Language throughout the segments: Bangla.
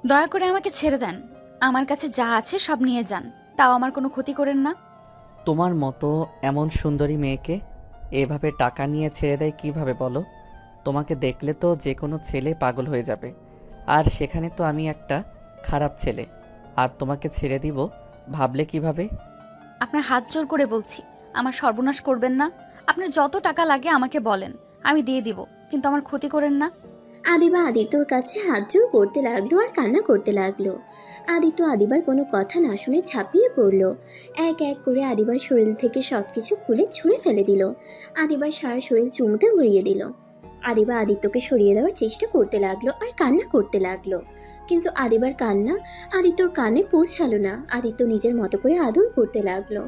দয়া করে আমাকে ছেড়ে দেন। আমার কাছে যা আছে সব নিয়ে যান, তাও আমার কোনো ক্ষতি করেন না। তোমার মতো এমন সুন্দরী মেয়েকে এভাবে টাকা নিয়ে ছেড়ে দেয় কিভাবে বলো? তোমাকে দেখলে তো যে কোনো ছেলে পাগল হয়ে যাবে। আর সেখানে তো আমি একটা খারাপ ছেলে। আর তোমাকে ছেড়ে দিব ভাবলে কিভাবে? আপনার হাত জোর করে বলছি, আমার সর্বনাশ করবেন না। আপনার যত টাকা লাগে আমাকে বলেন, আমি দিয়ে দিব, কিন্তু আমার ক্ষতি করেন না। আদিবা আদিত্যর কাছে হাত জোর করতে লাগলো আর কান্না করতে লাগলো। আদিত্য আদিবার কোনো কথা না শুনে ঝাঁপিয়ে পড়লো। এক এক করে আদিবার শরীর থেকে সবকিছু খুলে ছুঁড়ে ফেলে দিল। আদিবার সারা শরীর চুমুতে ভরিয়ে দিল। আদিবা আদিত্যকে সরিয়ে দেওয়ার চেষ্টা করতে লাগলো আর কান্না করতে লাগলো, কিন্তু আদিবার কান্না আদিত্যর কানে পৌঁছালো না। আদিত্য নিজের মতো করে আদর করতে লাগলো।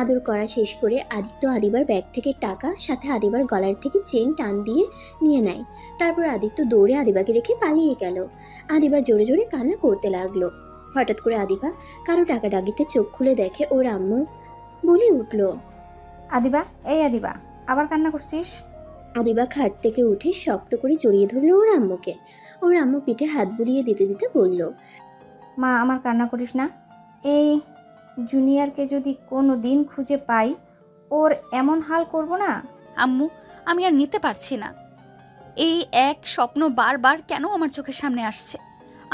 আদর করা শেষ করে আদিত্য আদিবার ব্যাগ থেকে টাকা সাথে আদিবার গলার থেকে চেন টান দিয়ে নিয়ে নেয়। তারপর আদিত্য দৌড়ে আদিবাকে রেখে পালিয়ে গেল। আদিবা জোরে জোরে কান্না করতে লাগলো। হঠাৎ করে আদিবা কারো ডাকাডাকিতে চোখ খুলে দেখে ওর আম্মু বলে উঠল, আদিবা, এই আদিবা, আবার কান্না করছিস? আদিবা খাট থেকে উঠে শক্ত করে জড়িয়ে ধরলো ওর আম্মুকে। ওর আম্মু পিঠে হাত বুলিয়ে দিতে দিতে বলল, মা, আমার কান্না করিস না। এই জুনিয়রকে যদি কোনো দিন খুঁজে পাই, ওর এমন হাল করব না। আম্মু, আমি আর নিতে পারছি না। এই এক স্বপ্ন বারবার কেন আমার চোখের সামনে আসছে?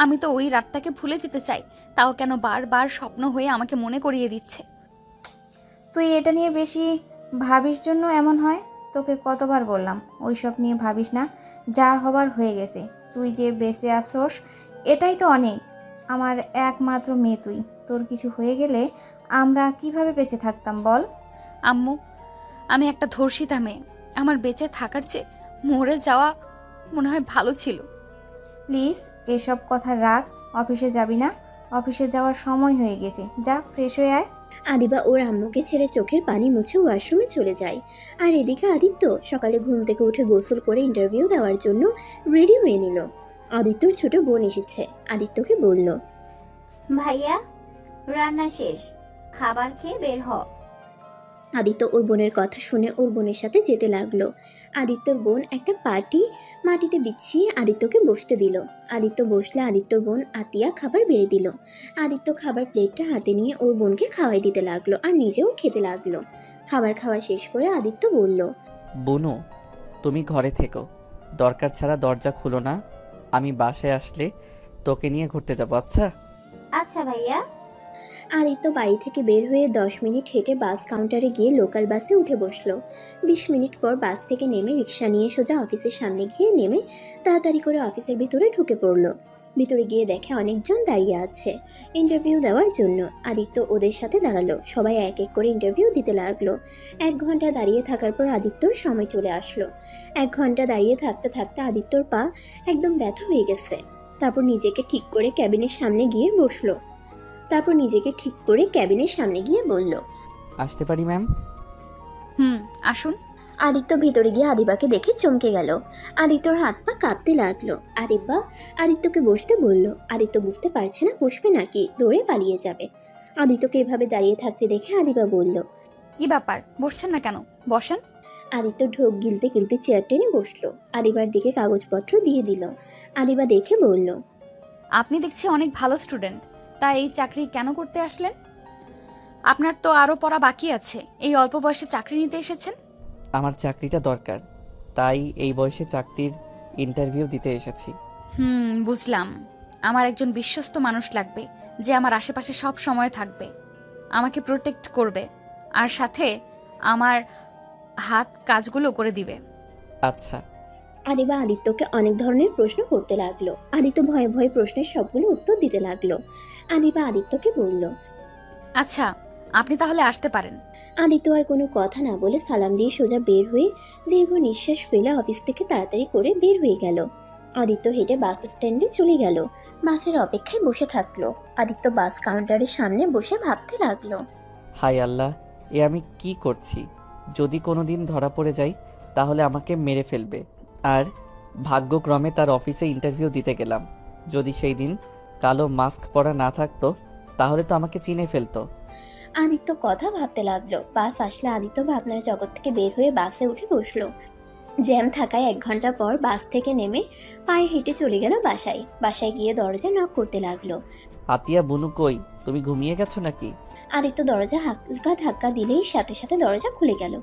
আমি তো ওই রাতটাকে ভুলে যেতে চাই, তাও কেন বারবার স্বপ্ন হয়ে আমাকে মনে করিয়ে দিচ্ছে। তুই এটা নিয়ে বেশি ভাবিস জন্য এমন হয়। তোকে কতবার বললাম ওইসব নিয়ে ভাবিস না, যা হবার হয়ে গেছে। তুই যে বেঁচে আসোস এটাই তো অনেক। আমার একমাত্র মেয়ে তুই। তোর কিছু হয়ে গেলে আমরা কিভাবে বেঁচে থাকতাম বল? আম্মু, আমি একটা ধর্ষিতা মেয়ে। আমার বেঁচে থাকার চেয়ে মরে যাওয়া মনে হয় ভালো ছিল। প্লিজ এসব কথা রাখ। অফিসে যাবি না? অফিসে যাওয়ার সময় হয়ে গেছে, যা ফ্রেশ হয়ে আয়। আদিবা ওর আম্মুকে ছেড়ে চোখের পানি মুছে ওয়াশরুমে চলে যায়। আর এদিকে আদিত্য সকালে ঘুম থেকে উঠে গোসল করে ইন্টারভিউ দেওয়ার জন্য রেডি হয়ে নিল। আদিত্যর ছোট বোন এসেছে। আদিত্যকে বলল, ভাইয়া, রান্না শেষ, খাবার খেয়ে বের হ। আদিত্য ওর বোনের কথা শুনে ওর বোনের সাথে যেতে লাগলো। আদিত্যর বোন একটা পার্টি মাটিতে বিছিয়ে আদিত্যকে বসতে দিল। আদিত্য বসলে আদিত্যর বোন আতিয়া খাবার বেড়ে দিল। আদিত্য খাবার প্লেটটা হাতে নিয়ে ওর বোনকে খাওয়াই দিতে লাগলো আর নিজেও খেতে লাগলো। খাবার খাওয়া শেষ করে আদিত্য বলল, বুনু, তুমি ঘরে থেকো। দরকার ছাড়া দরজা খুলো না। আমি বাসায় আসলে তোকে নিয়ে ঘুরতে যাবো, আচ্ছা? আচ্ছা ভাইয়া। আদিত্য বাড়ি থেকে বের হয়ে 10 মিনিট হেঁটে বাস কাউন্টারে গিয়ে লোকাল বাসে উঠে বসলো। 20 মিনিট পর বাস থেকে নেমে রিক্সা নিয়ে সোজা অফিসের সামনে গিয়ে নেমে তাড়াতাড়ি করে অফিসের ভিতরে ঢুকে পড়লো। ভিতরে গিয়ে দেখে অনেকজন দাঁড়িয়ে আছে ইন্টারভিউ দেওয়ার জন্য। আদিত্য ওদের সাথে দাঁড়ালো। সবাই এক এক করে ইন্টারভিউ দিতে লাগলো। 1 ঘন্টা দাঁড়িয়ে থাকার পর আদিত্যর সময় চলে আসলো। 1 ঘন্টা দাঁড়িয়ে থাকতে থাকতে আদিত্যর পা একদম ব্যথা হয়ে গেছে। তারপর নিজেকে ঠিক করে ক্যাবিনের সামনে গিয়ে বসলো। বলল, আসতে পারি ম্যাম? আসুন। আদিত্য ভিতরে গিয়ে আদিবাকে দেখে চমকে গেল। আদিত্যর হাত পা কাঁপতে লাগলো। আদিব্বা আদিত্যকে বসতে বলল। আদিত্য বুঝতে পারছে না বসবে নাকি দৌড়ে পালিয়ে যাবে। আদিত্যকে এভাবে দাঁড়িয়ে থাকতে দেখে আদিবা বলল। কি ব্যাপার, বসছেন না কেন? বসেন। আদিত্য ঢোক গিলতে গিলতে চেয়ার টেনে বসলো। আদিবার দিকে কাগজপত্র দিয়ে দিল। আদিবা দেখে বলল, আপনি দেখছি অনেক ভালো স্টুডেন্ট, তাই এই চাকরি কেন করতে আসলেন? আপনার তো আরও পড়া বাকি আছে, এই অল্প বয়সে চাকরি নিতে এসেছেন। আমার চাকরিটা দরকার, তাই এই বয়সে চাকরির ইন্টারভিউ দিতে এসেছি। বুঝলাম। আমার একজন বিশ্বস্ত মানুষ লাগবে, যে আমার আশেপাশে সব সময় থাকবে, আমাকে প্রোটেক্ট করবে, আর সাথে আমার হাত কাজগুলো করে দিবে। আচ্ছা। আদিবা আদিত্যকে অনেক ধরনের প্রশ্ন করতে লাগলো। আদিত্য ভয়ে ভয়ে প্রশ্নের সবগুলো উত্তর দিতে লাগলো। আদিবা আদিত্যকে বলল। আচ্ছা, আপনি তাহলে আসতে পারেন। আদিত্য আর কোনো কথা না বলে সালাম দিয়ে সোজা বের হয়ে দীর্ঘ নিঃশ্বাস ফেলে অফিস থেকে তাড়াতাড়ি করে বের হয়ে গেল। আদিত্য হেঁটে বাস স্ট্যান্ডে চলে গেল। বাসের অপেক্ষায় বসে থাকলো। আদিত্য বাস কাউন্টারের সামনে বসে ভাবতে লাগলো। হায় আল্লাহ, এ আমি কি করছি? যদি কোনো দিন ধরা পড়ে যাই তাহলে আমাকে মেরে ফেলবে। আর ভাগ্যক্রমে তার অফিসে ইন্টারভিউ দিতে গেলাম। যদি সেই দিন কালো মাস্ক পরা না থাকতো তাহলে তো আমাকে চিনে ফেলতো। আদিত্য কথা ভাবতে লাগলো। বাস আসলে আদিত্য ভাবনার জগৎ থেকে বের হয়ে বাসে উঠে বসলো। জ্যাম থাকায় 1 ঘন্টা পর বাস থেকে নেমে পায়ে হেঁটে চলে গেল বাসায়। বাসায় গিয়ে দরজা নক করতে লাগলো। আতিয়া, বুনু কই? তুমি ঘুমিয়ে গেছো নাকি? আদিত্য দরজা হালকা ধাক্কা দিলেই সাথে সাথে দরজা খুলে গেল।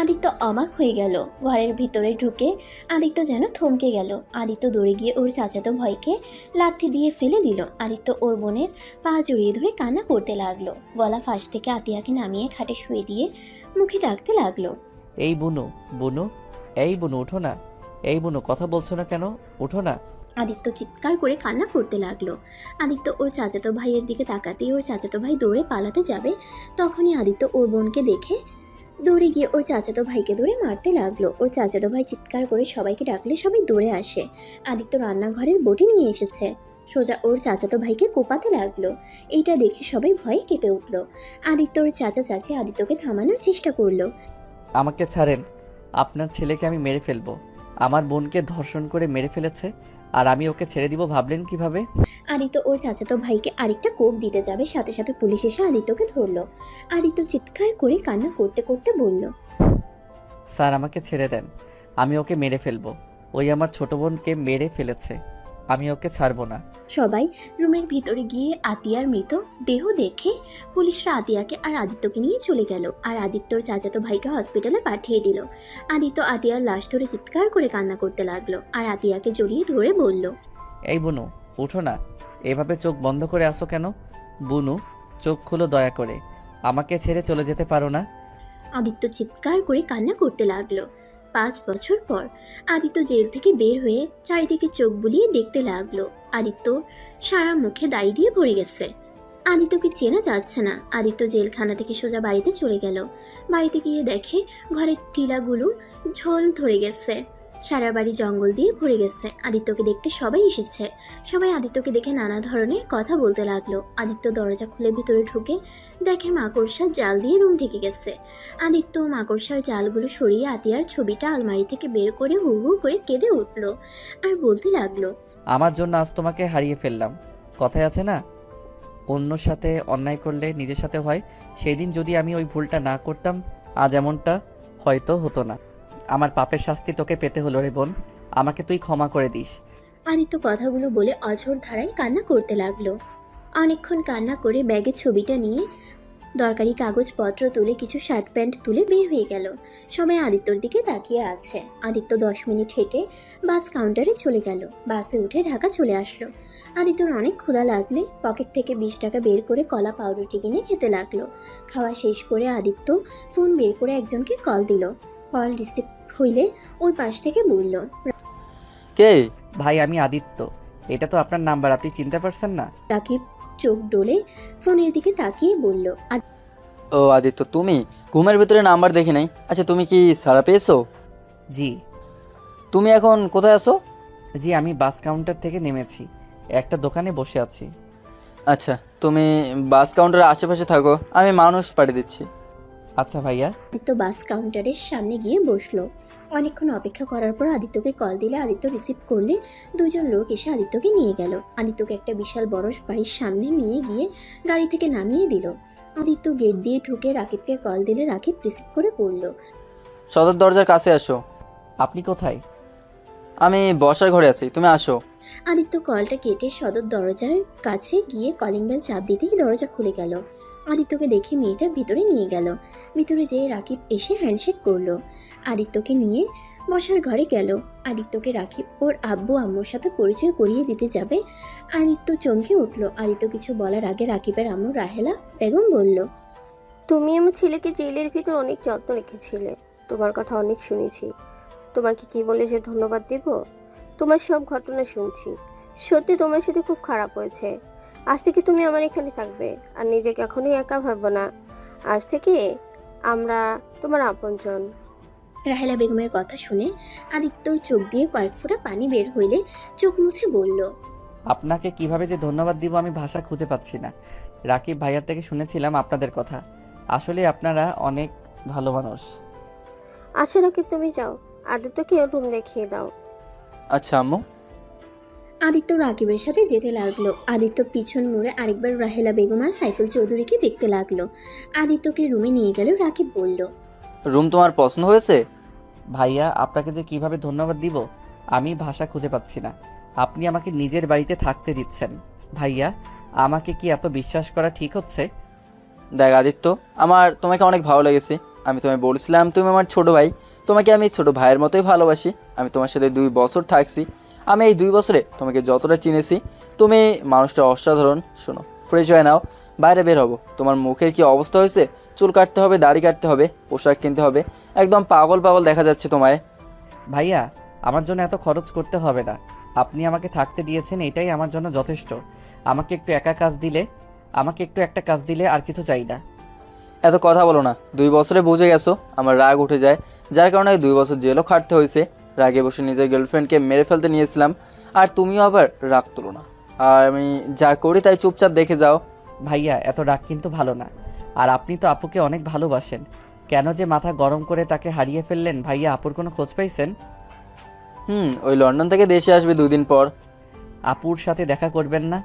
আদিত্য অবাক হয়ে গেল। ঘরের ভিতরে ঢুকে আদিত্য যেন থমকে গেল। আদিত্য দৌড়ে গিয়ে ওর চাচাতো ভাইকে লাথি দিয়ে ফেলে দিল। আদিত্য ওর বোনের পা জড়িয়ে ধরে কান্না করতে লাগলো। গলা ফাঁস থেকে আতিয়াকে নামিয়ে খাটে শুয়ে দিয়ে মুখে ডাকতে লাগলো। এই বুনু, বুনু, এই বুনু ওঠো না। এই বুনু, কথা বলছো না কেন? ওঠো না। আদিত্য চিৎকার করে কান্না করতে লাগলো। আদিত্য ওর চাচাতো ভাইয়ের দিকে তাকাতেই ওর চাচাতো ভাই দৌড়ে পালাতে যাবে। তখনই আদিত্য ওর বোনকে দেখে দৌড়ে গিয়ে ওর চাচাতো ভাইকে দৌড়ে মারতে লাগলো। ওর চাচাতো ভাই চিৎকার করে সবাইকে ডাকলে সবাই দৌড়ে আসে। আদিত্য রান্নাঘরের বটি নিয়ে এসেছে, সোজা ওর চাচাতো ভাইকে কোপাতে লাগলো। এইটা দেখে সবাই ভয়ে কেঁপে উঠল। আদিত্য ওর চাচা চাচি আদিত্যকে থামানোর চেষ্টা করলো। আমাকে ছাড়েন, আপনার ছেলেকে আমি মেরে ফেলবো। আমার বোনকে ধর্ষণ করে মেরে ফেলেছে, আর আমি ওকে ছেড়ে দিব ভাবলেন কিভাবে? আদিত্য ওর চাচাতো ভাইকে আরেকটা কোপ দিতে যাবে, সাথে সাথে পুলিশ এসে আদিত্যকে ধরলো। আদিত্য চিৎকার করে কান্না করতে করতে বলল, স্যার, আমাকে ছেড়ে দেন, আমি ওকে মেরে ফেলবো। ওই আমার ছোট বোনকে মেরে ফেলেছে, আমি ওকে ছাড়বো না। সবাই রুমের ভিতরে গিয়ে আতিয়ার মৃত দেহ দেখে পুলিশরা আতিয়াকে আর আদিত্যকে নিয়ে চলে গেল, আর আদিত্যর চাচাতো ভাইকে হসপিটালে পাঠিয়ে দিল। আদিত্য আতিয়ার লাশ ধরে চিৎকার করে কান্না করতে লাগলো, আর আতিয়াকে জড়িয়ে ধরে বলল, এই বুনু, উঠো না। এভাবে চোখ বন্ধ করে আসো কেন? বুনু, চোখ খুলো দয়া করে। আমাকে ছেড়ে চলে যেতে পারো না? আদিত্য চিৎকার করে কান্না করতে লাগলো। 5 বছর পর আদিত্য জেল থেকে বের হয়ে চারিদিকে চোখ বুলিয়ে দেখতে লাগলো। আদিত্য সারা মুখে দাড়ি দিয়ে ভরে গেছে। আদিত্যকে চেনা যাচ্ছে না। আদিত্য জেলখানা থেকে সোজা বাড়িতে চলে গেল। বাড়িতে গিয়ে দেখে ঘরের টিলাগুলো ঝোল ধরে গেছে, সারা বাড়ি জঙ্গল দিয়ে ভরে গেছে। আদিত্যকে দেখতে সবাই এসেছে। সবাই আদিত্যকে দেখে নানা ধরনের কথা বলতে লাগলো। আদিত্য দরজা খুলে ভিতরে ঢুকে দেখে মাকড়সার জাল দিয়ে রুম ঢেকে গেছে। আদিত্য মাকড়সার জালগুলো সরিয়ে আতিয়ার ছবিটা আলমারি থেকে বের করে হু হু করে কেঁদে উঠল, আর বলতে লাগলো, আমার জন্য আজ তোমাকে হারিয়ে ফেললাম। কথায় আছে না, অন্যর সাথে অন্যায় করলে নিজের সাথে হয়। সেই দিন যদি আমি ওই ভুলটা না করতাম, আজ এমনটা হয়তো হতো না। আমার পাপের শাস্তি তোকে পেতে হলো রে বোন, আমাকে তুই ক্ষমা করে দিস। আদিত্য কথাগুলো বলে অঝোর ধারায় কান্না করতে লাগলো। অনেকক্ষণ কান্না করে ব্যাগের ছবিটা নিয়ে দরকারি কাগজপত্র তুলে কিছু শার্ট প্যান্ট তুলে বের হয়ে গেল। সবাই আদিত্যর দিকে তাকিয়ে আছে। আদিত্য 10 মিনিট হেঁটে বাস কাউন্টারে চলে গেল। বাসে উঠে ঢাকা চলে আসলো। আদিত্যর অনেক ক্ষুধা লাগলে পকেট থেকে 20 টাকা বের করে কলা পাউরুটি কিনে খেতে লাগলো। খাওয়া শেষ করে আদিত্য ফোন বের করে একজনকে কল দিল। কল রিসিভ হইলে ওই পাশ থেকে বলল, কে? ভাই, আমি আদিত্য। এটা তো আপনার নাম্বার, আপনি চিনতে পারছেন না? রাকিব চোখ ডোলে ফোনের দিকে তাকিয়ে বলল, ও আদিত্য, তুমি? ঘুমের ভিতরে নাম্বার দেখি নাই। আচ্ছা, তুমি কি সাড়া পেয়েছো? জি। তুমি এখন কোথায় আছো? জি, আমি বাস কাউন্টার থেকে নেমেছি, একটা দোকানে বসে আছি। আচ্ছা, তুমি বাস কাউন্টারের আশেপাশে থাকো, আমি মানুষ পাঠিয়ে দিচ্ছি। আচ্ছা ভাইয়া। আদিত্য বাস কাউন্টারের সামনে গিয়ে বসলো। অনেকক্ষণ অপেক্ষা করার পর আদিত্যকে কল দিলে আদিত্য রিসিভ করলে 2জন লোক এসে আদিত্যকে নিয়ে গেল। আদিত্যকে একটা বিশাল বড় বাড়ির সামনে নিয়ে গিয়ে গাড়ি থেকে নামিয়ে দিল। আদিত্য গেট দিয়ে ঢুকে রাকিবকে কল দিলে রাকিব রিসিভ করে বলল, সদর দরজার কাছে আসো। আপনি কোথায়? আমি বসার ঘরে আছি, তুমি আসো। আদিত্য কলটা কেটে সদর দরজার কাছে গিয়ে কলিং বেল চাপ দিতেই দরজা খুলে গেল। আদিত্যকে দেখে মেয়েটা ভিতরে নিয়ে গেল। ভিতরে যেয়ে রাকিব এসে হ্যান্ডশেক করলো। আদিত্যকে নিয়ে বসার ঘরে গেল। আদিত্যকে রাকিব ওর আব্বু আম্মুর সাথে পরিচয় করিয়ে দিতে যাবে। আদিত্য চমকে উঠল। আদিত্য কিছু বলার আগে রাকিবের আম্মু রাহেলা বেগম বলল, তুমি আমার ছেলেকে জেলের ভিতর অনেক যত্ন রেখেছিলে, তোমার কথা অনেক শুনেছি। তোমাকে কি বলে যে ধন্যবাদ দেব? তোমার সব ঘটনা শুনছি, সত্যি তোমার সাথে খুব খারাপ হয়েছে। আজ থেকে তুমি আমার এখানে থাকবে, আর নিজেকে এখনই একা ভাববো না। আজ থেকে আমরা তোমার আপনজন। রাহেলা বেগমের কথা শুনে আদিত্যর চোখ দিয়ে কয়েক ফোঁটা পানি বের হইলে চোখ মুছে বলল, আপনাকে কিভাবে যে ধন্যবাদ দিব আমি ভাষা খুঁজে পাচ্ছি না। রাকিব ভাইয়ার থেকে শুনেছিলাম আপনাদের কথা, আসলে আপনারা অনেক ভালো মানুষ। আচ্ছা রাকিব, তুমি যাও, আদিত্যকে রুম দেখিয়ে দাও। আচ্ছা আম্মু। আদিত্য রাকিবের সাথে যেতে লাগলো। আদিত্য পিছন মুড়ে আরেকবার রাহেলা বেগম আর সাইফুল চৌধুরীকে দেখতে লাগলো। আদিত্যকে রুমে নিয়ে গেল। রাকিব বলল, রুম তোমার পছন্দ হয়েছে? ভাইয়া, আপনাকে যে কিভাবে ধন্যবাদ দিব আমি ভাষা খুঁজে পাচ্ছি না। আপনি আমাকে নিজের বাড়িতে থাকতে দিচ্ছেন। ভাইয়া, আমাকে কি এত বিশ্বাস করা ঠিক হচ্ছে? দেখ আদিত্য, আমার তোমাকে অনেক ভালো লেগেছে। আমি তোমায় বলছিলাম তুমি আমার ছোট ভাই, তোমাকে আমি ছোট ভাইয়ের মতোই ভালোবাসি। আমি তোমার সাথে 2 বছর থাকছি। আমি এই 2 বছরে তোমাকে যতটা চিনেছি, তুমি মানুষটা অসাধারণ। শোনো, ফ্রেশ হয়ে নাও, বাইরে বের হবো। তোমার মুখের কি অবস্থা হয়েছে? চুল কাটতে হবে, দাড়ি কাটতে হবে, পোশাক কিনতে হবে। একদম পাগল পাগল দেখা যাচ্ছে তোমায়। ভাইয়া, আমার জন্য এত খরচ করতে হবে না। আপনি আমাকে থাকতে দিয়েছেন, এটাই আমার জন্য যথেষ্ট। আমাকে একটু একটা কাজ দিলে আর কিছু চাই না। এত কথা বলো না। 2 বছরে বুঝে গেছো আমার রাগ উঠে যায়, যার কারণে 2 বছর জেলও খাটতে হয়েছে। রাগে বসে নিজের গার্লফ্রেন্ডকে মেরে ফেলতে নিয়েছিলাম, আর তুমিও আবার রাগ তুলো না। আর আমি যা করি তাই চুপচাপ দেখে যাও। ভাইয়া, এত রাগ কিন্তু ভালো না। আর আপনি তো আপুকে অনেক ভালোবাসেন, কেন যে মাথা গরম করে তাকে হারিয়ে ফেললেন? ভাইয়া, আপুর কোনো খোঁজ পাইছেন? ওই লন্ডন থেকে দেশে আসবে 2 দিন পর। আপুর সাথে দেখা করবেন না?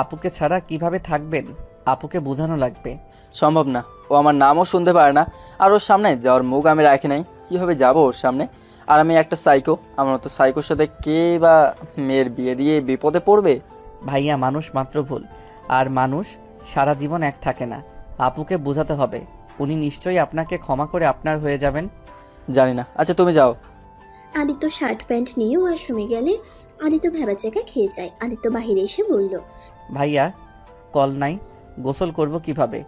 আপুকে ছাড়া কিভাবে থাকবেন? আপুকে বোঝানো লাগবে। সম্ভব না, ও আমার নামও শুনতে পারে না। আর ওর সামনে যাওয়ার মুখ আমি রাখি নাই। কীভাবে যাবো ওর সামনে? আর আমি একটা সাইকো, আমার মতো সাইকোর সাথে কে বা মেয়ের বিয়ে দিয়ে বিপদে পড়বে? ভাইয়া, মানুষ মাত্র ভুল, আর মানুষ সারা জীবন এক থাকে না। আপুকে বোঝাতে হবে। উনি নিশ্চয়ই আপনাকে ক্ষমা করে আপনার হয়ে যাবেন। জানি না, আচ্ছা তুমি যাও। আদিত্য শার্ট প্যান্ট নিয়ে ওয়াশরুমে গেলে আদিত্য ভেবাচাকা খেয়ে যায়। আদিত্য বাহিরে এসে বলল, ভাইয়া, কল নাই, গোসল করব কিভাবে?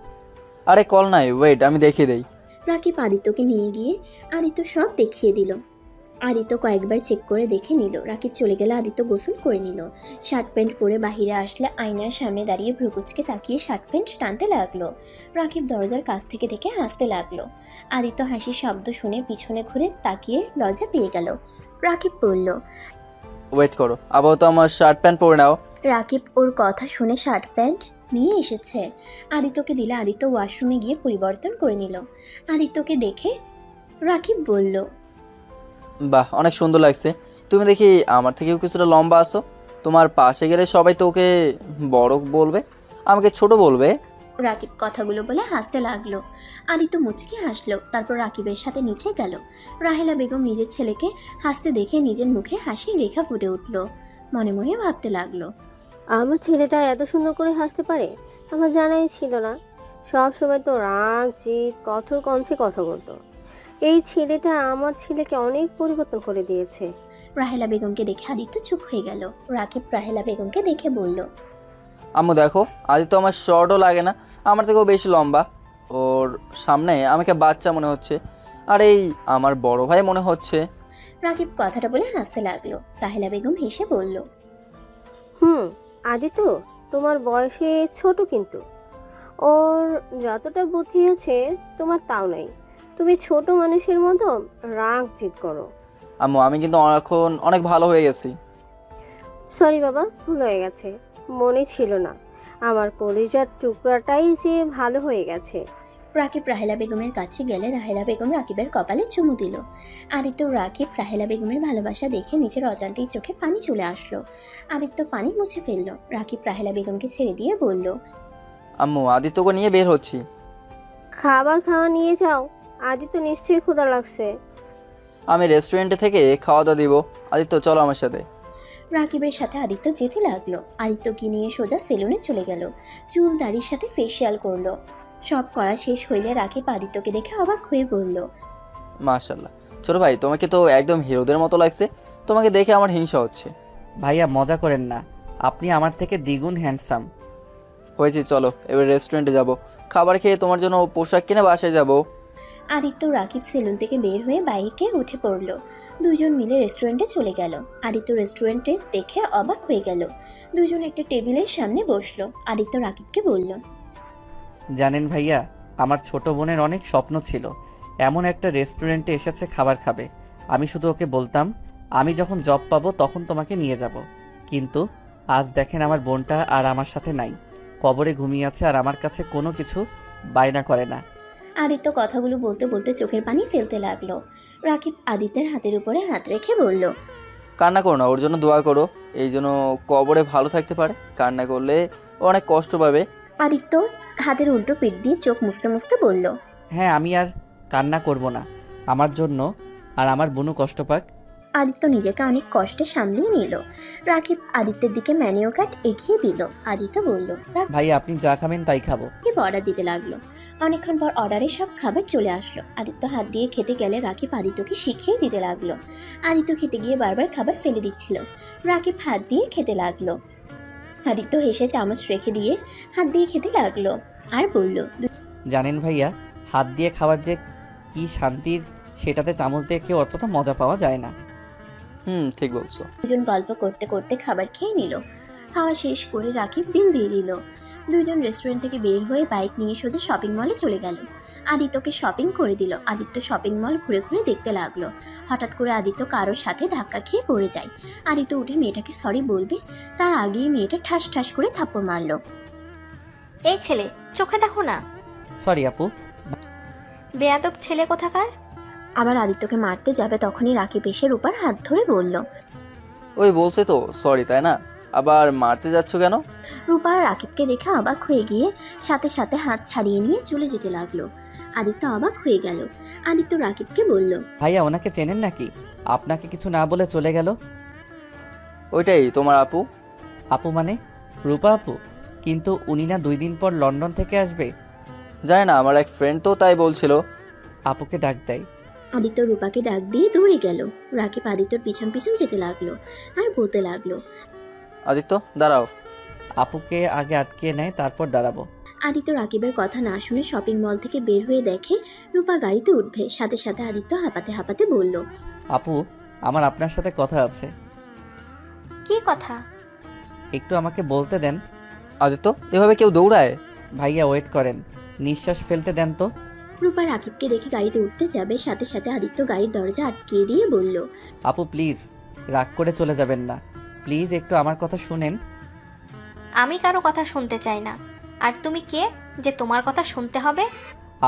আরে কল নাই, ওয়েট আমি দেখিয়ে দেই। রাকিব আদিত্যকে নিয়ে গিয়ে আদিত্য সব দেখিয়ে দিল। আদিত্য কয়েকবার চেক করে দেখে নিল। রাকিব চলে গেলে আদিত্য গোসল করে নিল। শার্ট প্যান্ট পরে বাহিরে আসলে আয়নার সামনে দাঁড়িয়ে ভ্রুকুচকে তাকিয়ে শার্ট প্যান্ট টানতে লাগলো। রাকিব দরজার কাছ থেকে থেকে হাসতে লাগলো। আদিত্য হাসির শব্দ শুনে পিছনে ঘুরে তাকিয়ে লজ্জা পেয়ে গেল। রাকিব বলল, ওয়েট করো, আপাতত আমার শার্ট প্যান্ট পরে নাও। রাকিব ওর কথা শুনে শার্ট প্যান্ট নিয়ে এসেছে। আদিত্যকে দিলে আদিত্য ওয়াশরুমে গিয়ে পরিবর্তন করে নিল। আদিত্যকে দেখে রাকিব বলল, বাহ, অনেক সুন্দর লাগছে। তুমি দেখি আমার থেকেও কিছুটা লম্বা আছো। তোমার পাশে গেলে সবাই তোকে বড় বলবে, আমাকে ছোট বলবে। রাকিব কথাগুলো বলে হাসতে লাগলো। আদিত্য মুচকি হাসলো। তারপর রাকিবের সাথে নিচে গেল। রাহেলা বেগম নিজের ছেলেকে হাসতে দেখে নিজের মুখে হাসির রেখা ফুটে উঠল। মনে মনে ভাবতে লাগলো, আমার ছেলেটা এত সুন্দর করে হাসতে পারে, আমার জানাই ছিল না। সব সময় তো রাগ জিদ কঠোর কণ্ঠে কথা বলতো। এই ছেলেটা আমার ছেলেকে অনেক পরিবর্তন করে দিয়েছে। রাহেলা বেগমকে দেখে আদিত্য চুপ হয়ে গেল। রাকিব রাহেলা বেগমকে দেখে বলল, আম্মু দেখো, আদিত্য আমার শর্টও লাগে না, আমার থেকেও বেশি লম্বা। ওর সামনে আমাকে বাচ্চা মনে হচ্ছে, আর এই আমার বড় ভাই মনে হচ্ছে। রাকিব কথাটা বলে হাসতে লাগলো। রাহেলা বেগম হেসে বলল, আদিত্য তোমার বয়সে ছোট, কিন্তু ওর যতটা বুদ্ধি আছে তোমার তাও নাই। তুমি ছোট মানুষের মতো রাগ জিদ করো। আম্মু আমি কিন্তু এখন অনেক ভালো হয়ে গেছি। সরি বাবা, ভুল হয়ে গেছে, মনে ছিল না। আমার কলিজার টুকরাটাই যে ভালো হয়ে গেছে। রাকিব রাহেলা বেগমের কাছে গেলে রাহেলা বেগম রাকিবের কপালে চুমু দিল। আদিত্য রাকিব রাহেলা বেগমের ভালোবাসা দেখে নিজের অজান্তেই চোখে পানি চলে আসলো। আদিত্য পানি মুছে ফেললো। রাকিব রাহেলা বেগমকে ছেড়ে দিয়ে বলল, আম্মু আদিত্যকে নিয়ে বের হচ্ছি। খাবার খাওয়া নিয়ে যাও, আদিত্য নিশ্চয়ই ক্ষুধা লাগছে। আমি রেস্টুরেন্টে থেকে খাওয়া দাওয়া দিব। আদিত্য চলো আমার সাথে। রাকিবের সাথে আদিত্য যেতে লাগলো। আদিত্যকে নিয়ে সোজা সেলুনে চলে গেল। চুল দাড়ির সাথে ফেসিয়াল করলো। সব করা শেষ হইলে রাকিব আদিত্যকে দেখে অবাক হয়ে বলল, মাশাল্লাহ, ছোট ভাই তোমাকে তো একদম হিরোদের মতো লাগছে। তোমাকে দেখে আমার হিংসা হচ্ছে। ভাইয়া, মজা করেন না, আপনি আমার থেকে দ্বিগুণ হ্যান্ডসাম। হয়েছে, চলো এবার রেস্টুরেন্টে যাব। খাবার খেয়ে তোমার জন্য পোশাক কিনে বাসায় যাব। আদিত্য রাকিব সেলুন থেকে বের হয়ে বাইকে উঠে পড়ল। দুজন মিলে রেস্টুরেন্টে চলে গেল। আদিত্য রেস্টুরেন্টে দেখে অবাক হয়ে গেল। দুজন একটা টেবিলের সামনে বসলো। আদিত্য রাকিবকে বলল, জানেন ভাইয়া, আমার ছোট বোনের অনেক স্বপ্ন ছিল এমন একটা রেস্টুরেন্টে এসেছে খাবার খাবে। আমি শুধু ওকে বলতাম আমি যখন জব পাবো তখন তোমাকে নিয়ে যাব। কিন্তু আজ দেখেন আমার বোনটা আর আমার সাথে নাই, কবরে ঘুমিয়ে আছে, আর আমার কাছে কোনো কিছু বায়না করে না। আদিত্য কথাগুলো বলতে বলতে চোখের পানি ফেলতে লাগলো। রাকিব আদিত্যের হাতের উপরে হাত রেখে বলল, কান্না করো না, ওর জন্য দোয়া করো, এই জন্য কবরে ভালো থাকতে পারে। কান্না করলে ও অনেক কষ্ট পাবে। আদিত্য হাতের উল্টো পিঠ দিয়ে চোখ মুছতে মুছতে বলল, হ্যাঁ, আমি আর কান্না করব না। আমার জন্য আর আমার বোনও কষ্ট পাক। আদিত্য নিজেকে অনেক কষ্টে সামলিয়ে নিল। রাকিব আদিত্যের দিকে ম্যানিউ কার্ড এগিয়ে দিল। আদিত্য বলল, ভাই আপনি যা খাবেন তাই খাবো। রাকিব অর্ডার দিতে লাগলো। অনেকক্ষণ পর অর্ডারে সব খাবার চলে আসলো। আদিত্য হাত দিয়ে খেতে গেলে রাকিব আদিত্যকে শিখিয়ে দিতে লাগলো। আদিত্য খেতে গিয়ে বারবার খাবার ফেলে দিচ্ছিল। রাকিব হাত দিয়ে খেতে লাগলো। আদিত্য হেসে চামচ রেখে দিয়ে হাত দিয়ে খেতে লাগলো আর বলল, জানেন ভাইয়া, হাত দিয়ে খাবার যে কি শান্তির, সেটাতে চামচ দিয়ে কেউ অতটা মজা পাওয়া যায় না। ঠিক বলছো। দুজন গল্প করতে করতে খাবার খেয়ে নিল। খাওয়া শেষ করে রাকিব বিল দিয়ে দিল। দুজন রেস্টুরেন্ট থেকে বের হয়ে বাইক নিয়ে সোজা শপিং মলে চলে গেল। আদিত্যকে শপিং করে দিল। আদিত্য শপিং মল ঘুরে ঘুরে দেখতে লাগলো। হঠাৎ করে আদিত্য কারোর সাথে ধাক্কা খেয়ে পড়ে যায়। আদিত্য উঠে মেয়েটাকে সরি বলবে, তার আগেই মেয়েটা ঠাস ঠাস করে থাপ্পড় মারলো। এই ছেলে, চোখে দেখো না, সরি আপু। বেয়াদব ছেলে কোথাকার। আবার আদিত্যকে মারতে যাবে তখনই রাকিব এসে রূপার হাত ধরে বলল, ওই বলছে তো সরি, তাই না? আবার মারতে যাচ্ছ কেন? রূপা রাকিবকে দেখে অবাক হয়ে গিয়ে সাথে সাথে হাত ছাড়িয়ে নিয়ে চলে যেতে লাগলো। আদিত্য অবাক হয়ে গেল। আদিত্য রাকিবকে বলল, ভাইয়া ওনাকে চেনেন নাকি? আপনাকে কিছু না বলে চলে গেল। ওইটাই তোমার আপু? আপু মানে রূপা আপু? কিন্তু উনি না 2 দিন পর লন্ডন থেকে আসবে। জানি না, আমার এক ফ্রেন্ড তো তাই বলছিল। আপুকে ডাক দেয়। আদিত্য রূপাকে ডাক দিয়ে দৌড়ে গেল। রাকিব আদিত্যর পিছন পিছন যেতে লাগলো আর বলতে লাগলো, আদিত্য দাঁড়াও। আপুকে আগে আটকে নেয়, তারপর দাঁড়াবো। আদিত্য রাকিবের কথা না শুনে শপিং মল থেকে বের হয়ে দেখে রূপা গাড়িতে উঠবে। সাথে সাথে আদিত্য হাঁপাতে হাঁপাতে বলল, আপু আমার আপনার সাথে কথা আছে। কি কথা? একটু আমাকে বলতে দেন। আদিত্য, এভাবে কেউ দৌড়ায়? ভাইয়া ওয়েট করেন, নিঃশ্বাস ফেলতে দেন তো। রূপা রাকিবকে দেখে গাড়িতে উঠতে যাবে, সাথে সাথে আদিত্য গাড়ির দরজা আটকিয়ে দিয়ে বলল, আপু প্লিজ রাগ করে চলে যাবেন না, প্লিজ একটু আমার কথা শুনেন। আমি কারো কথা শুনতে চাই না। আর তুমি কে যে তোমার কথা শুনতে হবে?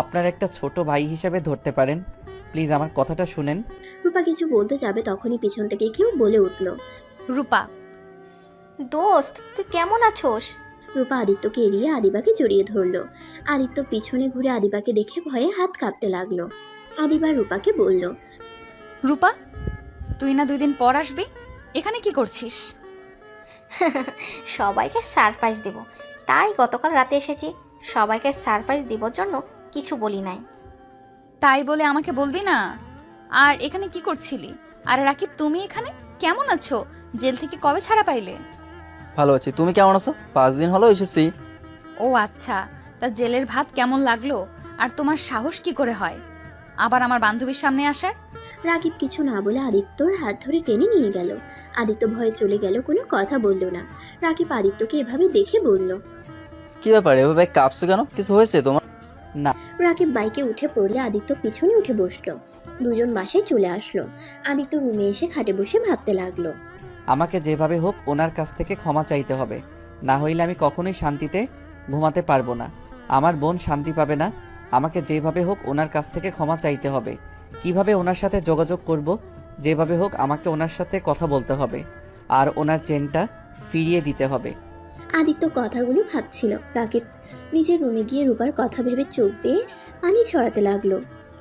আপনার একটা ছোট ভাই হিসেবে ধরতে পারেন, প্লিজ আমার কথাটা শুনেন। রূপা কিছু বলতে যাবে তখনই পিছন থেকে কেউ বলে উঠল, রূপা, দোস্ত তুই কেমন আছোস? রূপা আদিত্যকে এড়িয়ে আদিবাকে জড়িয়ে ধরলো। আদিত্য পিছনে ঘুরে আদিবাকে দেখে ভয়ে হাত কাঁপতে লাগলো। আদিবা রূপাকে বলল, রূপা, তুই না 2 দিন পর আসবি, এখানে কি করছিস? সবাইকে সারপ্রাইজ দেব, তাই গতকাল রাতে এসেছি। সবাইকে সারপ্রাইজ দেবার জন্য কিছু বলি নাই। তাই বলে আমাকে বলবি না? আর এখানে কি করছিলি? আর রাকিব, তুমি এখানে কেমন আছো? জেল থেকে কবে ছাড়া পাইলে? ভালো আছি, তুমি কেমন আছো? 5 দিন হলো এসেছি। ও আচ্ছা, তা জেলের ভাত কেমন লাগলো? আর তোমার সাহস কি করে হয় আবার আমার বান্ধবীর সামনে আসার? রাকিব কিছু না বলে আদিত্যর হাত ধরে টেনে নিয়ে গেল। আদিত্য ভয়ে চলে গেল, কোনো কথা বলল না। রাকিব আদিত্যকে এভাবে দেখে বলল, কি ব্যাপার, এভাবে কাঁপছো কেন? কিছু হয়েছে তোমার? না। রাকিব বাইকে উঠে পড়লে আদিত্য পিছনে উঠে বসলো। দুজন বাসায় চলে আসলো। আদিত্য রুমে এসে খাটে বসে ভাবতে লাগলো। আমাকে যেভাবে হোক ওনার কাছ থেকে ক্ষমা চাইতে হবে, না হইলে আমি কখনোই শান্তিতে ঘুমাতে পারবো না। আমার বোন শান্তি পাবে না। আমাকে যেভাবে হোক ওনার কাছ থেকে ক্ষমা চাইতে হবে। কিভাবে ওনার সাথে যোগাযোগ করব? যেভাবে হোক আমাকে ওনার সাথে কথা বলতে হবে, আর ওনার চেনটা ফিরিয়ে দিতে হবে। আদিত্য কথাগুলো ভাবছিল। রাকিব নিজের রুমে গিয়ে রূপার কথা ভেবে চোখ বেয়ে পানি ছড়াতে লাগলো।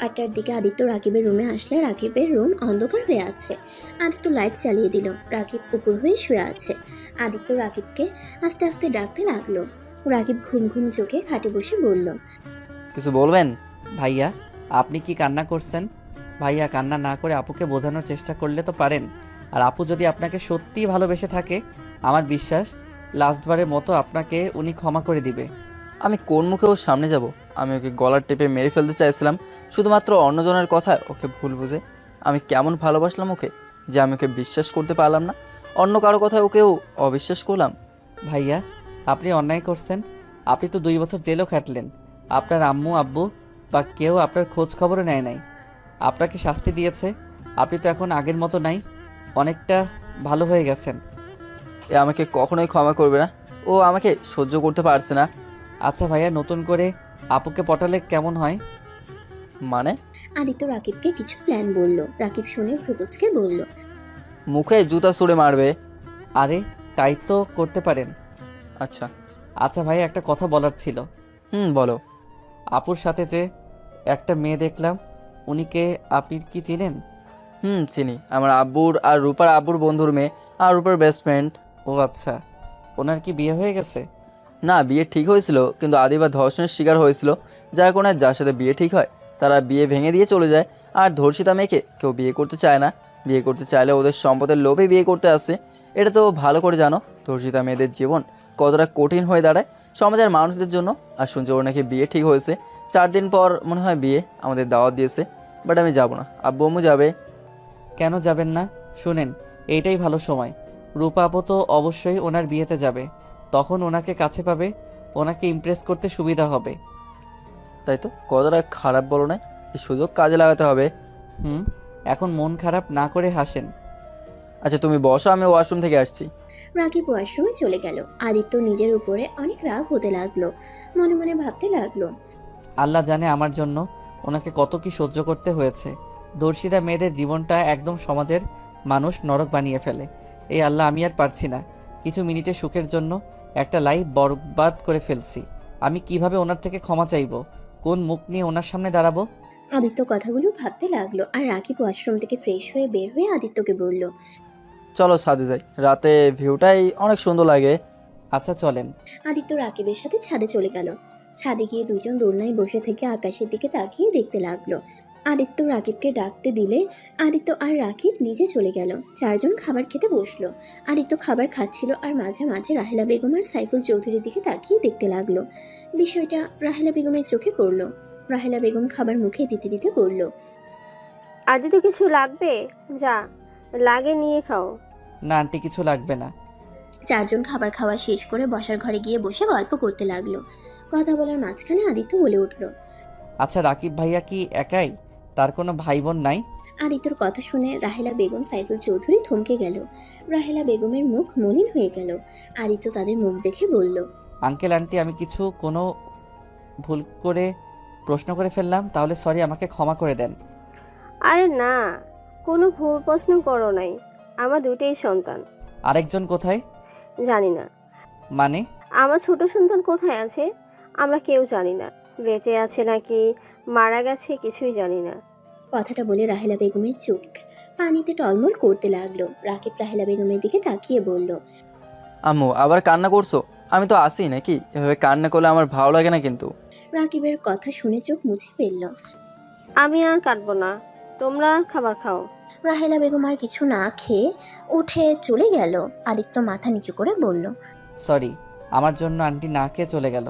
8টার দিকে আদিত্য রাকিবের রুমে আসলে রাকিবের রুম অন্ধকার হয়ে আছে। আদিত্য লাইট চালিয়ে দিল। রাকিব উপর হয়ে শুয়ে আছে। আদিত্য রাকিবকে আস্তে আস্তে ডাকতে লাগলো। রাকিব ঘুম ঘুম চোখে খাটে বসে বলল, কিছু বলবেন? ভাইয়া আপনি কি কান্না করছেন? ভাইয়া কান্না না করে আপুকে বোঝানোর চেষ্টা করলে তো পারেন। আর আপু যদি আপনাকে সত্যিই ভালোবেসে থাকে, আমার বিশ্বাস লাস্টবারের মতো আপনাকে উনি ক্ষমা করে দিবে। আমি কোন মুখে ওর সামনে যাব? আমি ওকে গলার টেপে মেরে ফেলতে চাইছিলাম শুধুমাত্র অন্যজনের কথায় ওকে ভুল বুঝে। আমি কেমন ভালোবাসলাম ওকে যে আমি ওকে বিশ্বাস করতে পারলাম না। অন্য কারো কথায় ওকেও অবিশ্বাস করলাম। ভাইয়া আপনি অন্যায় করছেন। আপনি তো 2 বছর জেলও খাটলেন। আপনার আম্মু আব্বু বা কেউ আপনার খোঁজ খবরও নেয় নাই, আপনাকে শাস্তি দিয়েছে। আপনি তো এখন আগের মতো নাই, অনেকটা ভালো হয়ে গেছেন। এ আমাকে কখনোই ক্ষমা করবে না। ও আমাকে সহ্য করতে পারছে না। আচ্ছা ভাইয়া, নতুন করে আপুকে পটালে কেমন হয়? মানে? আদিত্য রাকিবকে কিছু প্ল্যান বলল। রাকিব শুনে ভ্রুকুচকে বলল, মুখে জুতা ছুঁড়ে মারবে। আরে তাই তো করতে পারেন। আচ্ছা। আচ্ছা ভাইয়া, একটা কথা বলার ছিল। বলো। আপুর সাথে যে একটা মেয়ে দেখলাম, উনিকে আপনি কি চিনেন? চিনি। আমার আব্বুর আর রূপার আব্বুর বন্ধুর মেয়ে, আর রূপার বেস্ট ফ্রেন্ড। ও আচ্ছা, ওনার কি বিয়ে হয়ে গেছে? না, বিয়ে ঠিক হয়েছিল, কিন্তু আদিবা ধর্ষণের শিকার হয়েছিল, যার কারণে যার সাথে বিয়ে ঠিক হয় তারা বিয়ে ভেঙে দিয়ে চলে যায়। আর ধর্ষিতা মেয়েকে কেউ বিয়ে করতে চায় না, বিয়ে করতে চাইলে ওদের সম্পদের লোভে বিয়ে করতে আসে। এটা তো ভালো করে জানো, ধর্ষিতা মেয়েদের জীবন কতটা কঠিন হয়ে দাঁড়ায় সমাজের মানুষদের জন্য। আর শুনছি ওর নাকি বিয়ে ঠিক হয়েছে, 4 দিন পর মনে হয় বিয়ে, আমাদের দাওয়াত দিয়েছে, বাট আমি যাব না, আব্বু আম্মু যাবে। কেন যাবেন না? শুনেন, এইটাই ভালো সময়। রূপা আপু তো অবশ্যই ওনার বিয়েতে যাবে, তখন ওনাকে কাছে পাবে, ওনাকে ইমপ্রেস করতে সুবিধা হবে। তাই তো, কতটা খারাপ বলো না, এই সুযোগ কাজে লাগাতে হবে। এখন মন খারাপ না করে হাসেন। আচ্ছা তুমি বসো, আমি ওয়াশরুম থেকে আসছি। রাকিব ওয়াশরুমে চলে গেল। আদিত্য নিজের উপরে অনেক রাগ হতে লাগলো, মনে মনে ভাবতে লাগলো, আল্লাহ জানে আমার জন্য ওনাকে কত কি সহ্য করতে হয়েছে। ধর্ষিতা মেয়েদের জীবনটা একদম সমাজের মানুষ নরক বানিয়ে ফেলে। এই আল্লাহ, আমি আর পারছি না। কিছু মিনিটের সুখের জন্য একটা লাইফ বরবাদ করে ফেলছি। আমি কিভাবে ওনার থেকে ক্ষমা চাইবো? কোন মুখ নিয়ে ওনার সামনে দাঁড়াবো? আদিত্য কথাগুলো ভাবতে লাগলো। আর রাকিব ওয়াশরুম থেকে ফ্রেশ হয়ে বের হয়ে আদিত্যকে বলল, চলো ছাদে যাই, রাতে ভিউটাই অনেক সুন্দর লাগে। আচ্ছা চলেন। আদিত্য রাকিবের সাথে ছাদে চলে গেল। ছাদে গিয়ে দুজন দোলনায় বসে থেকে আকাশের দিকে তাকিয়ে দেখতে লাগলো। আদিত্য রাকিবকে ডাকতে দিলে আদিত্য আর রাকিব নিজে চলে গেল। 4 জন খাবার খেতে বসলো। আদিত্য খাবার খাচ্ছিল আর মাঝে মাঝে রাহেলা বেগম আর সাইফুল চৌধুরীর দিকে তাকিয়ে দেখতে লাগলো। বিষয়টা রাহেলা বেগমের চোখে পড়লো। রাহেলা বেগম খাবার মুখে দিতে দিতে বলল, আদি তো কিছু লাগবে? যা লাগে নিয়ে খাও। না আন্টি, কিছু লাগবে না। 4 জন খাবার খাওয়া শেষ করে বসার ঘরে গিয়ে বসে গল্প করতে লাগলো। কথা বলার মাঝখানে আদিত্য বলে উঠল, আচ্ছা রাকিব ভাইয়া কি একাই? তার কোনো ভাই বোন নাই? আদিত্যর কথা শুনে রাহেলা বেগম সাইফুল চৌধুরী থমকে গেল। রাহেলা বেগমের মুখ মলিন হয়ে গেল। আদিত্য তাদের মুখ দেখে বলল, আঙ্কেল আন্টি, আমি কোনো ভুল করে প্রশ্ন করে ফেললাম, তাহলে সরি, আমাকে ক্ষমা করে দেন। আরে না, কোনো ভুল প্রশ্ন করো নাই, আমার 2টাই সন্তান। আরেকজন কোথায়? জানি না। মানে? আমার ছোট সন্তান কোথায় আছে আমরা কেউ জানি না, বেঁচে আছে নাকি মারা গেছে কিছুই জানি না। কথাটা বলে রাহেলা বেগমের চোখ পানিতে টলমল করতে লাগলো। রাকিব রাহেলা বেগমের দিকে তাকিয়ে বলল, আম্মু আবার কান্না করছো? আমি তো আসি নাকি, এভাবে কান্না করলে আমার ভালো লাগে না কিন্তু। রাকিবের কথা শুনে চোখ মুছে ফেলল। আমি আর কাটবো না, তোমরা খাবার খাও। রাহেলা বেগম আর কিছু না খেয়ে উঠে চলে গেল। আদিত্য মাথা নিচু করে বলল, সরি, আমার জন্য আন্টি না খেয়ে চলে গেল।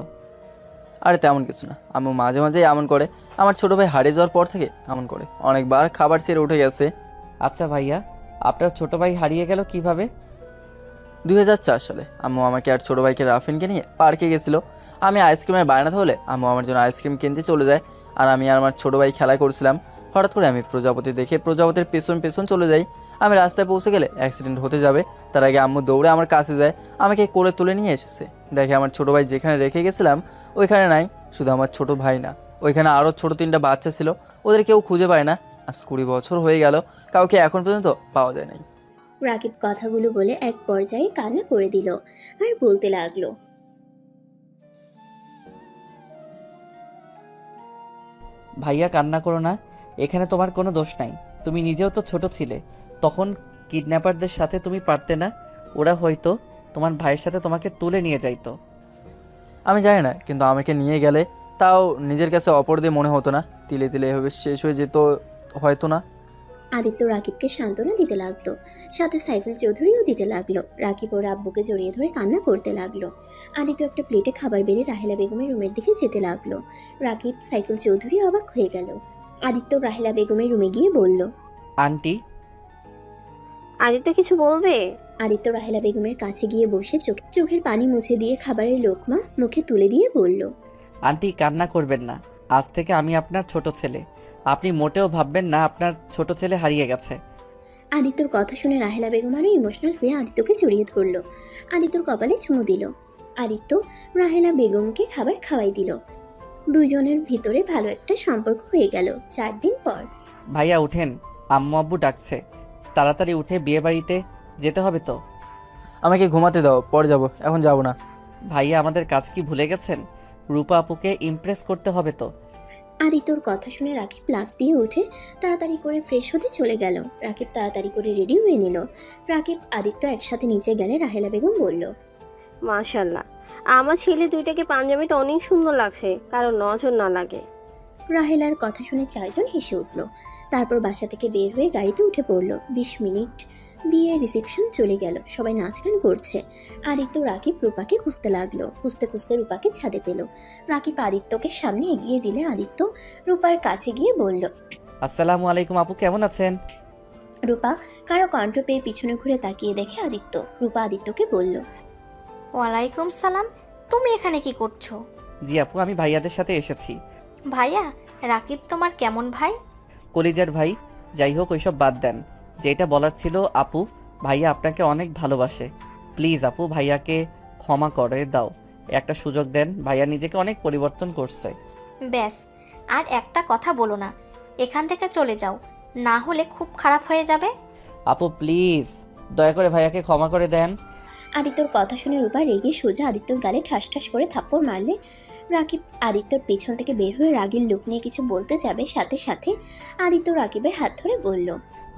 আরে তেমন কিছু না, আম্মু মাঝে মাঝেই এমন করে, আমার ছোট ভাই হারিয়ে যাওয়ার পর থেকে এমন করে, অনেকবার খাবার ছেড়ে উঠে গেছে। আচ্ছা ভাইয়া, আপনার ছোট ভাই হারিয়ে গেল কিভাবে? 2004 সালে আম্মু আমাকে আর ছোট ভাইকে রাফিনকে নিয়ে পার্কে গেছিল। আমি আইসক্রিমের বায়না হলে আম্মু আমার জন্য আইসক্রিম কিনতে চলে যায়, আর আমি আর আমার ছোট ভাই খেলা করছিলাম। হঠাৎ করে আমি প্রজাপতি দেখে প্রজাপতির পেছন পেছন চলে যাই। আমি রাস্তায় পৌঁছে গেলে অ্যাক্সিডেন্ট হতে যাবে, তার আগে আম্মু দৌড়ে আমার কাছে যায়, আমাকে কোলে তুলে নিয়ে এসেছে। দেখে আমার ছোট ভাই যেখানে রেখে গেছিলাম ওইখানে নাই। শুধু আমার ছোট ভাই না, ওইখানে আরও ছোট 3টা বাচ্চা ছিল, ওদের কেউ খুঁজে পায় না। আজ 20 বছর হয়ে গেল, কাউকে এখন পর্যন্ত পাওয়া যায় নাই। রাকিব কথাগুলো বলে এক পর্যায়ে কান্না করে দিল আর বলতে লাগলো, ভাইয়া কান্না করো না, এখানে তোমার কোনো দোষ নাই। তুমি নিজেও তো ছোট ছিলে, তখন কিডন্যাপারদের সাথে তুমি পারতে না? ওরা হয়তো তোমার ভাইয়ের সাথে তোমাকে তুলে নিয়ে যাইতো। আমি জানি না, কিন্তু আমাকে নিয়ে গেলে তাও নিজের কাছে অপরাধী মনে হতো না, তিলে তিলে এভাবে শেষ হয়ে যেত হয়তো না। আদিত্য রাকিবকে সান্ত্বনা দিতে লাগলো, সাথে সাইফুল চৌধুরীও দিতে লাগলো। রাকিব ওর আব্বুকে জড়িয়ে ধরে কান্না করতে লাগলো। আদিত্য একটা প্লেটে খাবার বেড়ে রাহেলা বেগমের রুমের দিকে যেতে লাগলো। রাকিব সাইফুল চৌধুরী অবাক হয়ে গেল। আদিত্য রাহেলা বেগমের রুমে গিয়ে বলল, আন্টি। আদিত্য কিছু বলবে? আদিত্য রাহেলা বেগমের কাছে গিয়ে বসে চোখের পানি মুছে দিয়ে খাবারের লোকমা মুখে তুলে দিয়ে বলল, আন্টি কান্না করবেন না, আজ থেকে আমি আপনার ছোট ছেলে। আপনি মোটেও ভাববেন না আপনার ছোট ছেলে হারিয়ে গেছে। আদিত্যর কথা শুনে রাহেলা বেগম আরও ইমোশনাল হয়ে আদিত্যকে জড়িয়ে ধরল। আদিত্যর কপালে চুমু দিল। আদিত্য রাহেলা বেগমকে খাবার খাওয়াই দিল। দুজনের ভিতরে ভালো একটা সম্পর্ক হয়ে গেল। 4 দিন পর, ভাইয়া উঠেন, আম্মু আব্বু ডাকছে, তাড়াতাড়ি উঠে বিয়ে বাড়িতে যেতে হবে তো। আমাকে ঘুমাতে দাও, পরে যাব, এখন যাব না। ভাইয়া আমাদের কাজ কি ভুলে গেছেন? রূপা আপুকে ইমপ্রেস করতে হবে তো। আদিত্যর কথা শুনে রাকিব লাফ দিয়ে উঠে তাড়াতাড়ি করে ফ্রেশ হতে চলে গেল। রাকিব তাড়াতাড়ি করে রেডি হয়ে নিল। রাকিব আদিত্য একসাথে নিচে গেলে রাহেলা বেগম বলল, মাশাল্লাহ, আমার ছেলে দুইটাকে পাঞ্জাবিতে অনেক সুন্দর লাগছে, কারণ নজর না লাগে। রাহেলার কথা শুনে চারজন হেসে উঠল। তারপর বাসা থেকে বের হয়ে গাড়িতে উঠে পড়ল। 20 মিনিট বিয়ে রিসেপশন চলে গেল, সবাই নাচ গান করছে। আদিত্য রাকিব রূপাকে খুঁজতে লাগলো। খুঁজতে খুঁজতে রূপাকে ছাদে পেল। রাকিব আদিত্যকে সামনে এগিয়ে দিলে আদিত্য রূপার কাছে গিয়ে বলল, আসসালামু আলাইকুম আপু, কেমন আছেন? রূপা কারো কণ্ঠ পেয়ে পিছনে ঘুরে তাকিয়ে দেখে আদিত্য। রূপা আদিত্যকে বলল, ওয়ালাইকুম সালাম, তুমি এখানে কি করছো? জি আপু, আমি ভাইয়াদের সাথে এসেছি। ভাইয়া, রাকিব তোমার কেমন ভাই? কলিজার ভাই। যাই হোক, ওইসব বাদ দেন। যেটা বলার ছিল আপু, ভাইয়া আপনাকে অনেক ভালোবাসে। প্লিজ আপু, ভাইয়াকে ক্ষমা করে দাও, একটা সুযোগ দেন। ভাইয়া নিজেকে অনেক পরিবর্তন করছে। ব্যাস, আর একটা কথা বলো না, এখান থেকে চলে যাও, না হলে খুব খারাপ হয়ে যাবে। আপু প্লিজ, দয়া করে ভাইয়াকে ক্ষমা করে দেন। আদিত্যর কথা শুনে রূপা রেগে সোজা আদিত্যর গালে ঠাস ঠাস করে থাপ্পড় মারলে রাকিব আদিত্যর পেছন থেকে বের হয়ে রাগের লোক নিয়ে কিছু বলতে যাবে, সাথে সাথে আদিত্য রাকিবের হাত ধরে বলল,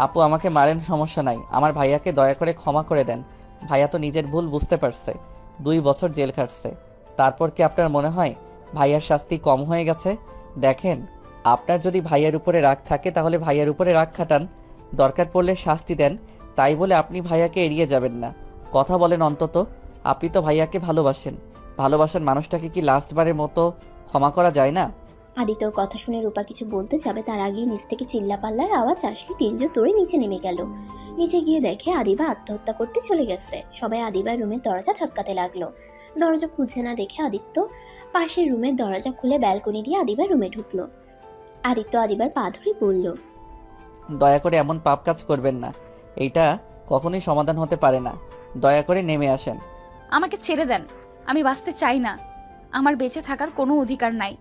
আপু আমাকে মারেন, সমস্যা নাই, আমার ভাইয়াকে দয়া করে ক্ষমা করে দেন। ভাইয়া তো নিজের ভুল বুঝতে পারছে, 2 বছর জেল খাটছে। তারপর কি আপনার মনে হয় ভাইয়ার শাস্তি কম হয়ে গেছে? দেখেন, আপনার যদি ভাইয়ার উপরে রাগ থাকে তাহলে ভাইয়ার উপরে রাগ খাটান, দরকার পড়লে শাস্তি দেন। তাই বলে আপনি ভাইয়াকে এড়িয়ে যাবেন না। কথা বলেন অন্তত। আপনি তো ভাইয়াকে ভালোবাসেন, ভালোবাসার মানুষটাকে কি লাস্টবারের মতো ক্ষমা করা যায় না? আদিত্যর কথা শুনে রূপা কিছু বলতে যাবে, তার আগেই নিচ থেকে চিল্লাপাল্লার আওয়াজ আসলে তিনজন দৌড়ে নিচে নেমে গেল। নিচে গিয়ে দেখে আদিবা আত্মহত্যা করতে চলে গেছে। সবাই আদিবার রুমের দরজা ধাক্কাতে লাগলো। দরজা খুলছে না দেখে আদিত্য পাশের রুমের দরজা খুলে ব্যালকনি দিয়ে আদিবার রুমে ঢুকলো। আদিত্য আদিবার পা ধরে বলল, দয়া করে এমন পাপ কাজ করবেন না, এইটা কখনোই সমাধান হতে পারে না। দয়া করে নেমে আসেন। আমাকে ছেড়ে দেন, আমি বাঁচতে চাই না। আমার বেঁচে থাকার কোনো অধিকার নাই।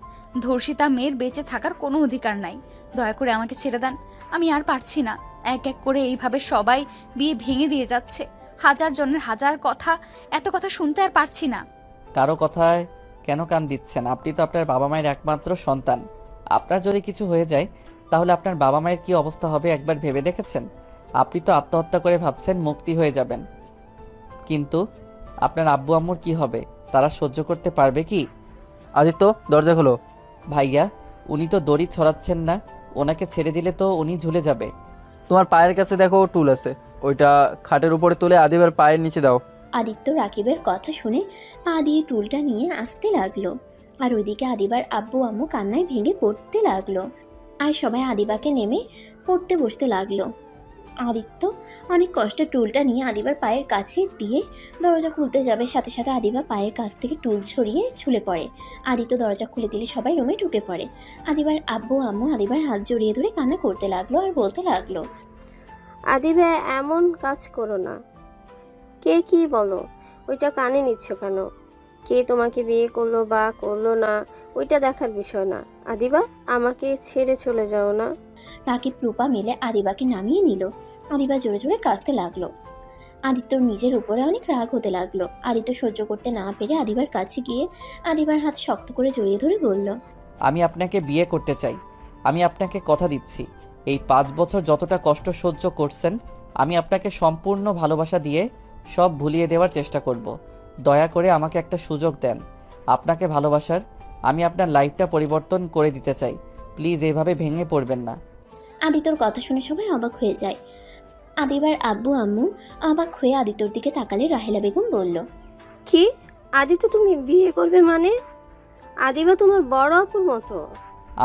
ধর্ষিতা মেয়ের বেঁচে থাকার কোনো অধিকার নাই। দয়া করে আমাকে ছেড়ে দেন, আমি আর পারছি না। এক এক করে এইভাবে সবাই বিয়ে ভেঙে দিয়ে যাচ্ছে। হাজার জনের হাজার কথা, এত কথা শুনতে আর পারছি না। কারো কথায় কেন কান দিচ্ছেন? আপনি তো আপনার বাবা মায়ের একমাত্র সন্তান। আপনার যদি কিছু হয়ে যায় তাহলে আপনার বাবা মায়ের কি অবস্থা হবে একবার ভেবে দেখেছেন? আপনি তো আত্মহত্যা করে ভাবছেন মুক্তি হয়ে যাবেন, কিন্তু আপনার আব্বু আম্মুর কি হবে? তারা সহ্য করতে পারবে কি? আদিত্য, দরজা খোলো। ভাইয়া, উনি তো দড়ি ছড়াচ্ছেন না, ওনাকে ছেড়ে দিলে তো উনি ঝুলে যাবে। তোমার পায়ের কাছে দেখো টুল আছে, ওইটা খাটের উপরে তুলে আদিবার পায়ের নিচে দাও। আদিত্য রাকিবের কথা শুনে পা দিয়ে টুলটা নিয়ে আসতে লাগলো। আর ওইদিকে আদিবার আব্বু আম্মু কান্নায় ভেঙে পড়তে লাগলো। আর সবাই আদিবাকে নেমে পড়তে বসতে লাগলো। আদিত্য অনেক কষ্টে টুলটা নিয়ে আদিবার পায়ের কাছে দিয়ে দরজা খুলতে যাবে, সাথে সাথে আদিবা পায়ের কাছ থেকে টুল ছড়িয়ে ঝুলে পড়ে। আদিত্য দরজা খুলে দিলে সবাই রুমে ঢুকে পড়ে। আদিবার আব্বু আম্মু আদিবার হাত জড়িয়ে ধরে কান্না করতে লাগলো আর বলতে লাগলো, আদিবা, এমন কাজ করো না। কে কি বলো, ওইটা কানে নিচ্ছ কেন? কে তোমাকে বিয়ে করলো বা করলো না, ওইটা দেখার বিষয় না। আদিবা, আমাকে ছেড়ে চলে যাও না। রাকিব রূপা মিলে আদিবাকে নামিয়ে নিল। আদিবা জোরে জোরে কাঁদতে লাগলো। আদিত্যর নিজের উপরে অনেক রাগ হতে লাগলো। আদিত্য সহ্য করতে না পেরে আদিবার কাছে গিয়ে আদিবার হাত শক্ত করে জড়িয়ে ধরে বলল, আমি আপনাকে বিয়ে করতে চাই। আমি আপনাকে কথা দিচ্ছি, এই 5 বছর যতটা কষ্ট সহ্য করছেন আমি আপনাকে সম্পূর্ণ ভালোবাসা দিয়ে সব ভুলিয়ে দেওয়ার চেষ্টা করব। দয়া করে আমাকে একটা সুযোগ দেন আপনাকে ভালোবাসার। আমি আপনার লাইফটা পরিবর্তন করে দিতে চাই। প্লিজ এইভাবে ভেঙে পড়বেন না। আদিত্যর কথা শুনে সবাই অবাক হয়ে যায়। আদিবার আব্বু আম্মু অবাক হয়ে আদিত্যর দিকে তাকালে রাহেলা বেগম বলল, কি? আদিত্য তুমি বিয়ে করবে মানে? আদিবা তোমার বড় আপুর মতো।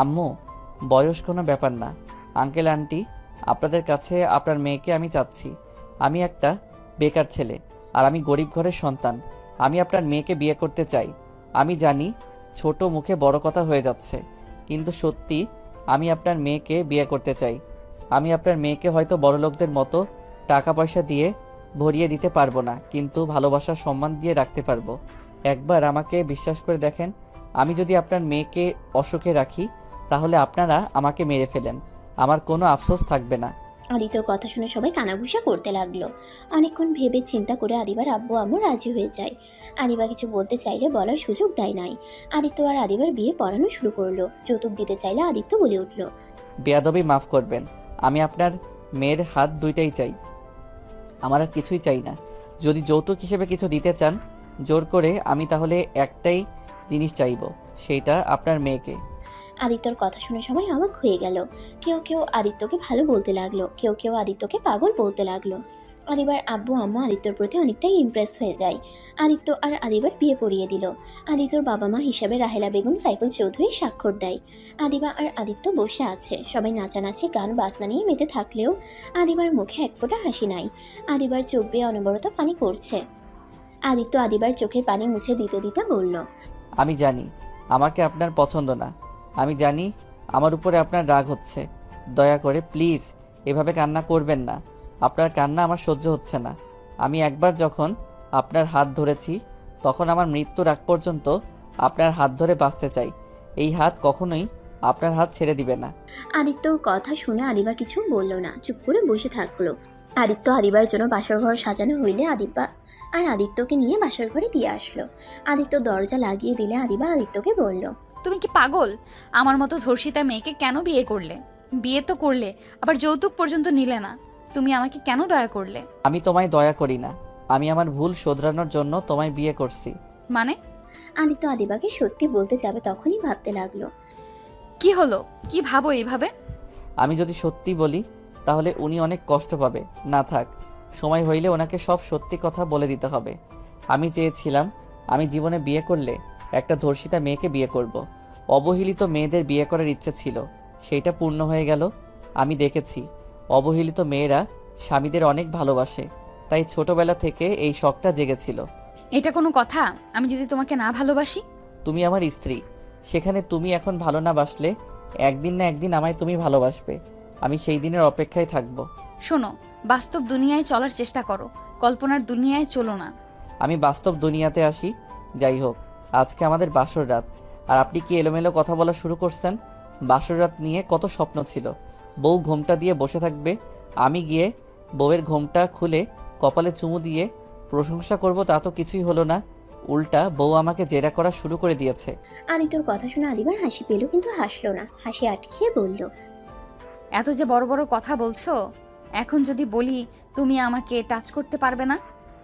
আম্মু, বয়স কোনো ব্যাপার না। আঙ্কেল আন্টি, আপনাদের কাছে আপনার মেয়েকে আমি চাচ্ছি। আমি একটা বেকার ছেলে আর আমি গরিব ঘরের সন্তান। আমি আপনার মেয়েকে বিয়ে করতে চাই। আমি জানি ছোট মুখে বড় কথা হয়ে যাচ্ছে, কিন্তু সত্যি আমি আপনার মেয়েকে বিয়ে করতে চাই। আমি আপনার মেয়েকে হয়তো বড়লোকদের মতো টাকা পয়সা দিয়ে ভরিয়ে দিতে পারবো না, কিন্তু ভালোবাসার সম্মান দিয়ে রাখতে পারবো। একবার আমাকে বিশ্বাস করে দেখেন, আমি যদি আপনার মেয়েকে অসুখে রাখি তাহলে আপনারা আমাকে মেরে ফেলেন, আমার কোনো আফসোস থাকবে না। আদিত্যর কথা শুনে সবাই কানাঘুষা করতে লাগলো। অনেকক্ষণ ভেবে চিন্তা করে আদিবার আব্বু আম্মু রাজি হয়ে যায়। আদিবা কিছু বলতে চাইলে বলার সুযোগ দেয় নাই। আদিত্য আর আদিবার বিয়ে পড়ানো শুরু করলো। যৌতুক দিতে চাইলে আদিত্য বলে উঠল, বেয়াদবি মাফ করবেন, আমি আপনার মেয়ের হাত দুইটাই চাই, আমার আর কিছুই চাই না। যদি যৌতুক হিসেবে কিছু দিতে চান জোর করে, আমি তাহলে একটাই জিনিস চাইব, সেইটা আপনার মেয়েকে। আদিত্যর কথা শুনে সবাই অবাক হয়ে গেল। কেউ কেউ আদিত্যকে ভালো বলতে লাগলো, কেউ কেউ আদিত্যকে পাগল বলতে লাগলো। আদিবার আব্বু আম্মু আদিত্যর প্রতি অনেকটাই ইমপ্রেস হয়ে যায়। আদিত্য আর আদিবার বিয়ে পড়িয়ে দিল। আদিত্যর বাবা মা হিসাবে রাহেলা বেগম সাইফুল চৌধুরী স্বাক্ষর দেয়। আদিবা আর আদিত্য বসে আছে। সবাই নাচানাচি গান বাজনা নিয়ে মেতে থাকলেও আদিবার মুখে এক ফোঁটা হাসি নাই। আদিবার চোখ বেয়ে অনবরত পানি পড়ছে। আদিত্য আদিবার চোখের পানি মুছে দিতে দিতে বলল, আমি জানি আমাকে আপনার পছন্দ না, আমি জানি আমার উপরে আপনার রাগ হচ্ছে, দয়া করে প্লিজ এভাবে কান্না করবেন না, আপনার কান্না আমার সহ্য হচ্ছে না। আমি একবার যখন আপনার হাত ধরেছি তখন আমার মৃত্যুর আগ পর্যন্ত আপনার হাত ধরে বাঁচতে চাই, এই হাত কখনোই আপনার হাত ছেড়ে দিবে না। আদিত্যর কথা শুনে আদিবা কিছু বলল না, চুপ করে বসে থাকলো। আদিত্য আদিবার জন্য বাসর ঘর সাজানো হইলে আদিবা আর আদিত্যকে নিয়ে বাসর ঘরে দিয়ে আসলো। আদিত্য দরজা লাগিয়ে দিলে আদিবা আদিত্যকে বলল, তুমি কি পাগল? আমার মতো ধর্ষিতা মেয়েকে কেন বিয়ে করলে? বিয়ে তো করলে, আবার যৌতুক পর্যন্ত নিলে না। তুমি আমাকে কেন দয়া করলে? আমি তোমায় দয়া করি না, আমি আমার ভুল শোধরানোর জন্য তোমায় বিয়ে করছি। মানে? আদিত্য আদিবাকে সত্যি বলতে যাবে তখনই ভাবতে লাগলো। কি হলো? কি ভাবো এইভাবে? আমি যদি সত্যি বলি তাহলে উনি অনেক কষ্ট পাবে, না থাক, সময় হইলে ওনাকে সব সত্যি কথা বলে দিতে হবে। আমি চেয়েছিলাম আমি জীবনে বিয়ে করলে একটা ধর্ষিতা মেয়েকে বিয়ে করব। অবহেলিত মেয়েদের বিয়ে করার ইচ্ছে ছিল, সেইটা পূর্ণ হয়ে গেল। আমি দেখেছি অবহেলিত মেয়েরা স্বামীদের অনেক ভালোবাসে, তাই ছোটবেলা থেকে এই শখটা জেগেছিল। এটা কোনো কথা? আমি যদি তোমাকে না ভালোবাসি? তুমি আমার স্ত্রী, সেখানে তুমি এখন ভালো না বাসলে একদিন না একদিন আমায় তুমি ভালোবাসবে। আমি সেই দিনের অপেক্ষায় থাকব। শোনো, বাস্তব দুনিয়ায় চলার চেষ্টা করো, কল্পনার দুনিয়ায় চলো না। আমি বাস্তব দুনিয়াতে আসি। যাই হোক, আজকে আমাদের বাসর রাত, আর আপনি কি এলোমেলো কথা বলা শুরু করছেন? বাসর রাত নিয়ে কত স্বপ্ন ছিল, বউ ঘোমটা দিয়ে বসে থাকবে, আমি গিয়ে বউয়ের ঘোমটা খুলে কপালে চুমু দিয়ে প্রশংসা করব, তা তো কিছুই হলো না। উল্টা বউ আমাকে জেরা করা শুরু করে দিয়েছে। আদিত্যর কথা শুনে আদিবার হাসি পেল, কিন্তু হাসলো না, হাসি আটকিয়ে বলল, এত যে বড় বড় কথা বলছো, এখন যদি বলি তুমি আমাকে টাচ করতে পারবে না,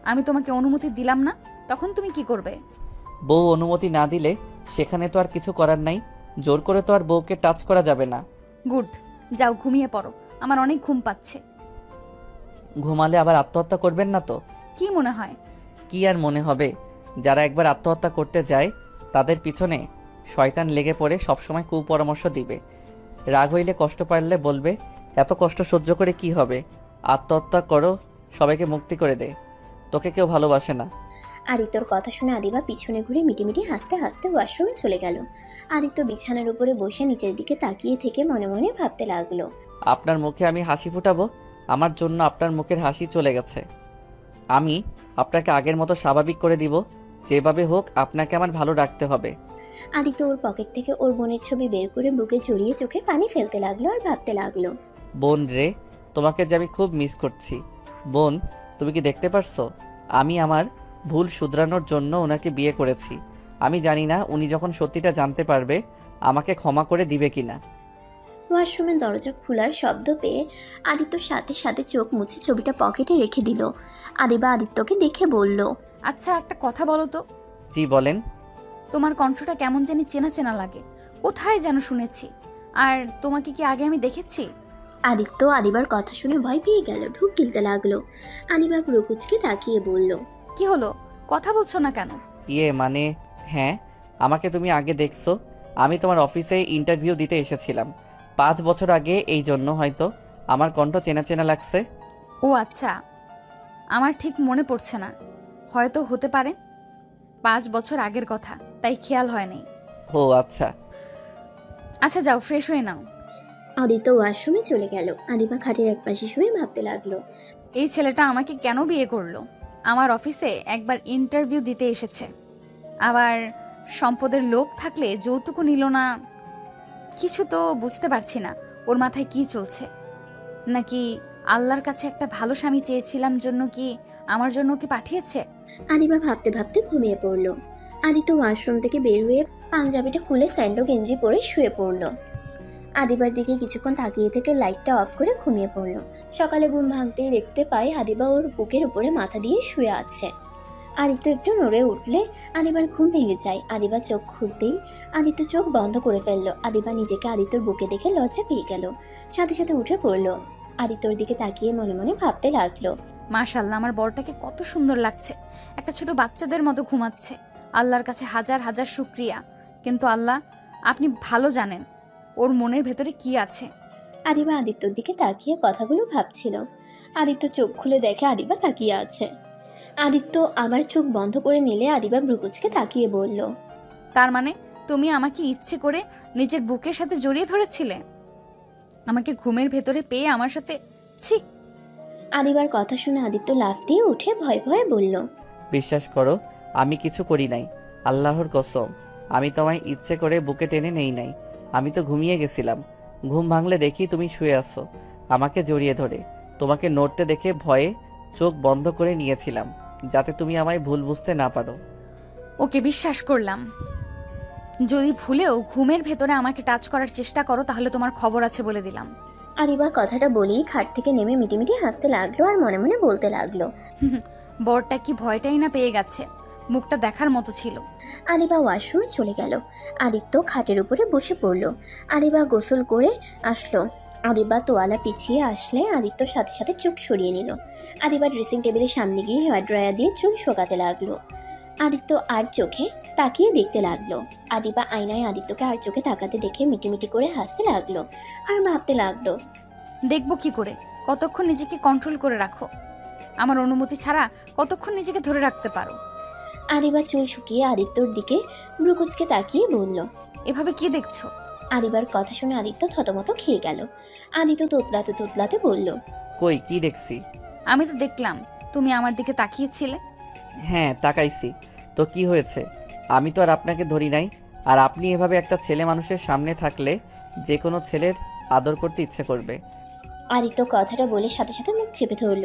আমি তোমাকে অনুমতি দিলাম না, তখন তুমি কি করবে? বউ অনুমতি না দিলে সেখানে তো আর কিছু করার নাই, জোর করে তো আর বউকে টাচ করা যাবে না। গুড, যাও ঘুমিয়ে পড়ো, আমার অনেক ঘুম পাচ্ছে। ঘুমালে আবার আত্মহত্যা করবেন না তো? কি মনে হয়? কি আর মনে হবে, যারা একবার আত্মহত্যা করতে যায় তাদের পিছনে শয়তান লেগে পড়ে সবসময় কুপরামর্শ দিবে। রাগ হইলে কষ্ট পারলে বলবে এত কষ্ট সহ্য করে কি হবে, আত্মহত্যা করো, সবাইকে মুক্তি করে দে, তোকে কেউ ভালোবাসে না। আদিত্যর কথা শুনে আদিবা পিছনে ঘুরে মিটিমিটি হাসতে হাসতে ওয়াশরুমে চলে গেল। আদিত্য বিছানার উপরে বসে নিচের দিকে তাকিয়ে থেকে মনে মনে ভাবতে লাগলো, আপনার মুখে আমি হাসি ফুটাবো, আমার জন্য আপনার মুখের হাসি চলে গেছে। আমি আপনাকে আগের মতো স্বাভাবিক করে দিব, যেভাবে হোক আপনাকে আমার ভালো রাখতে হবে। আদিত্য ওর পকেট থেকে ওর বোনের ছবি বের করে বুকে জড়িয়ে চোখের পানি ফেলতে লাগলো আর ভাবতে লাগলো, বোন রে, তোমাকে যে আমি খুব মিস করছি। বোন, তুমি কি দেখতে পারছো, আমি আমার ভুল শুধরানোর জন্য ওনাকে বিয়ে করেছি। আমি জানি না উনি যখন সত্যিটা জানতে পারবে আমাকে ক্ষমা করে দিবে কিনা। ওয়াশরুমের দরজা খোলার শব্দ পেয়ে আদিত্য সাথে সাথে চোখ মুছে ছবিটা পকেটে রেখে দিল। আদিবা আদিত্যকে দেখে বলল, আচ্ছা, একটা কথা বলো তো, জি বলেন। তোমার কণ্ঠটা কেমন জানি চেনা চেনা লাগে, কোথায় যেন শুনেছি। আর তোমাকে কি আগে আমি দেখেছি? আদিত্য আদিবার কথা শুনে ভয় পেয়ে গেল, ঢুক গিলতে লাগলো। আদিবা পুরোকুচকে তাকিয়ে বলল, কি হলো, কথা বলছো না কেন? মানে হ্যাঁ, আমাকে তুমি আগে দেখছো, আমি তোমার অফিসে ইন্টারভিউ দিতে এসেছিলাম 5 বছর আগে, এই জন্য হয়তো আমার কণ্ঠ চেনা চেনা লাগছে। ও আচ্ছা, আমার ঠিক মনে পড়ছে না, হয়তো হতে পারে 5 বছর আগের কথা, তাই খেয়াল হয়নি। ও আচ্ছা। আচ্ছা যাও, ফ্রেশ হয়ে নাও। আদিত্য ওয়াশরুমে চলে গেল। আদিবা খাটের এক পাশে শুয়ে ভাবতে লাগলো, এই ছেলেটা আমাকে কেন বিয়ে করলো? আমার অফিসে একবার ইন্টারভিউ দিতে এসেছে, আবার সম্পদের লোভ থাকলে যৌতুকও নিল না। কিছু তো বুঝতে পারছি না ওর মাথায় কি চলছে, নাকি আল্লাহর কাছে একটা ভালো স্বামী চেয়েছিলাম জন্য কি আমার জন্য কি পাঠিয়েছে? আদিবা ভাবতে ভাবতে ঘুমিয়ে পড়ল। আদিত্য ওয়াশরুম থেকে বের হয়ে পাঞ্জাবিটা খুলে স্যান্ডো গেঞ্জি পরে শুয়ে পড়ল। আদিবার দিকে কিছুক্ষণ তাকিয়ে থেকে লাইটটা অফ করে ঘুমিয়ে পড়ল। সকালে ঘুম ভাঙতেই দেখতে পায় আদিবা ওর বুকের উপরে মাথা দিয়ে শুয়ে আছে। আদিত্য একটু নড়ে উঠলে আদিবার ঘুম ভেঙে যায়। আদিবা চোখ খুলতেই আদিত্য চোখ বন্ধ করে ফেললো। আদিবা নিজেকে আদিত্যর বুকে দেখে লজ্জা পেয়ে গেল, সাথে সাথে উঠে পড়লো। আদিত্যর দিকে তাকিয়ে মনে মনে ভাবতে লাগলো, মাশাআল্লাহ, আমার বরটাকে কত সুন্দর লাগছে, একটা ছোট বাচ্চাদের মতো ঘুমাচ্ছে। আল্লাহর কাছে হাজার হাজার শুকরিয়া। কিন্তু আল্লাহ, আপনি ভালো জানেন ওর মনের ভেতরে কি আছে। আদিবা আদিত্যর দিকে তাকিয়ে কথাগুলো ভাবছিল। আদিত্য চোখ খুলে দেখে আদিবা তাকিয়ে আছে। আদিত্য আবার চোখ বন্ধ করে নিলে আদিবা ভ্রুকুচকে তাকিয়ে বলল, তার মানে তুমি আমাকে ইচ্ছে করে নিজের বুকের সাথে জড়িয়ে ধরেছিলে, আমাকে ঘুমের ভেতরে পেয়ে আমার সাথে? ছি! আদিবার কথা শুনে আদিত্য লাফ দিয়ে উঠে ভয়ে ভয়ে বলল, বিশ্বাস করো, আমি কিছু করি নাই, আল্লাহর কসম। আমি তোমায় ইচ্ছে করে বুকে টেনে নেই নাই। আমি তো ঘুমিয়ে গেছিলাম। ঘুম ভাঙলে দেখি তুমি শুয়ে আছো আমাকে জড়িয়ে ধরে। তোমাকে নড়তে দেখে ভয়ে চোখ বন্ধ করে নিয়েছিলাম, যাতে তুমি আমায় ভুল বুঝতে না পারো। ওকে, বিশ্বাস করলাম। যদি ভুলেও ঘুমের ভেতরে আমাকে টাচ করার চেষ্টা করো তাহলে তোমার খবর আছে বলে দিলাম। আদিবা কথাটা বলেই খাট থেকে নেমে মিটিমিটি হাসতে লাগলো আর মনে মনে বলতে লাগলো, বরটা কি ভয়টাই না পেয়ে গেছে, মুখটা দেখার মতো ছিল। আদিবা ওয়াশরুমে চলে গেল। আদিত্য খাটের উপরে বসে পড়ল। আদিবা গোসল করে আসলো। আদিবা তোয়ালা পিছিয়ে আসলে আদিত্য সাথে সাথে চোখ সরিয়ে নিল। আদিবা ড্রেসিং টেবিলের সামনে গিয়ে হেয়ার ড্রায়ার দিয়ে চুল শোকাতে লাগলো। আদিত্য আর চোখে তাকিয়ে দেখতে লাগলো। আদিবা আয়নায় আদিত্যকে আর চোখে তাকাতে দেখে মিটিমিটি করে হাসতে লাগলো আর ভাবতে লাগলো, দেখবো কি করে, কতক্ষণ নিজেকে কন্ট্রোল করে রাখো, আমার অনুমতি ছাড়া কতক্ষণ নিজেকে ধরে রাখতে পারো। আদিবা চুল শুকিয়ে আদিত্যর দিকে ভ্রুকুচকে তাকিয়ে বলল। এভাবে কি দেখছো? আদিবার কথা শুনে আদিত্য থতমত খেয়ে গেল। আদিত্য তোতলাতে তোতলাতে বলল, কই কি দেখছি? আমি তো দেখলাম তুমি আমার দিকে তাকিয়েছিলে। হ্যাঁ, তাকাইছি তো কি হয়েছে? আমি তো আর আপনাকে ধরি নাই। আর আপনি এভাবে একটা ছেলে মানুষের সামনে থাকলে যে কোনো ছেলের আদর করতে ইচ্ছে করবে। আদিত্য কথাটা বলে সাথে সাথে মুখ চেপে ধরল।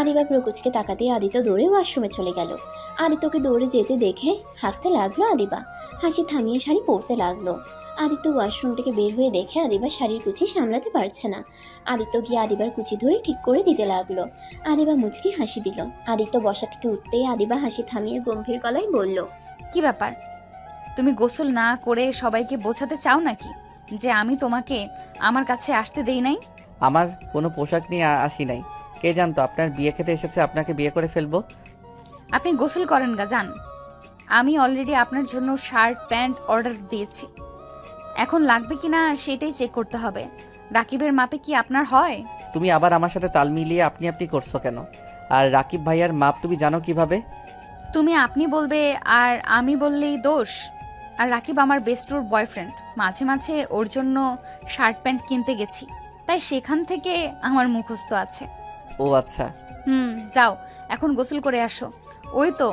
আদিবা প্রকুচকে তাকাতে আদিত্য দৌড়ে ওয়াশরুমে চলে গেল। আদিত্যকে দৌড়ে যেতে দেখে হাসতে লাগলো আদিবা। হাসি থামিয়ে শাড়ি পরতে লাগলো। আদিত্য ওয়াশরুম থেকে বের হয়ে দেখে আদিবা শাড়ির কুচি সামলাতে পারছে না। আদিত্য গিয়ে আদিবার কুচি ধরে ঠিক করে দিতে লাগলো। আদিবা মুচকি হাসি দিল। আদিত্য বসা থেকে উঠতেই আদিবা হাসি থামিয়ে গম্ভীর গলায় বলল, কি ব্যাপার, তুমি গোসল না করে সবাইকে বোঝাতে চাও নাকি যে আমি তোমাকে আমার কাছে আসতে দেই নাই? আমার কোনো পোশাক নিয়ে আসি নাই। কে জানতো আপনার বিয়ে খেতে এসেছে আপনাকে বিয়ে করে ফেলবো। আপনি গোসল করেন গা, যান। আমি অলরেডি আপনার জন্য শার্ট প্যান্ট অর্ডার দিয়েছি, এখন লাগবে কিনা সেটাই চেক করতে হবে। রাকিবের মাপে কি আপনার হয়? তুমি আবার আমার সাথে তাল মিলিয়ে আপনি আপনি করছো কেন? আর রাকিব ভাইয়ার মাপ তুমি জানো কিভাবে? তুমি আপনি বলবে আর আমি বললেই দোষ? আর রাকিব আমার বেস্টুর বয়ফ্রেন্ড, মাঝে মাঝে ওর জন্য শার্ট প্যান্ট কিনতে গেছি, তাই সেখান থেকে আমার মুখস্থ আছে। ও আচ্ছা। যাও এখন গোসল করে আসো। ওই তো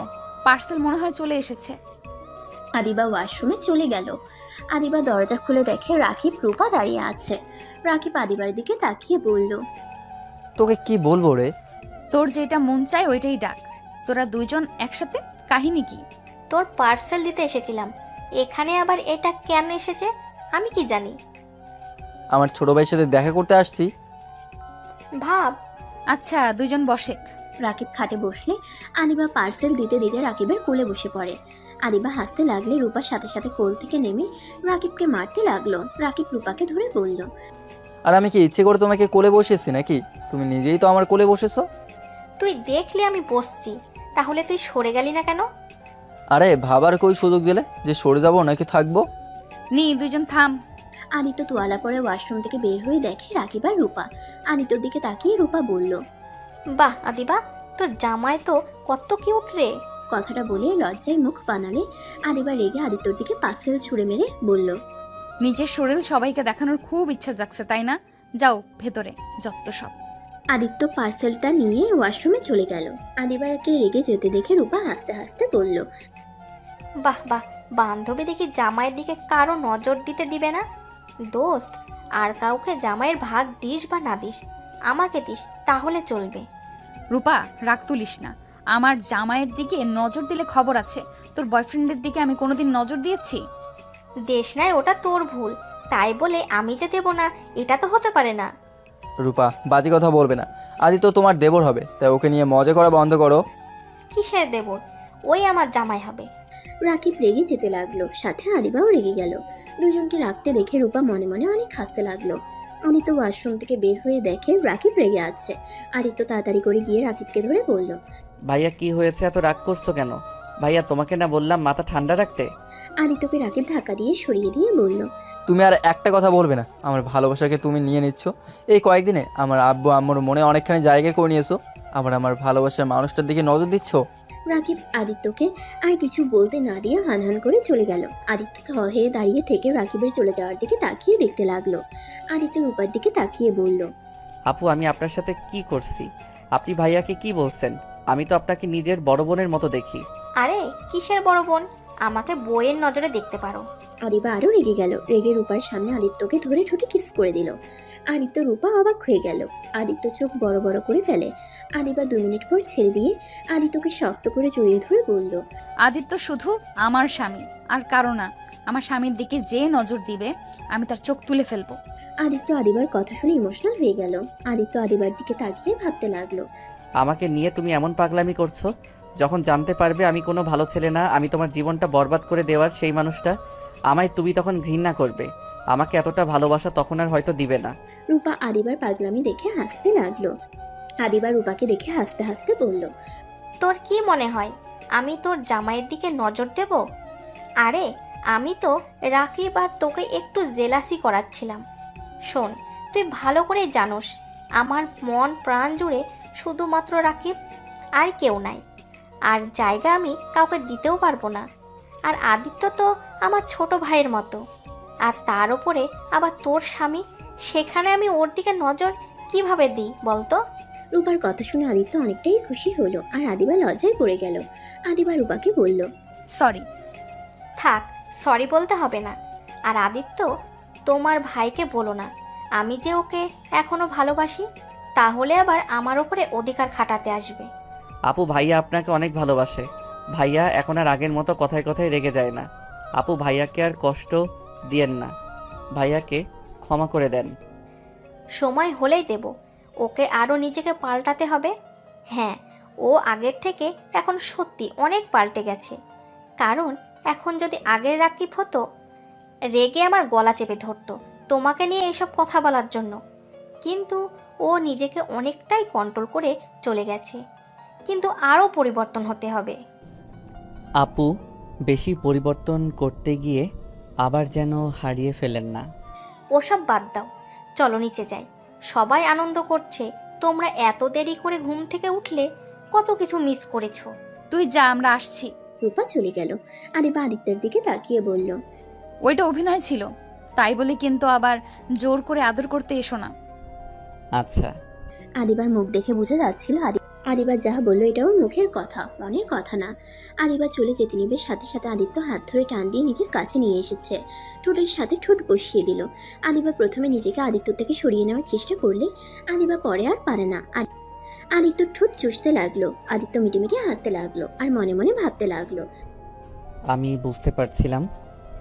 পার্সেল মনে হয় চলে এসেছে। আদিবা ওয়াশরুমে চলে গেল। আদিবা দরজা খুলে দেখে রাকিব রূপা দাঁড়িয়ে আছে। রাকিব আদিবার দিকে তাকিয়ে বলল, তোকে কি বলবো রে? তোর যেটা মন চায় ওইটাই ডাক। তোরা দুইজন একসাথে কাহিনী কি? তোর পার্সেল দিতে এসেছিলাম, এখানে আবার এটা কেন এসেছে আমি কি জানি। আমার ছোট ভাইয়ের সাথে দেখা করতে আসছি। ভাব। আচ্ছা দুইজন বসেক। রাকিব খাটে বসলে আদিবা পার্সেল দিতে দিতে রাকিবের কোলে বসে পড়ে। আদিবা হাসতে লাগলে রূপা সাথে সাথে কোল থেকে নেমে রাকিবকে মারতে লাগলো। রাকিব রূপাকে ধরে বলল, আর আমি কি ইচ্ছে করে তোমাকে কোলে বসেছি নাকি? তুমি নিজেই তো আমার কোলে বসেছো। তুই দেখলে আমি বসছি, তাহলে তুই সরে গেলি না কেন? আরে ভাবার কই সুযোগ দিলে যে সরে যাবো নাকি থাকবো? দুইজন থাম। আদিত্য তোয়ালা পরে ওয়াশরুম থেকে বের হয়ে দেখে রাকিব আর রূপা। আদিত্যর দিকে তাকিয়ে রূপা বলল, বাহ আদিবা, তোর জামাই তো কত কিউট রে। কথাটা বলে লজ্জায় মুখ বানালে আদিবা রেগে আদিত্যর দিকে পার্সেল ছুঁড়ে মেরে বলল, নিজের শরীর সবাইকে দেখানোর খুব ইচ্ছা জাগছে তাই না? যাও ভেতরে, যত সব। আদিত্য পার্সেলটা নিয়ে ওয়াশরুমে চলে গেল। আদিবাকে রেগে যেতে দেখে রূপা হাসতে হাসতে বলল, বাহ বাহ, বান্ধবী দেখি জামাইয়ের দিকে কারো নজর দিতে দিবে না। দোস্ত, আর কাউকে জামাইয়ের ভাগ দিস বা না দিস, আমাকে দিস তাহলে চলবে। রূপা, রাগ তুলিস না। আমার জামাইয়ের দিকে নজর দিলে খবর আছে। তোর বয়ফ্রেন্ডের দিকে আমি কোনোদিন নজর দিয়েছি? দেশ নাই, ওটা তোর ভুল, তাই বলে আমি যে দেব না এটা তো হতে পারে না। রূপা, বাজে কথা বলবে না। আদিত্য তোমার দেবর হবে, তাই ওকে নিয়ে মজা করা বন্ধ করো। কিসের দেবর? ওই আমার জামাই হবে। রাকিব রেগে যেতে লাগলো, সাথে আদিবাও রেগে গেল। দুজনকে রাখতে দেখে রূপা মনে মনে অনেক হাসতে লাগলো। আদিত্য ওয়াশরুম থেকে বের হয়ে দেখে রাকিব রেগে আছে। আদিত্য তাড়াতাড়ি করে গিয়ে রাকিবকে ধরে বলল, ভাইয়া কি হয়েছে, এত রাগ করছো কেন? ভাইয়া তোমাকে না বললাম মাথা ঠান্ডা রাখতে? আদিত্যকে রাকিব ধাক্কা দিয়ে সরিয়ে দিয়ে বলল, তুমি আর একটা কথা বলবে না। আমার ভালোবাসাকে তুমি নিয়ে নিচ্ছ। এই কয়েকদিনে আমার আব্বু আম্মুর মনে অনেকখানি জায়গা করে নিয়েছো, আবার আমার ভালোবাসার মানুষটার দিকে নজর দিচ্ছ। রাকিব আদিত্যকে আর কিছু বলতে না দিয়ে হানহান করে চলে গেল। আদিত্য থ হয়ে দাঁড়িয়ে থেকে রাকিবের চলে যাওয়ার দিকে তাকিয়ে দেখতে লাগলো। আদিত্য রূপার দিকে তাকিয়ে বলল, আপু, আমি আপনার সাথে কি করছি? আপনি ভাইয়াকে কি বলছেন? আমি তো আপনাকে নিজের বড় বোনের মতো দেখি। আরে কিসের বড় বোন? আমাকে বইয়ের নজরে দেখতে পারো। আদিবা আরো রেগে গেল। রেগে রূপার সামনে আদিত্যকে ধরে ঠোঁটে কিস করে দিল। আদিত্য রূপা অবাক হয়ে গেল। আদিত্য চোখ বড় বড় করে ফেলে। আদিবা 2 মিনিট পর ছেড়ে দিয়ে আদিত্যকে শক্ত করে জড়িয়ে ধরে বলল, আদিত্য শুধু আমার স্বামী, আর কারো না। আমার স্বামীর দিকে যে নজর দিবে আমি তার চোখ তুলে ফেলবো। আদিত্য আদিবার কথা শুনে ইমোশনাল হয়ে গেল। আদিত্য আদিবার দিকে তাকিয়ে ভাবতে লাগলো, আমাকে নিয়ে তুমি এমন পাগলামি করছো? যখন জানতে পারবে আমি কোনো ভালো ছেলে না, আমি তোমার জীবনটা বরবাদ করে দেওয়ার সেই মানুষটা, আমায় তুমি তখন ঘৃণা করবে। আমাকে এতটা ভালোবাসা তখন আর হয়তো দিবে না। রূপা আদিবার পাগলামি দেখে হাসতে লাগলো। আদিবা রূপাকে দেখে হাসতে হাসতে বলল, তোর কি মনে হয় আমি তোর জামাইয়ের দিকে নজর দেব? আরে আমি তো রাকিব আর তোকে একটু জেলাসি করাচ্ছিলাম। শোন, তুই ভালো করে জানোস আমার মন প্রাণ জুড়ে শুধুমাত্র রাকিব, আর কেউ নাই। আর জায়গা আমি কাউকে দিতেও পারবো না। আর আদিত্য তো আমার ছোট ভাইয়ের মতো, আর তার উপরে আবার তোর স্বামী, সেখানে আমি ওর দিকে নজর কিভাবে দিই বলতো? রূপার কথা শুনে আদিত্য অনেকটাই খুশি হলো। আর আদিবা লজ্জায় পড়ে গেল। আদিবা রূপাকে বলল, সরি। থাক, সরি বলতে হবে না। আর আদিত্য, তোমার ভাইকে বলো না আমি যে ওকে এখনো ভালোবাসি, তাহলে আবার আমার ওপরে অধিকার খাটাতে আসবে। আপু, ভাইয়া আপনাকে অনেক ভালোবাসে। ভাইয়া এখন আর আগের মতো কথায় কথায় রেগে যায় না। আপু, ভাইয়াকে আর কষ্ট দিয়েন না, ভাইয়াকে ক্ষমা করে দেন। সময় হলেই দেব। ওকে আরও নিজেকে পাল্টাতে হবে। হ্যাঁ, ও আগের থেকে এখন সত্যি অনেক পাল্টে গেছে। কারণ এখন যদি আগের রাকিব হতো, রেগে আমার গলা চেপে ধরতো তোমাকে নিয়ে এসব কথা বলার জন্য। কিন্তু ও নিজেকে অনেকটাই কন্ট্রোল করে চলে গেছে। কিন্তু আরও পরিবর্তন হতে হবে। আপু, বেশি পরিবর্তন করতে গিয়ে আবার যেন হারিয়ে ফেলেন না। ওসব বাদ দাও, চলো নিচে যাই। সবাই আনন্দ করছে, তোমরা এত দেরি করে ঘুম থেকে উঠলে কত কিছু মিস করেছো। তুই যা, আমরা আসছি। রূপা চলে গেল। আদিবা আদিত্যের দিকে তাকিয়ে বলল, ওইটা অভিনয় ছিল, তাই বলে কিন্তু আবার জোর করে আদর করতে এসো না। আচ্ছা। আদিবার মুখ দেখে বোঝা যাচ্ছিল আদিবা যা বললো এটা ওর মুখের কথা, মনের কথা না। আদিবা চলে যেতে নিবে, সাথে সাথে আদিত্য হাত ধরে টান দিয়ে নিজের কাছে নিয়ে এসেছে। ঠোঁটের সাথে ঠোঁট বসিয়ে দিল। আদিবা প্রথমে নিজেকে আদিত্য থেকে সরিয়ে নেওয়ার চেষ্টা করলে আদিবা পরে আর পারে না। আদিত্য ঠোঁট চুষতে লাগলো। আদিত্য মিটিমিটি হাসতে লাগলো আর মনে মনে ভাবতে লাগলো, আমি বুঝতে পারছিলাম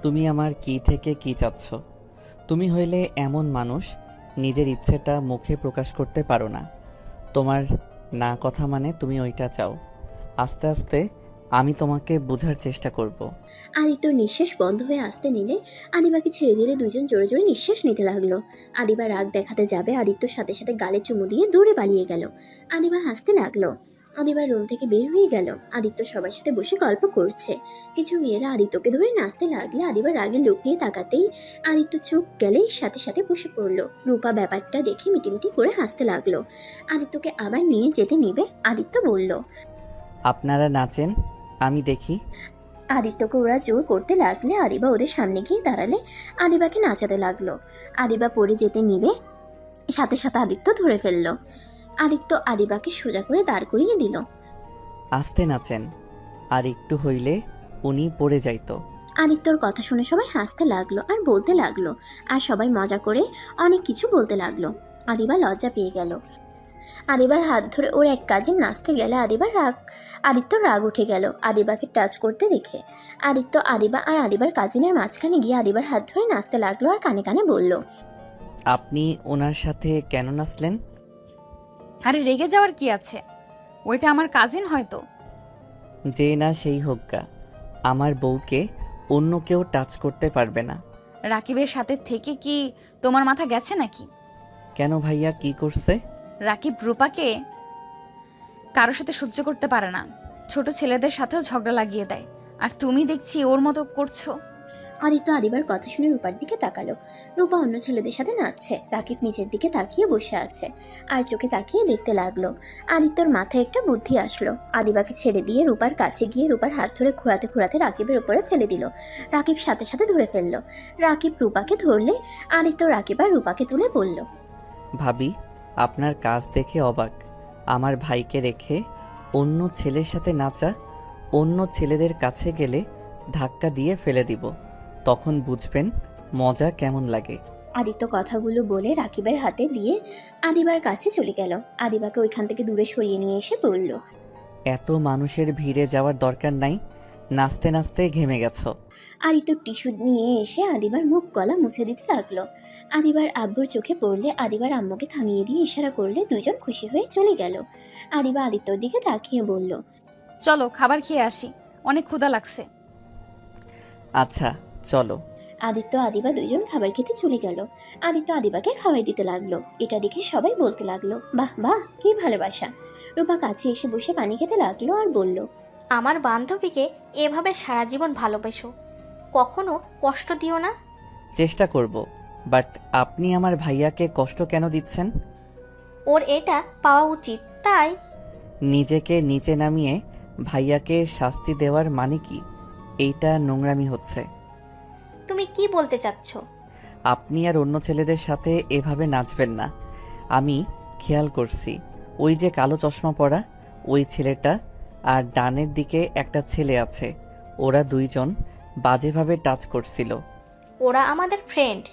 তুমি আমার কি থেকে কি চাচ্ছ। তুমি হইলে এমন মানুষ, নিজের ইচ্ছেটা মুখে প্রকাশ করতে পারো না। তোমার না কথা মানে তুমি ওইটা চাও। আস্তে আস্তে আমি তোমাকে বোঝার চেষ্টা করব। আদিত্যর নিঃশ্বাস বন্ধ হয়ে আসতে নিলে আদিবাকে ছেড়ে দিলে দুজন জোরে জোরে নিঃশ্বাস নিতে লাগলো। আদিবা রাগ দেখাতে যাবে, আদিত্যর সাথে সাথে গালে চুমু দিয়ে দৌড়ে পালিয়ে গেল। আদিবা হাসতে লাগলো। আদিবার রুম থেকে বের হয়ে গেল। আদিত্য সবার সাথে বসে গল্প করছে। কিছু মেয়েরা আদিত্যকে ধরে নাচতে লাগলে আদিবার রাগে লোক নিয়ে তাকাতেই আদিত্য চোখ গেলেই সাথে সাথে বসে পড়লো। রূপা ব্যাপারটা দেখে মিটিমিটি করে হাসতে লাগলো। আদিত্যকে আবার নিয়ে যেতে নিবে আদিত্য বলল, আপনারা নাচেন, আমি দেখি। আদিত্যকে ওরা জোর করতে লাগলে আদিবা ওদের সামনে গিয়ে দাঁড়ালে আদিবাকে নাচাতে লাগলো। আদিবা পড়ে যেতে নিবে, সাথে সাথে আদিত্য ধরে ফেললো। আদিত্য আদিবাকে সোজা করে দাঁড় করিয়ে দিল। আস্তে নাচেন, আর একটু হইলে উনি পড়ে যাইতো। আদিত্যর কথা শুনে সবাই হাসতে লাগলো আর বলতে লাগলো, আর সবাই মজা করে অনেক কিছু বলতে লাগলো। আদিবা লজ্জা পেয়ে গেল। আদিবার হাত ধরে ওর এক কাজিন নাচতে গেলে আদিত্যর রাগ উঠে গেল আদিবাকে টাচ করতে দেখে। আদিত্য আদিবা আর আদিবার কাজিনের মাঝখানে গিয়ে আদিবার হাত ধরে নাচতে লাগলো আর কানে কানে বলল, আপনি ওনার সাথে কেন নাচলেন? আরে রেগে যাওয়ার কি আছে, ওইটা আমার কাজিন হয়তো। যে না সেই হোক গা, আমার বউকে অন্য কেউ টাচ করতে পারবে না। রাকিবের সাথে থেকে কি তোমার মাথা গেছে নাকি? কেন ভাইয়া, কি করছে? রাকিব রূপাকে কারোর সাথে সহ্য করতে পারে না, ছোট ছেলেদের সাথেও ঝগড়া লাগিয়ে দেয়, আর তুমি দেখছি ওর মতো করছো। আদিত্য আদিবার কথা শুনে রূপার দিকে তাকালো। রূপা অন্য ছেলেদের সাথে নাচছে, রাকিব নিচের দিকে তাকিয়ে বসে আছে আর চোখে তাকিয়ে দেখতে লাগলো। আদিত্যর মাথায় একটা বুদ্ধি আসলো। আদিবাকে ছেড়ে দিয়ে রূপার কাছে গিয়ে রূপার হাত ধরে ঘোরাতে ঘোরাতে রাকিবের উপরে ফেলে দিল। রাকিব সাথে সাথে ধরে ফেললো। রাকিব রূপাকে ধরলে আদিত্য রাকিব আর রূপাকে তুলে বলল, ভাবি, আপনার কাজ দেখে অবাক। আমার ভাইকে রেখে অন্য ছেলের সাথে নাচা, অন্য ছেলেদের কাছে গেলে ধাক্কা দিয়ে ফেলে দিব, তখন বুঝবেন মজা কেমন লাগে। আদিত্য কথাগুলো বলে রাকিবের হাতে দিয়ে আদিবার কাছে চলে গেল। আদিবাকে ওইখান থেকে দূরে সরিয়ে নিয়ে এসে বলল, এত মানুষের ভিড়ে যাওয়ার দরকার নাই, নাচতে নাচতে ঘেমে গেছো। আদিত্য টিস্যু নিয়ে এসে আদিবার মুখ গলা মুছে দিতে লাগলো। আদিবার আব্বুর চোখে পড়লে আদিবার আম্মুকে থামিয়ে দিয়ে ইশারা করলে দুজন খুশি হয়ে চলে গেল। আদিবা আদিত্যর দিকে তাকিয়ে বলল, চলো খাবার খেয়ে আসি, অনেক ক্ষুধা লাগছে। আচ্ছা চলো। আদিত্য আদিবা দুজন খাবার খেতে চলে গেল। আদিত্য আদিবাকে খাওয়াই দিতে লাগলো। এটা দেখে সবাই বলতে লাগলো, বাহ বাহ, কি ভালোবাসা। রূপা কাছে এসে বসে পানি খেতে লাগলো আর বলল, আমার বান্ধবীকে এভাবে সারা জীবন ভালোবাসো, কখনো কষ্ট দিও না। চেষ্টা করব, বাট আপনি আমার ভাইয়াকে কষ্ট কেন দিচ্ছেন? ওর এটা পাওয়া উচিত, তাই। নিজেকে নিচে নামিয়ে ভাইয়াকে শাস্তি দেওয়ার মানে কি? এইটা নোংরামি হচ্ছে। তুমি কি বলতে চাচ্ছ? আপনি আর অন্য ছেলেদের সাথে এভাবে নাচবেন না। আমি খেয়াল করছি, ওই যে কালো চশমা পরা ওই ছেলেটা আর ডানের দিকে একটা ছেলে আছে, ওরা দুইজন বাজেভাবে টাচ করছিল। ওরা আমাদের ফ্রেন্ড।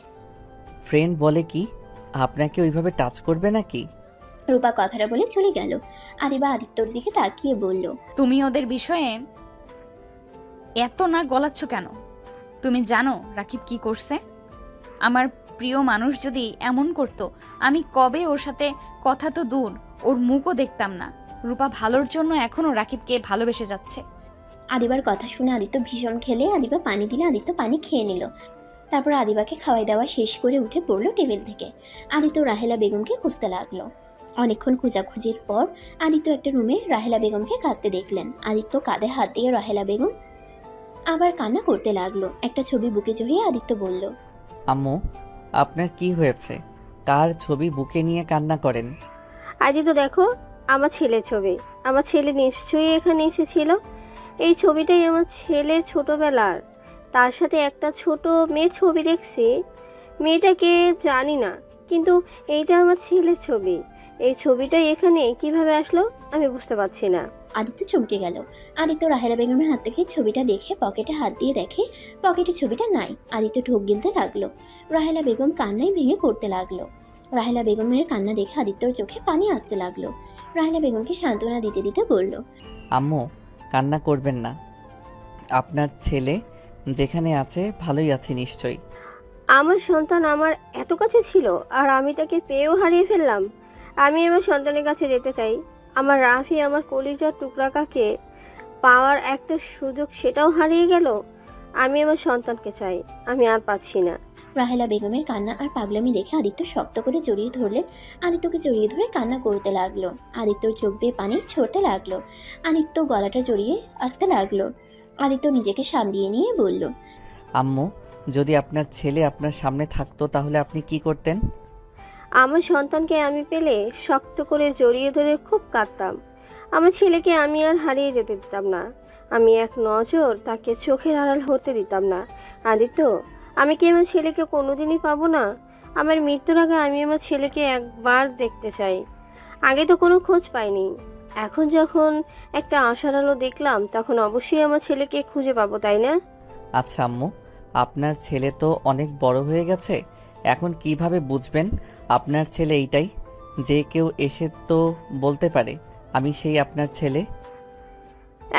ফ্রেন্ড বলে কি? আপনাকে ওইভাবে টাচ করবে নাকি? রূপা কথাটা বলে চলে গেল। আদিবা আদিত্যর দিকে তাকিয়ে বলল, তুমি ওদের বিষয়ে এত না গলাচ্ছ কেন? তুমি জানো রাকিব কি করছে? আমার প্রিয় মানুষ যদি এমন করতো, আমি কবে ওর সাথে কথা তো দূর, ওর মুখও দেখতাম না। রূপা ভালোর জন্য এখনো রাকিবকে ভালোবেসে যাচ্ছে। আদিবার কথা শুনে আদিত্য ভীষণ খেলে আদিবা পানি দিলে আদিত্য পানি খেয়ে নিল। তারপর আদিবাকে খাওয়াই দাওয়া শেষ করে উঠে পড়লো টেবিল থেকে। আদিত্য রাহেলা বেগমকে খুঁজতে লাগলো। অনেকক্ষণ খোঁজাখুঁজির পর আদিত্য একটা রুমে রাহেলা বেগমকে কাঁদতে দেখলেন। আদিত্য কাঁধে হাত দিয়ে রাহেলা বেগম আবার কান্না করতে লাগলো। একটা ছবি বুকে জড়িয়ে আদিত্য বলল, আম্মু, আপনার কি হয়েছে? কার ছবি বুকে নিয়ে কান্না করেন? আদি তো দেখো, আমার ছেলের ছবি। আমার ছেলে নিশ্চয়ই এখানে এসেছিল। এই ছবিটাই আমার ছেলের ছোটবেলার। তার সাথে একটা ছোট মেয়ের ছবি দেখছি। মেয়েটাকে জানি না, কিন্তু এইটা আমার ছেলের ছবি। এই ছবিটা এখানে কিভাবে আসলো আমি বুঝতে পারছি না। আদিত্য চমকে গেল। আদিত্য রাহেলা বেগমের হাত থেকে ছবিটা দেখে পকেটে হাত দিয়ে দেখে পকেটে ছবিটা নাই। আদিত্য ঢোক গিলতে লাগলো। রাহেলা বেগম কান্নায় ভেঙে পড়তে লাগলো। রাহেলা বেগমের কান্না দেখে আদিত্যর চোখে পানি আসতে লাগলো। রাহেলা বেগমকে সান্ত্বনা দিতে দিতে বলল, আম্মু, কান্না করবেন না। আপনার ছেলে যেখানে আছে ভালোই আছে নিশ্চয়ই। আমার সন্তান আমার এত কাছে ছিল, আর আমি তাকে পেয়েও হারিয়ে ফেললাম। আমি আমার সন্তানের কাছে যেতে চাই। আমার রাফি, আমার কলিজার টুকরাটাকে পাওয়ার একটা সুযোগ, সেটাও হারিয়ে গেল। আমি আমার সন্তানকে চাই, আমি আর পাচ্ছি না। রাহেলা বেগমের কান্না আর পাগলামি দেখে আদিত্য শক্ত করে জড়িয়ে ধরলে আদিত্যকে জড়িয়ে ধরে কান্না করতে লাগলো। আদিত্যর চোখ বেয়ে পানি ছড়তে লাগলো। আদিত্য গলাটা জড়িয়ে আসতে লাগলো। আদিত্য নিজেকে সামলিয়ে নিয়ে বলল, আম্মু, যদি আপনার ছেলে আপনার সামনে থাকতো তাহলে আপনি কি করতেন? আমার সন্তানকে আমি পেলে শক্ত করে জড়িয়ে ধরে খুব কাঁদতাম। আমার ছেলেকে আমি আর হারিয়ে যেতে দিতাম না। আমি এক নজর তাকে চোখের আড়াল হতে দিতাম না। আদিত্য, আমি কি আমার ছেলেকে কোনোদিনই পাবো না? আমার মৃত্যুর আগে আমি আমার ছেলেকে একবার দেখতে চাই। আগে তো কোনো খোঁজ পাইনি, এখন যখন একটা আশার আলো দেখলাম, তখন অবশ্যই আমার ছেলেকে খুঁজে পাবো, তাই না? আচ্ছা আম্মু, আপনার ছেলে তো অনেক বড় হয়ে গেছে, এখন কিভাবে বুঝবেন আপনার ছেলে এইটাই? যে কেউ এসে তো বলতে পারে আমি সেই আপনার ছেলে।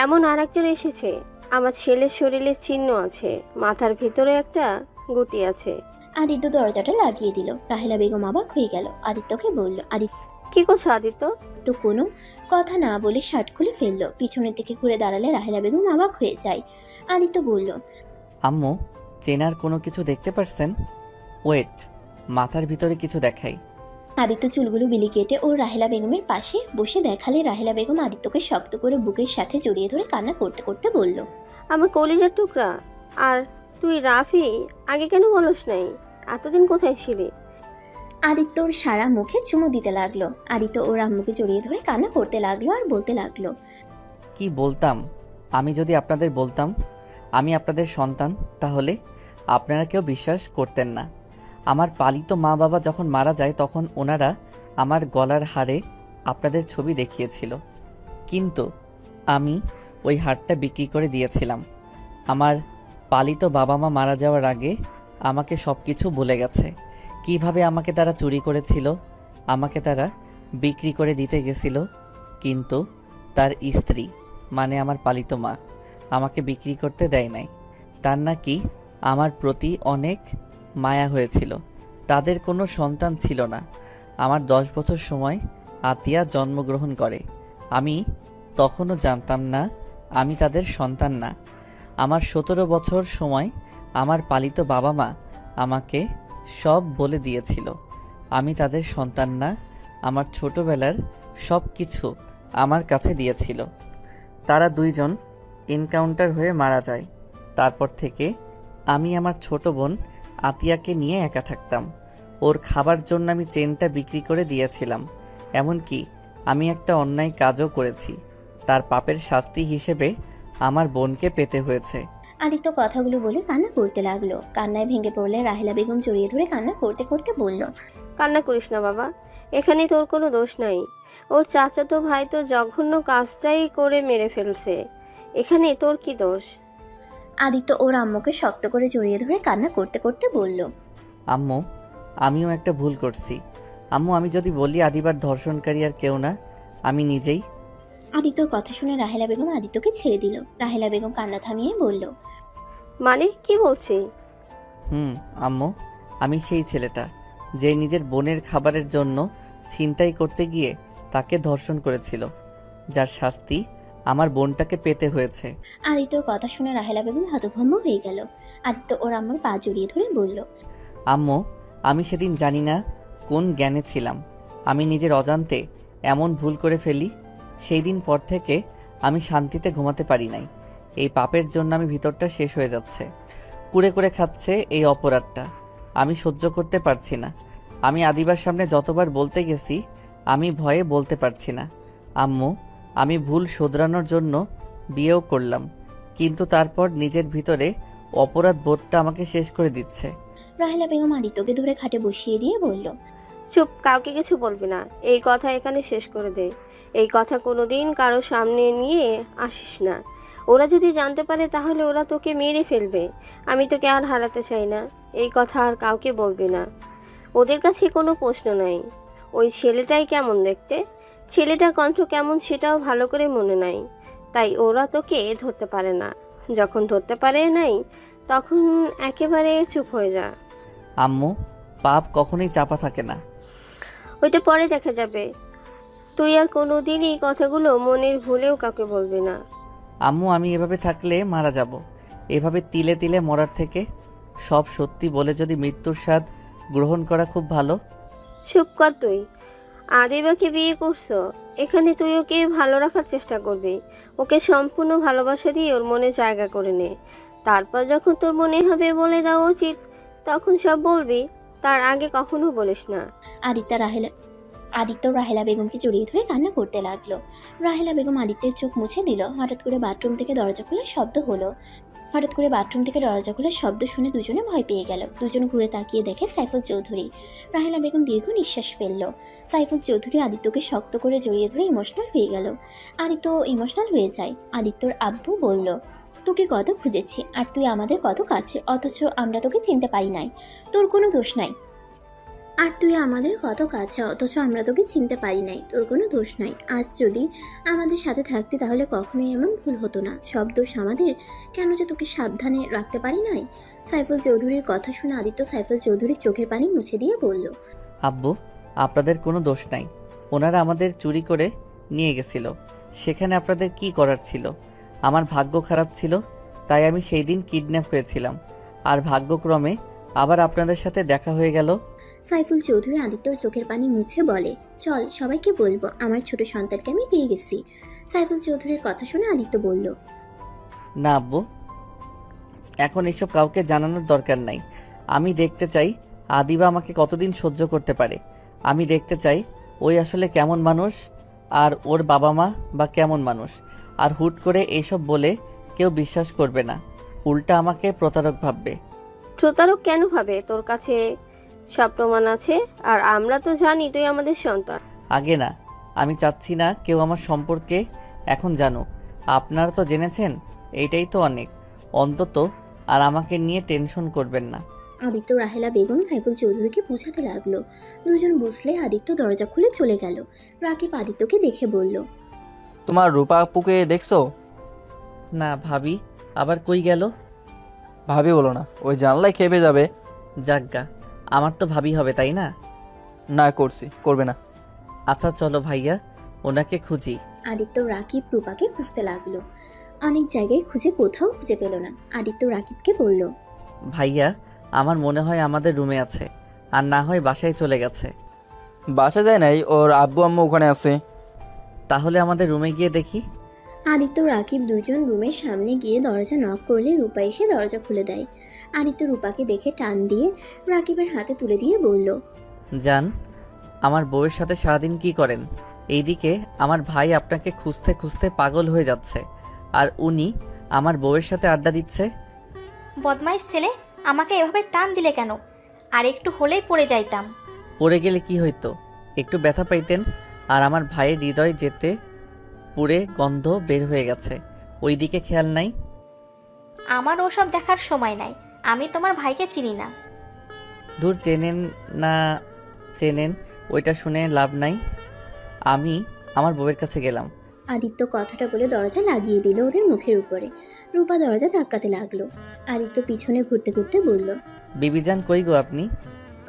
এমন আর একজন এসেছে। আমার ছেলের শরীরে চিহ্ন আছে, মাথার ভিতরে একটা গুটি আছে। আদিত্য দরজাটা লাগিয়ে দিল। রাহেলা বেগম অবাক হয়ে গেল। আদিত্যকে বলল। কি করছো আদিত্য? আদিত্য কোনো কথা না বলে শার্ট খুলে ফেললো। পিছনের দিকে ঘুরে দাঁড়ালে রাহেলা বেগম অবাক হয়ে যায়। আদিত্য বলল, আম্মু, চেনার কোনো কিছু দেখতে পারছেন? ওয়েট, মাথার ভিতরে কিছু দেখাই। আদিত্য চুলগুলো বিলি কেটে ও রাহেলা বেগমের পাশে বসে দেখালে রাহেলা বেগম আদিত্যকে শক্ত করে বুকের সাথে জড়িয়ে ধরে কান্না করতে করতে বলল, আমার কলিজার টুকরা। আর তুই রাফি, আগে কেন বলস নাই? এতদিন কোথায় ছিলি? আদিত্যর সারা মুখে চুমু দিতে লাগলো। আদিত্য ওর আম্মুকে জড়িয়ে ধরে কান্না করতে লাগলো আর বলতে লাগলো, কি বলতাম? আমি যদি আপনাদের বলতাম আমি আপনাদের সন্তান, তাহলে আপনারা কেউ বিশ্বাস করতেন না। আমার পালিত মা বাবা যখন মারা যায় তখন ওনারা আমার গলার হারে আপনাদের ছবি দেখিয়েছিল, কিন্তু আমি ওই হারটা বিক্রি করে দিয়েছিলাম। আমার পালিত বাবা মা মারা যাওয়ার আগে আমাকে সব কিছু বলে গেছে। কিভাবে আমাকে তারা চুরি করেছিল, আমাকে তারা বিক্রি করে দিতে গেছিল, কিন্তু তার স্ত্রী মানে আমার পালিত মা আমাকে বিক্রি করতে দেয় নাই। তার নাকি আমার প্রতি অনেক মায়া হয়েছিল। তাদের কোনো সন্তান ছিল না। আমার 10 বছর সময় আতিয়া জন্মগ্রহণ করে। আমি তখনও জানতাম না আমি তাদের সন্তান না। আমার 17 বছর সময় আমার পালিত বাবা মা আমাকে সব বলে দিয়েছিল আমি তাদের সন্তান না। আমার ছোটবেলার সব কিছু আমার কাছে দিয়েছিল। তারা দুইজন এনকাউন্টার হয়ে মারা যায়। তারপর থেকে আমি আমার ছোট বোন আতিয়াকে নিয়ে একা থাকতাম। ওর খাবার জন্য আমি চেনটা বিক্রি করে দিয়েছিলাম। এমনকি আমি একটা অন্যায় কাজও করেছি। তার পাপের শাস্তি হিসেবে আমার বোনকে পেতে হয়েছে। আদিত্য কথাগুলো বলে কান্না করতে লাগলো। কান্নায় ভেঙে পড়লে রাহেলা বেগম জড়িয়ে ধরে কান্না করতে করতে বলল, কান্না করিস না বাবা, এখানে তোর কোনো দোষ নাই। ওর চাচাতো ভাই তো জঘন্য কাজটাই করে মেরে ফেলছে, এখানে তোর কি দোষ? আদিত্য ওর আম্মুকে শক্ত করে জড়িয়ে ধরে কান্না করতে করতে বলল, আম্মু, আমিও একটা ভুল করছি। আম্মু, আমি যদি বলি আদিবার ধর্ষণকারী আর কেউ না, আমি নিজেই। আদিত্যর কথা শুনে রাহেলা বেগম আদিত্যকে ছেড়ে দিল। রাহেলা বেগম কান্না থামিয়ে বলল, মানে কি বলছি? আম্মু, আমি সেই ছেলেটা যে নিজের বোনের খাবারের জন্য ছিনতাই করতে গিয়ে তাকে ধর্ষণ করেছিল, যার শাস্তি আমার বোনটাকে পেতে হয়েছে। আদিত্যর কথা শুনে রাহেলা বেগম হতভম্ব হয়ে গেল। আদিত্য ওর আম্মুর পা জড়িয়ে ধরে বলল, আম্মু, আমি সেদিন জানি না কোন জ্ঞানে ছিলাম, আমি নিজের অজান্তে এমন ভুল করে ফেলি। সেই দিন পর থেকে আমি শান্তিতে ঘুমাতে পারি নাই। এই পাপের জন্য আমি ভিতরটা শেষ হয়ে যাচ্ছে। কুড়ে করে খাচ্ছে এই অপরাধটা, আমি সহ্য করতে পারছি না। আমি আদিবার সামনে যতবার বলতে গেছি আমি ভয়ে বলতে পারছি না। আম্মু, আমি ভুল শোধরানোর জন্য বিয়েও করলাম, কিন্তু তারপর নিজের ভিতরে অপরাধ বোধটা আমাকে শেষ করে দিচ্ছে। রাহেলা বেগম আদিত্যকে ধরে খাটে বসিয়ে দিয়ে বলল, চুপ, কাউকে কিছু বলবি না। এই কথা এখানে শেষ করে দে। এই কথা কোনোদিন কারো সামনে নিয়ে আসিস না। ওরা যদি জানতে পারে তাহলে ওরা তোকে মেরে ফেলবে। আমি তোকে আর হারাতে চাই না। এই কথা আর কাউকে বলবি না। ওদের কাছে কোনো প্রশ্ন নাই। ওই ছেলেটাই কেমন দেখতে, ছেলেটার কণ্ঠ কেমন সেটাও ভালো করে মনে নাই, তাই ওরা তোকে ধরতে পারে না। যখন ধরতে পারে নাই তখন একেবারে চুপ হয়ে যা। আম্মু, পাপ কখনোই চাপা থাকে না। ওইটা পরে দেখা যাবে। তুই আর কোনোদিন এই কথাগুলো মনের ভুলেও কাউকে বলবি না। আম্মু, আমি এভাবে থাকলে মারা যাব। এভাবে তিলে তিলে মরার থেকে সব সত্যি বলে যদি মৃত্যুর স্বাদ গ্রহণ করা খুব ভালো। চুপ কর তুই। আদিবাকে বিয়ে করছো, এখানে তুই ওকে ভালো রাখার চেষ্টা করবি। ওকে সম্পূর্ণ ভালোবাসা দিয়ে ওর মনে জায়গা করে নে। তারপর যখন তোর মনে হবে বলে দেওয়া উচিত তখন সব বলবি, তার আগে কখনো বলিস না। আদিত্য রাহেলা বেগমকে জড়িয়ে ধরে কান্না করতে লাগলো। রাহেলা বেগম আদিত্যের চোখ মুছে দিল। হঠাৎ করে বাথরুম থেকে দরজা খোলার শব্দ শুনে দুজনে ভয় পেয়ে গেল। দুজন ঘুরে তাকিয়ে দেখে সাইফুল চৌধুরী। রাহেলা বেগম দীর্ঘ নিঃশ্বাস ফেলল। সাইফুল চৌধুরী আদিত্যকে শক্ত করে জড়িয়ে ধরে ইমোশনাল হয়ে গেল। আদিত্য ইমোশনাল হয়ে যায়। আদিত্যর আব্বু বলল, তোকে কত খুঁজেছি আর তুই আমাদের কত কাছে, অথচ আমরা তোকে চিনতে পারি নাই। তোর কোনো দোষ নাই, আর তুই আমাদের কত কাছে, অথচ আমরা তোকে চিনতে পারি নাই। তোর কোনো দোষ নাই। আজ যদি আমাদের সাথে থাকতি তাহলে কখনোই এমন ভুল হতো না। সব দোষ আমাদের। কেন যে তোকে সাবধানে রাখতে পারি নাই। সাইফুল চৌধুরীর কথা শুনে আদিত্য সাইফুল চৌধুরীর চোখের পানি মুছে দিয়ে বলল, আব্বু, আপনাদের কোনো দোষ নাই। ওনারা আমাদের চুরি করে নিয়ে গেছিল। সেখানে আপনাদের কি করার ছিল? আমার ভাগ্য খারাপ ছিল, তাই আমি সেই দিন কিডন্যাপ হয়েছিলাম। আর ভাগ্যক্রমে আবার আপনাদের সাথে দেখা হয়ে গেল। সাইফুল চৌধুরী আদিত্যর চোখের পানি মুছে বলে, চল সবাইকে বলবো আমার ছোট সন্তানকে আমি পেয়ে গেছি। সাইফুল চৌধুরীর কথা শুনে আদিত্য বলল, না আব্বু, এখন এসব কাউকে জানানোর দরকার নাই। আমি দেখতে চাই আদিবা আমাকে কতদিন সহ্য করতে পারে। আমি দেখতে চাই ওই আসলে কেমন মানুষ, আর ওর বাবা মা বা কেমন মানুষ। আর হুট করে এইসব বলে কেউ বিশ্বাস করবে না, উল্টা আমাকে প্রতারক ভাববে। প্রতারক কেন ভাবে? তোর কাছে সব প্রমাণ আছে, আর আমরা তো জানি তুই আমাদের সন্তান। আগে না, আমি চাচ্ছি না কেউ আমার সম্পর্কে এখন জানুক। আপনারা তো জেনেছেন, এইটাই তো অনেক। অন্তত আর আমাকে নিয়ে টেনশন করবেন না। আদিত্য রাহেলা বেগম সাইফুল চৌধুরীকে বোঝাতে লাগলো। দুজন বুঝলে আদিত্য দরজা খুলে চলে গেল। রাকিব আদিত্যকে দেখে বলল, তোমার রূপা আপুকে দেখছো? না ভাবি, আবার কই গেল? ভাবি বলো না, ওই জানলায় খেপে যাবে। যাজ্ঞা, আমার তো ভাবি হবে তাই না? না করছি, করবে না। আচ্ছা চলো ভাইয়া, ওনাকে খুঁজি। আদিত্য রাকিব রূপাকে খুঁজতে লাগলো। অনেক জায়গায় খুঁজে কোথাও খুঁজে পেল না। আদিত্য রাকিবকে বলল, ভাইয়া, আমার মনে হয় আমাদের রুমে আছে, আর না হয় বাসায় চলে গেছে। বাসা যায় নাই, ওর আব্বু আম্মু ওখানে আছে। তাহলে আমাদের রুমে গিয়ে দেখি। আদিত্য রাকিব দুজন রুমের সামনে গিয়ে দরজা নক করলে রূপা এসে দরজা খুলে দেয়। আদিত্য রূপাকে দেখে টান দিয়ে রাকিবের হাতে তুলে দিয়ে বলল, জান, আমার বউয়ের সাথে সারাদিন কি করেন? এইদিকে আমার ভাই আপনাকে খুঁজতে খুঁজতে পাগল হয়ে যাচ্ছে, আর উনি আমার বউয়ের সাথে আড্ডা দিচ্ছে। বদমাইশ ছেলে, আমাকে এভাবে টান দিলে কেন? আর একটু হলেই পড়ে যাইতাম। পড়ে গেলে কি হইতো? একটু ব্যথা পাইতেন। আর আমার ভাইয়ের হৃদয় যেতে পুড়ে গন্ধ বের হয়ে গেছে, ওই দিকে খেয়াল নাই। আমার ওসব দেখার সময় নাই। আমি তোমার ভাইকে চিনি না। দূর, চেনেন না চেনেন ওইটা শুনে লাভ নাই। আমি আমার বউয়ের কাছে গেলাম। আদিত্য কথাটা বলে দরজা লাগিয়ে দিল ওদের মুখের উপরে। রূপা দরজা ধাক্কাতে লাগলো। আদিত্য পিছনে ঘুরতে ঘুরতে বলল, বিবিজান কই গো আপনি?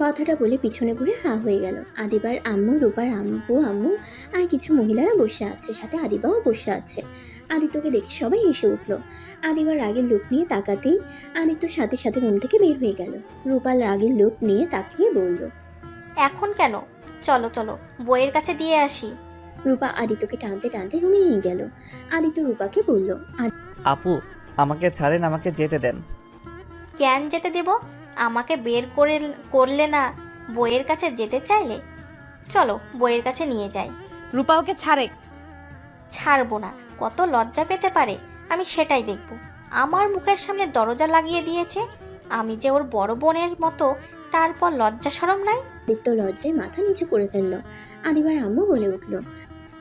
কথাটা বলে পিছনে ঘুরে হা হয়ে গেল। আদিবার আম্মু, রূপার আম্মু আর কিছু মহিলারা বসে আছে, সাথে আদিবাও বসে আছে। আদিত্যকে দেখে সবাই হেসে উঠল। আদিবার রাগের লোক নিয়ে তাকাতেই আদিত্য সাথে সাথে রুম থেকে বের হয়ে গেল। রূপার রাগের লোক নিয়ে তাকিয়ে বলল, এখন কেন? চলো চলো, বইয়ের কাছে দিয়ে আসি। রূপা আদিত্যকে টানতে টানতে রুমে নিয়ে গেল। আদিত্য রূপাকে বলল, আপু, আমাকে ছাড়েন, আমাকে যেতে দেন। কেন যেতে দেব? আমাকে বের করলে না বইয়ের কাছে যেতে চাইলে? চলো বইয়ের কাছে নিয়ে যাই। রূপা ওকে ছাড়ে। ছাড়বো না। কত লজ্জা পেতে পারে আমি সেটাই দেখব। আমার মুখের সামনে দরজা লাগিয়ে দিয়েছে। আমি যে ওর বড় বোনের মতো, তারপর লজ্জা শরম নাই। আদিত্য লজ্জায় মাথা নিচু করে ফেলল। আদিবার আম্মু বলে উঠল,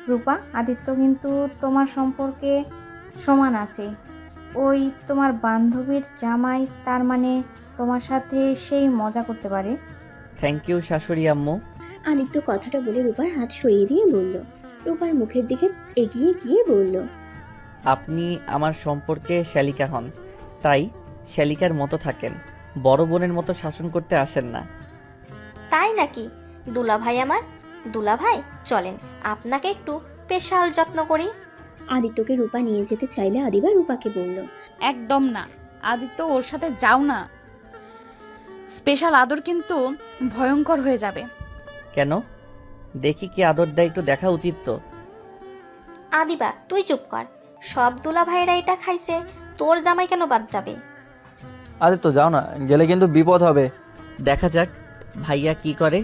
রূপা, আদিত্য কিন্তু তোমার সম্পর্কে সমান আছে। ওই তোমার বান্ধবীর জামাই, তার মানে তোমার সাথে সেই মজা করতে পারে। থ্যাংক ইউ শাশুড়ি আম্মু। আদিত্য কথাটা বলে রূপার হাত সরিয়ে দিয়ে বলল। রূপার মুখের দিকে এগিয়ে গিয়ে বলল, আপনি আমার সম্পর্কে শ্যালিকা হন, তাই শ্যালিকার মতো থাকেন, বড় বোনের মতো শাসন করতে আসেন না। তাই নাকি? দুলাভাই আমার, দুলাভাই চলেন আপনাকে একটু স্পেশাল যত্ন করি। আদিত্যকে রূপা নিয়ে যেতে চাইলে আদিবা রূপাকে বলল, একদম না, আদিত্য ওর সাথে যাও না। স্পেশাল আদর কিন্তু ভয়ঙ্কর হয়ে যাবে। কেন? দেখি কি আদর দেয়, একটু দেখা উচিত তো। আদিবা তুই চুপ কর। সব দুলাভাইরা এটা খাইছে, তোর জামাই কেন বাদ যাবে? আদিত্য যাও না, গেলে কিন্তু বিপদ হবে। দেখা যাক ভাইয়া কি করে।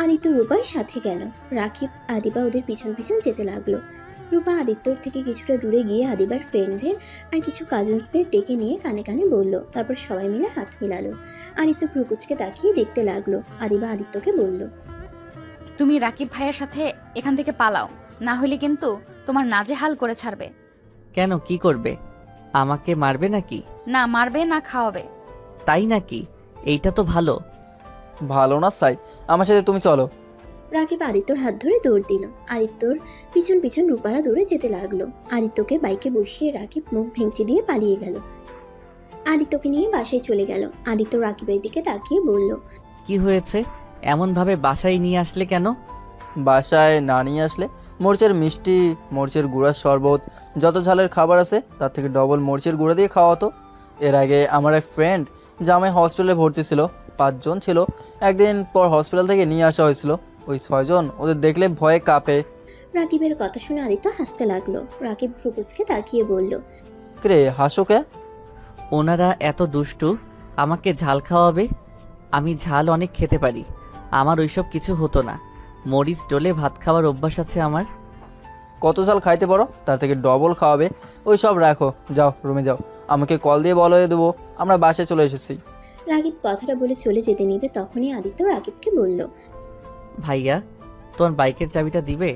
আদিত্য রূপার সাথে গেল। রাকিব আদিবা ওদের পিছন পিছন যেতে লাগলো। রূপা আদিত্যর থেকে কিছুটা দূরে গিয়ে আদিবার ফ্রেন্ডদের আর কিছু কাজিনসদের ডেকে নিয়ে কানে কানে বলল। তারপর সবাই মিলে হাত মিলালো। আদিত্য প্রকুচকে তাকিয়ে দেখতে লাগলো। আদিবা আদিত্যকে বলল, তুমি রাকিব ভাইয়ের সাথে এখান থেকে পালাও, না হলে কিন্তু তোমার নাজেহাল করে ছাড়বে। কেন, কি করবে? আমাকে মারবে নাকি? না মারবে না খাওয়াবে। তাই নাকি? এইটা তো ভালো। ভালো না সাই, আমার সাথে তুমি চলো। রাকিব আদিত্যর হাত ধরে দৌড় দিল। আদিত্যর পিছন পিছন রূপারা দৌড়ে যেতে লাগলো। আদিত্যকে বাইকে বসিয়ে রাকিব মুখ ভেঙচি দিয়ে পালিয়ে গেল। আদিত্যকে নিয়ে বাসায় চলে গেল। আদিত্য রাকিবের দিকে তাকিয়ে বলল, কি হয়েছে? এমনভাবে বাসায় নিয়ে আসলে কেন? বাসায় না নিয়ে আসলে? মরিচের মিষ্টি, মরিচের গুঁড়ার শরবত, যত ঝালের খাবার আছে তার থেকে ডবল মরিচের গুঁড়া দিয়ে খাওয়াতো। এর আগে আমার এক ফ্রেন্ড জামাই হসপিটালে ভর্তি ছিল, 5 জন ছিল। একদিন পর হসপিটাল থেকে নিয়ে আসা হয়েছিল। ওই 6 জন ওদের দেখলে ভয়ে কাঁপে। রাকিবের কথা শুনে আদিত্য হাসতে লাগলো। রাকিব ভ্রুকুচকে তাকিয়ে বলল, রে হাসো কে? ওনারা এত দুষ্টু, আমাকে ঝাল খাওয়াবে। আমি ঝাল অনেক খেতে পারি, আমার ওইসব কিছু হতো না। মরিচ ডলে ভাত খাওয়ার অভ্যাস আছে আমার। কত ঝাল খাইতে পারো তার থেকে ডবল খাওয়াবে। ওই সব রাখো, যাও রুমে যাও, আমাকে কল দিয়ে বলে দেবো আমরা বাসায় চলে এসেছি। রাকিব কথাটা বলে চলে যেতে নিবে তখনই আদিত্য রাকিবকে বলল, ভাইয়া, তোমার বাইকের চাবিটা দিবে?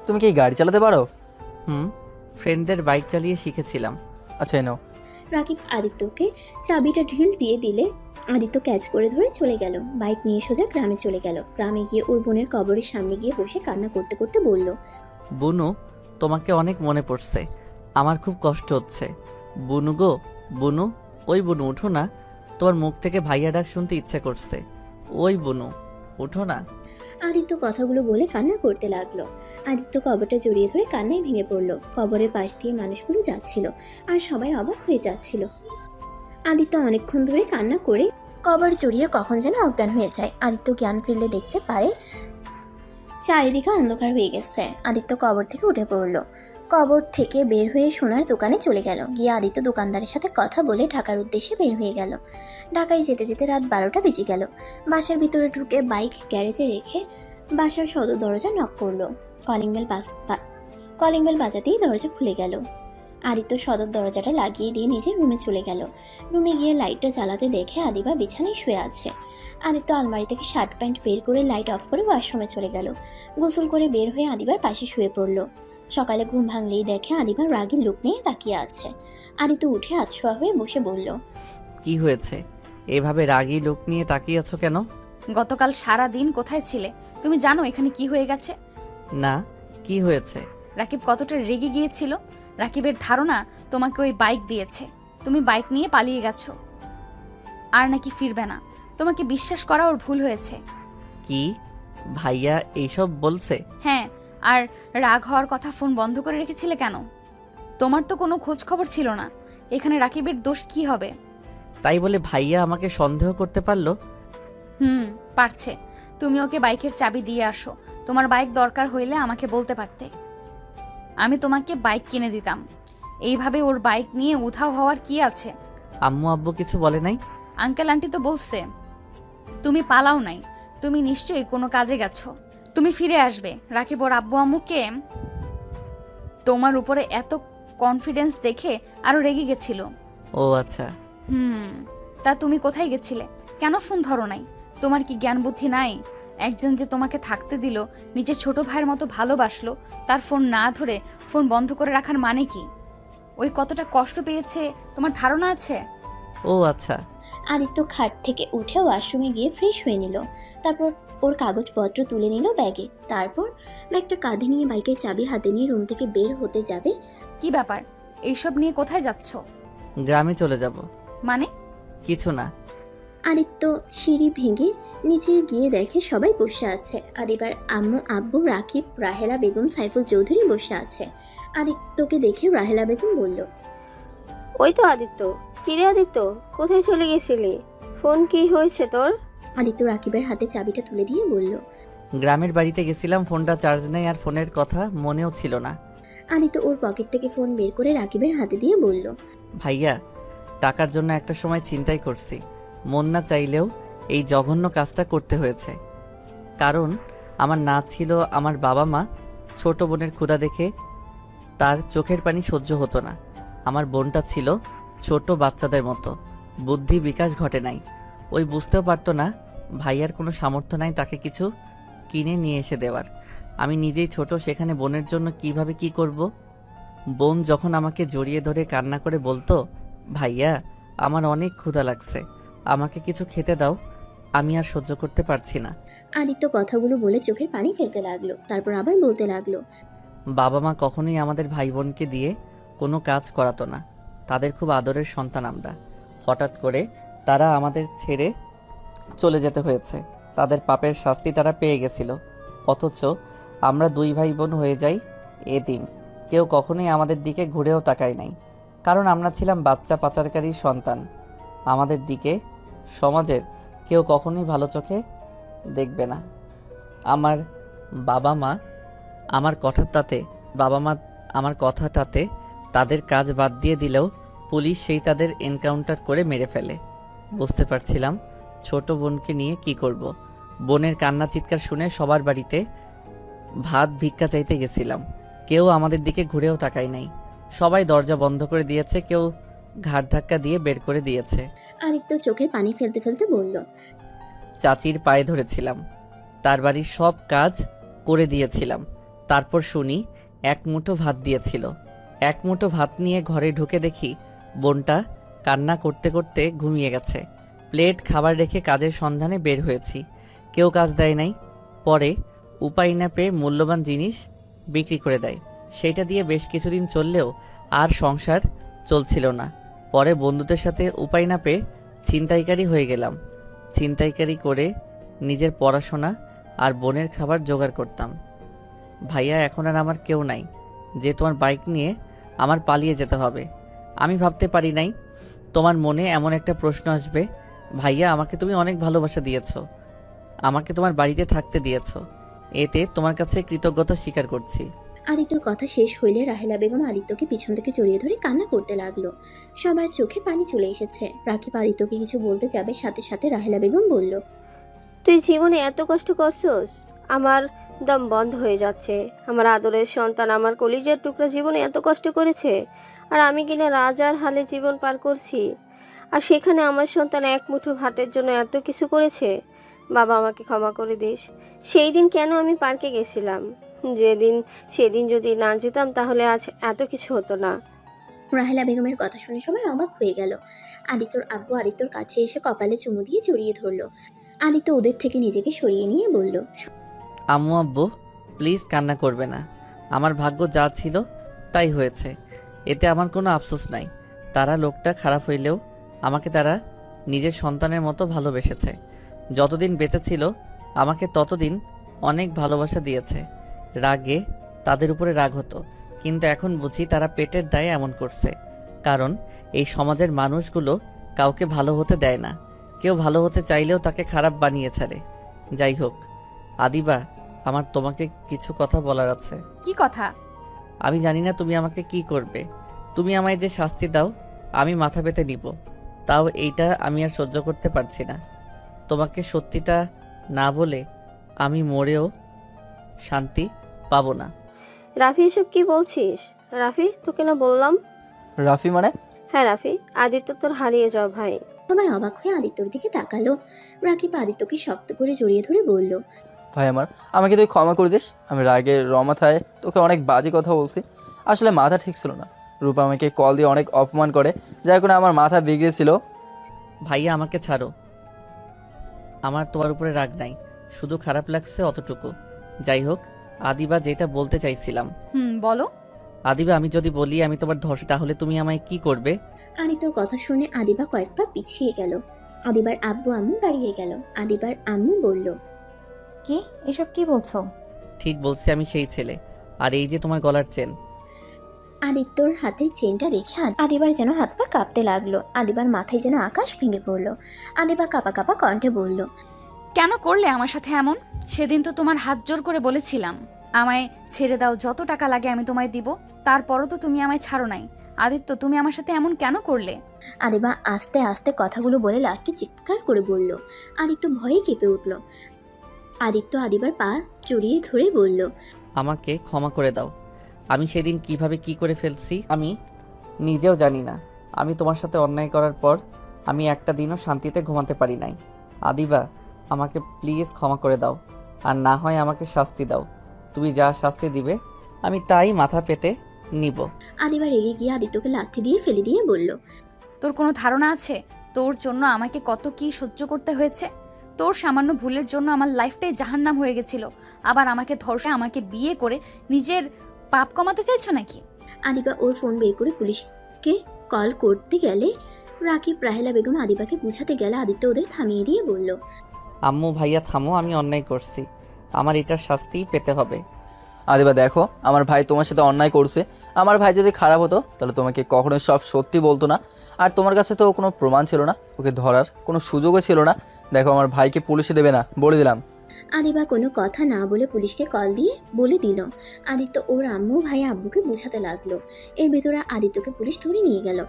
তুমি কি গাড়ি চালাতে পারো? ফ্রেন্ডদের বাইক চালিয়ে শিখেছিলাম। আচ্ছা এই নাও। রাকিব আদিত্যকে চাবিটা ঢিল দিয়ে দিলে আদিত্য ক্যাচ করে ধরে চলে গেল। বাইক নিয়ে সোজা গ্রামে চলে গেল। গ্রামে গিয়ে ওর বোনের কবরের সামনে গিয়ে বসে কান্না করতে করতে বলল, বুনু, তোমাকে অনেক মনে পড়ছে, আমার খুব কষ্ট হচ্ছে। বুনু গো, বুনু, ওই বুনু উঠো না, তোমার মুখ থেকে ভাইয়া ডাক শুনতে ইচ্ছে করছে। ওই বুনু, উঠো না। আদিত্য কথাগুলো বলে কান্না করতে লাগলো। আদিত্য কবরটা জড়িয়ে ধরে কান্নায় ভেঙে পড়ল। কবরের পাশ দিয়ে মানুষগুলো যাচ্ছিল আর সবাই অবাক হয়ে যাচ্ছিল। আদিত্য অনেকক্ষণ ধরে কান্না করে কবর জড়িয়ে কখন যেন অজ্ঞান হয়ে যায়। আদিত্য জ্ঞান ফিরলে দেখতে পারে চারিদিকে অন্ধকার হয়ে গেছে। আদিত্য কবর থেকে উঠে পড়ল। কবর থেকে বের হয়ে সোনার দোকানে চলে গেল। গিয়ে আদিত্য দোকানদারের সাথে কথা বলে ঢাকার উদ্দেশ্যে বের হয়ে গেল। ঢাকায় যেতে যেতে রাত 12টা বেজে গেল। বাসার ভিতরে ঢুকে বাইক গ্যারেজে রেখে বাসার সদর দরজা নক করলো। কলিং বেল বাজাতেই দরজা খুলে গেল। আদিত্য সদর দরজাটা লাগিয়ে দিয়ে নিজের রুমে চলে গেল। রুমে গিয়ে লাইটটা জ্বালাতে দেখে আদিবা বিছানায় শুয়ে আছে। আদিত্য আলমারি থেকে শার্ট প্যান্ট বের করে লাইট অফ করে ওয়াশরুমে চলে গেল। গোসল করে বের হয়ে আদিবার পাশে শুয়ে পড়ল। সকালে ঘুম ভাঙলেই দেখে আদিবার রাগী লুক নিয়ে তাকিয়ে আছে। আদিত্য উঠে আতশোয়া হয়ে বসে বলল, কি হয়েছে? এভাবে রাগী লোক নিয়ে তাকিয়ে আছো কেন? গতকাল সারা দিন কোথায় ছিলে? তুমি জানো এখানে কি হয়ে গেছে? না, কি হয়েছে? রাকিব কতটা রেগে গিয়েছিল। রাকিবের ধারণা তোমাকে ওই বাইক দিয়েছে, তুমি বাইক নিয়ে পালিয়ে গেছো, আর নাকি ফিরবে না। তোমাকে বিশ্বাস করা ওর ভুল হয়েছে। কি? ভাইয়া এইসব বলছে? হ্যাঁ, আর রাগ হওয়ার কথা ফোন বন্ধ করে রেখেছিলে কেন? তোমার তো কোনো খোঁজ খবর ছিল না। এখানে রাকিবের দোষ কি হবে? তাই বলে ভাইয়া আমাকে সন্দেহ করতে পারলো? পারছে। তুমি ওকে বাইকের চাবি দিয়ে আসো। তোমার বাইক দরকার হইলে আমাকে বলতে পারতে, আমি তোমাকে বাইক কিনে দিতাম। এইভাবে ওর বাইক নিয়ে উধাও হওয়ার কি আছে? আম্মু আব্বু কিছু বলে নাই? আঙ্কেল আন্টি তো বলছে তুমি পালাও নাই, তুমি নিশ্চয়ই কোনো কাজে গেছো। তুমি ফিরে আসবে। রাকিব ওর আব্বু আম্মুকে তোমার উপরে এত কনফিডেন্স দেখে আরো রেগে গেছিল। ও আচ্ছা। তা তুমি কোথায় গেছিলে? কেন ফোন ধরো নাই? তোমার কি জ্ঞান বুদ্ধি নাই? একজন যে তোমাকে থাকতে দিল, নিজের ছোট ভাইয়ের মতো ভালোবাসলো, তার ফোন না ধরে ফোন বন্ধ করে রাখার মানে কি? ওই কতটা কষ্ট পেয়েছে তোমার ধারণা আছে? ও আচ্ছা। আদিত্য খাট থেকে উঠে ওয়াশরুমে গিয়ে ফ্রেশ হয়ে নিল। তারপর ওর কাগজপত্র তুলে নিল ব্যাগে। তারপর ব্যাগটা কাঁধে নিয়ে বাইকের চাবি হাতে নিয়ে রুম থেকে বের হতে যাবে। কি ব্যাপার? এইসব নিয়ে কোথায় যাচ্ছ? গ্রামে চলে যাব। মানে? কিছু না। আদিত্য সিঁড়ি ভেঙে নিচে গিয়ে দেখে সবাই বসে আছে। আদিবার আম্মু আব্বু রাকিব রাহেলা বেগম সাইফুল চৌধুরী বসে আছে। আদিত্যকে দেখে রাহেলা বেগম বলল, ওই তো আদিত্য। কিরে আদিত্য, কোথায় চলে গেছিলি? ফোন কি হয়েছে তোর? আদিত্য রাকিবের হাতে চাবিটা তুলে দিয়ে বলল, গ্রামের বাড়িতে গেছিলাম, ফোনটা চার্জ নেই আর ফোনের কথা মনেও ছিল না। আদিত্য ওর পকেট থেকে ফোন বের করে রাকিবের হাতে দিয়ে বলল, ভাইয়া, টাকার জন্য একটা সময় চিন্তাই করছি, মন না চাইলেও এই জঘন্য কাজটা করতে হয়েছে। কারণ আমার না ছিল আমার বাবা মা। ছোট বোনের ক্ষুধা দেখে তার চোখের পানি সহ্য হতো না। আমার বোনটা ছিল ছোট বাচ্চাদের মতো, বুদ্ধি বিকাশ ঘটে নাই। ওই বুঝতেও পারতো না ভাইয়ার কোনো সামর্থ্য নাই তাকে কিছু কিনে নিয়ে এসে দেওয়ার। আমি নিজেই ছোট, সেখানে বোনের জন্য কিভাবে কি করব। বোন যখন আমাকে জড়িয়ে ধরে কান্না করে বলতো, ভাইয়া আমার অনেক ক্ষুধা লাগছে, আমাকে কিছু খেতে দাও, আমি আর সহ্য করতে পারছি না। আদিত্য কথাগুলো বলে চোখের পানি ফেলতে লাগলো, তারপর আবার বলতে লাগলো। বাবা মা কখনোই আমাদের ভাই বোনকে দিয়ে কোনো কাজ করাতো না। তাদের খুব আদরের সন্তান আমরা। হঠাৎ করে তারা আমাদের ছেড়ে চলে যেতে হয়েছে। তাদের পাপের শাস্তি তারা পেয়ে গেছিল। অথচ আমরা দুই ভাই বোন হয়ে যাই এতিম। কেউ কখনোই আমাদের দিকে ঘুরেও তাকায় নাই, কারণ আমরা ছিলাম বাচ্চা পাচারকারীর সন্তান। আমাদের দিকে সমাজের কেউ কখনোই ভালো চোখে দেখবে না। আমার বাবা মা আমার কথাটাতে তাদের কাজ বাদ দিয়ে দিলেও পুলিশ সেই তাদের এনকাউন্টার করে মেরে ফেলে। বুঝতে পারছিলাম ছোট বোনকে নিয়ে কি করব। বোনের কান্না চিৎকার শুনে সবার বাড়িতে ভাত ভিক্ষা চাইতে গেছিলাম। কেউ আমাদের দিকে ঘুরেও তাকায় নাই। সবাই দরজা বন্ধ করে দিয়েছে, কেউ ঘাট ধাক্কা দিয়ে বের করে দিয়েছে। আদিত্য চোখের পানি ফেলতে ফেলতে বলল। চাচির পায়ে ধরেছিলাম, তার বাড়ির সব কাজ করে দিয়েছিলাম। তারপর শুনি এক মুঠো ভাত দিয়েছিল। এক মুঠো ভাত নিয়ে ঘরে ঢুকে দেখি বোনটা কান্না করতে করতে ঘুমিয়ে গেছে। প্লেট খাবার রেখে কাজের সন্ধানে বের হয়েছি, কেউ কাজ দেয় নাই। পরে উপায় না পেয়ে মূল্যবান জিনিস বিক্রি করে দেয়। সেইটা দিয়ে বেশ কিছুদিন চললেও আর সংসার চলছিল না। পরে বন্ধুদের সাথে উপায় না পেয়ে ছিনতাইকারী হয়ে গেলাম। ছিনতাইকারী করে নিজের পড়াশোনা আর বোনের খাবার জোগাড় করতাম। ভাইয়া, এখন আর আমার কেউ নাই যে তোমার বাইক নিয়ে আমার পালিয়ে যেতে হবে। আমি ভাবতে পারি নাই তোমার মনে এমন একটা প্রশ্ন আসবে। ভাইয়া, আমাকে তুমি অনেক ভালোবাসা দিয়েছো, আমাকে তোমার বাড়িতে থাকতে দিয়েছো, এতে তোমার কাছে কৃতজ্ঞতা স্বীকার করছি। আদিত্যর কথা শেষ হইলে রাহেলা বেগম আদিত্যকে পিছন থেকে জড়িয়ে ধরে কান্না করতে লাগলো। সবার চোখে পানি চলে এসেছে। রাকিব আদিত্যকে কিছু বলতে যাবে, সাথে সাথে রাহেলা বেগম বলল। তুই জীবনে এত কষ্ট করছস, আমার দম বন্ধ হয়ে যাচ্ছে। আমার আদরের সন্তান, আমার কলিজার টুকরা জীবনে এত কষ্ট করেছে, আর আমি কিনা রাজার হালে জীবন পার করছি। আর সেখানে আমার সন্তান এক মুঠো ভাতের জন্য এত কিছু করেছে। বাবা, আমাকে ক্ষমা করে দিস। সেই দিন কেন আমি পার্কে গেছিলাম? সেদিন যদি না যেতাম তাহলে আজ এত কিছু হতো না। রাহেলা বেগমের কথা শুনে সবাই অবাক হয়ে গেল। আদিত্যর আব্বু আদিত্যর কাছে এসে কপালে চুমু দিয়ে জড়িয়ে ধরল। আদিত্য ওদের থেকে নিজেকে সরিয়ে নিয়ে বলল। আম্মু আব্বু, প্লিজ কান্না করবে না। আমার ভাগ্য যা ছিল তাই হয়েছে, এতে আমার কোনো আফসোস নাই। তারা লোকটা খারাপ হইলেও আমাকে তারা নিজের সন্তানের মতো ভালোবেসেছে। যতদিন বেঁচে ছিল আমাকে ততদিন অনেক ভালোবাসা দিয়েছে। রাগে তাদের উপরে রাগ হতো, কিন্তু এখন বুঝি তারা পেটের দায়ে এমন করছে। কারণ এই সমাজের মানুষগুলো কাউকে ভালো হতে দেয় না। কেউ ভালো হতে চাইলেও তাকে খারাপ বানিয়ে ছাড়ে। যাই হোক আদিবা, আমার তোমাকে কিছু কথা বলার আছে। কি কথা? আমি জানি না তুমি আমাকে কি করবে। তুমি আমায় যে শাস্তি দাও আমি মাথা পেতে নিব, তাও এইটা আমি আর সহ্য করতে পারছি না। তোমাকে সত্যিটা না বলে আমি মরেও শান্তি পাবো না। রাফি, এসব কি বলছিস? রাফি, তোকে না বললাম। রাফি মানে? হ্যাঁ রাফি, আদিত্য তোর হারিয়ে যাও ভাই। সবাই অবাক হয়ে আদিত্যর দিকে তাকালো। রাকিব আদিত্যকে শক্ত করে জড়িয়ে ধরে বলল। ভাই আমার, আমাকে তুই ক্ষমা করে দিস। আমি রাগের রমাথায় তোকে অনেক বাজে কথা বলছি। আসলে মাথা ঠিক ছিল না। রূপা আমাকে কল দিয়ে অনেক অপমান করে, যার কারণে আমার মাথা বিগড়েছিল। ভাইয়া, আমাকে ছাড়ো। আমার তোমার উপরে রাগ নাই, শুধু খারাপ লাগছে অতটুকু। যাই হোক আদিবা, যেটা বলতে চাইছিলাম। বলো। আদিবা, আমি যদি বলি আমি তোমার ধর্ষক, তাহলে তুমি আমায় কি করবে? আদিত্যর কথা শুনে আদিবা কয়েক পা পিছিয়ে গেল। আদিবার আব্বু আম্মু দাঁড়িয়ে গেল। আদিবার আম্মু বলল। কি এসব কি বলছো? ঠিক বলছি, আমি সেই ছেলে। আর এই যে তোমার গলার চেন। আদিত্যর হাতের চেনটা দেখে আদিবার যেন হাত পা কাঁপতে লাগলো। আদিবার মাথায় যেন আকাশ ভেঙে পড়লো। আদিবা কাঁপা কাঁপা কণ্ঠে বলল। কেন করলে আমার সাথে এমন? সেদিন তো তোমার হাত জোর করে বলেছিলাম আমায় ছেড়ে দাও, যত টাকা লাগে আমি তোমায় দিব। তারপরও তো তুমি আমায় ছাড়ো নাই। আদিত্য, তুমি আমার সাথে এমন কেন করলে? আদিবা আস্তে আস্তে কথাগুলো বলে লাস্টে চিৎকার করে বলল। আদিত্য ভয়ে কেঁপে উঠল। আদিত্য আদিবার পা জড়িয়ে ধরে বলল। আমাকে ক্ষমা করে দাও। আমি সেদিন কিভাবে কি করে ফেলছি আমি নিজেও জানি না। আমি তোমার সাথে অন্যায় করার পর আমি একটা দিনও শান্তিতে ঘুমাতে পারি নাই। আদিবা, আমাকে প্লিজ ক্ষমা করে দাও, আর না হয় আমাকে শাস্তি দাও। তুমি যা শাস্তি দিবে আমি তাই মাথা পেতে নিব। আদিবা রেগে গিয়ে আদিত্যকে লাথি দিয়ে ফেলে দিয়ে বলল। তোর কোনো ধারণা আছে তোর জন্য আমাকে কত কি সহ্য করতে হয়েছে? তোর সামান্য ভুলের জন্য আমার লাইফটাই জাহান্নাম হয়ে গেছিল, আবার আমাকে ধর্ষে আমাকে বিয়ে করে নিজের পাপ কমাতে চাইছো নাকি? আদিবা ওর ফোন বের করে পুলিশকে কল করতে গেলে রাকিব রাহেলা বেগম আদিবাকে বুঝাতে গেলে আদিত্য ওদের থামিয়ে দিয়ে বলল, আম্মু ভাইয়া থামো, আমি অন্যায় করছি, আমার এটার শাস্তি পেতে হবে। আদিবা দেখো, আমার ভাই তোমার সাথে অন্যায় করছে। আমার ভাই যদি খারাপ হতো তাহলে তোমাকে কখনোই সব সত্যি বলতো না। আর তোমার কাছে তো কোনো প্রমাণ ছিল না, ওকে ধরার কোনো সুযোগও ছিল না। দেখো, আমার ভাইকে পুলিশে দেবে না, বলে দিলাম। আদিবা কোনো কথা না বলে পুলিশকে কল দিয়ে বলে দিল। আদিত্য ওর আম্মু ভাই আব্বুকে বোঝাতে লাগলো। এর ভেতরে আদিত্যকে পুলিশ ধরে নিয়ে গেল।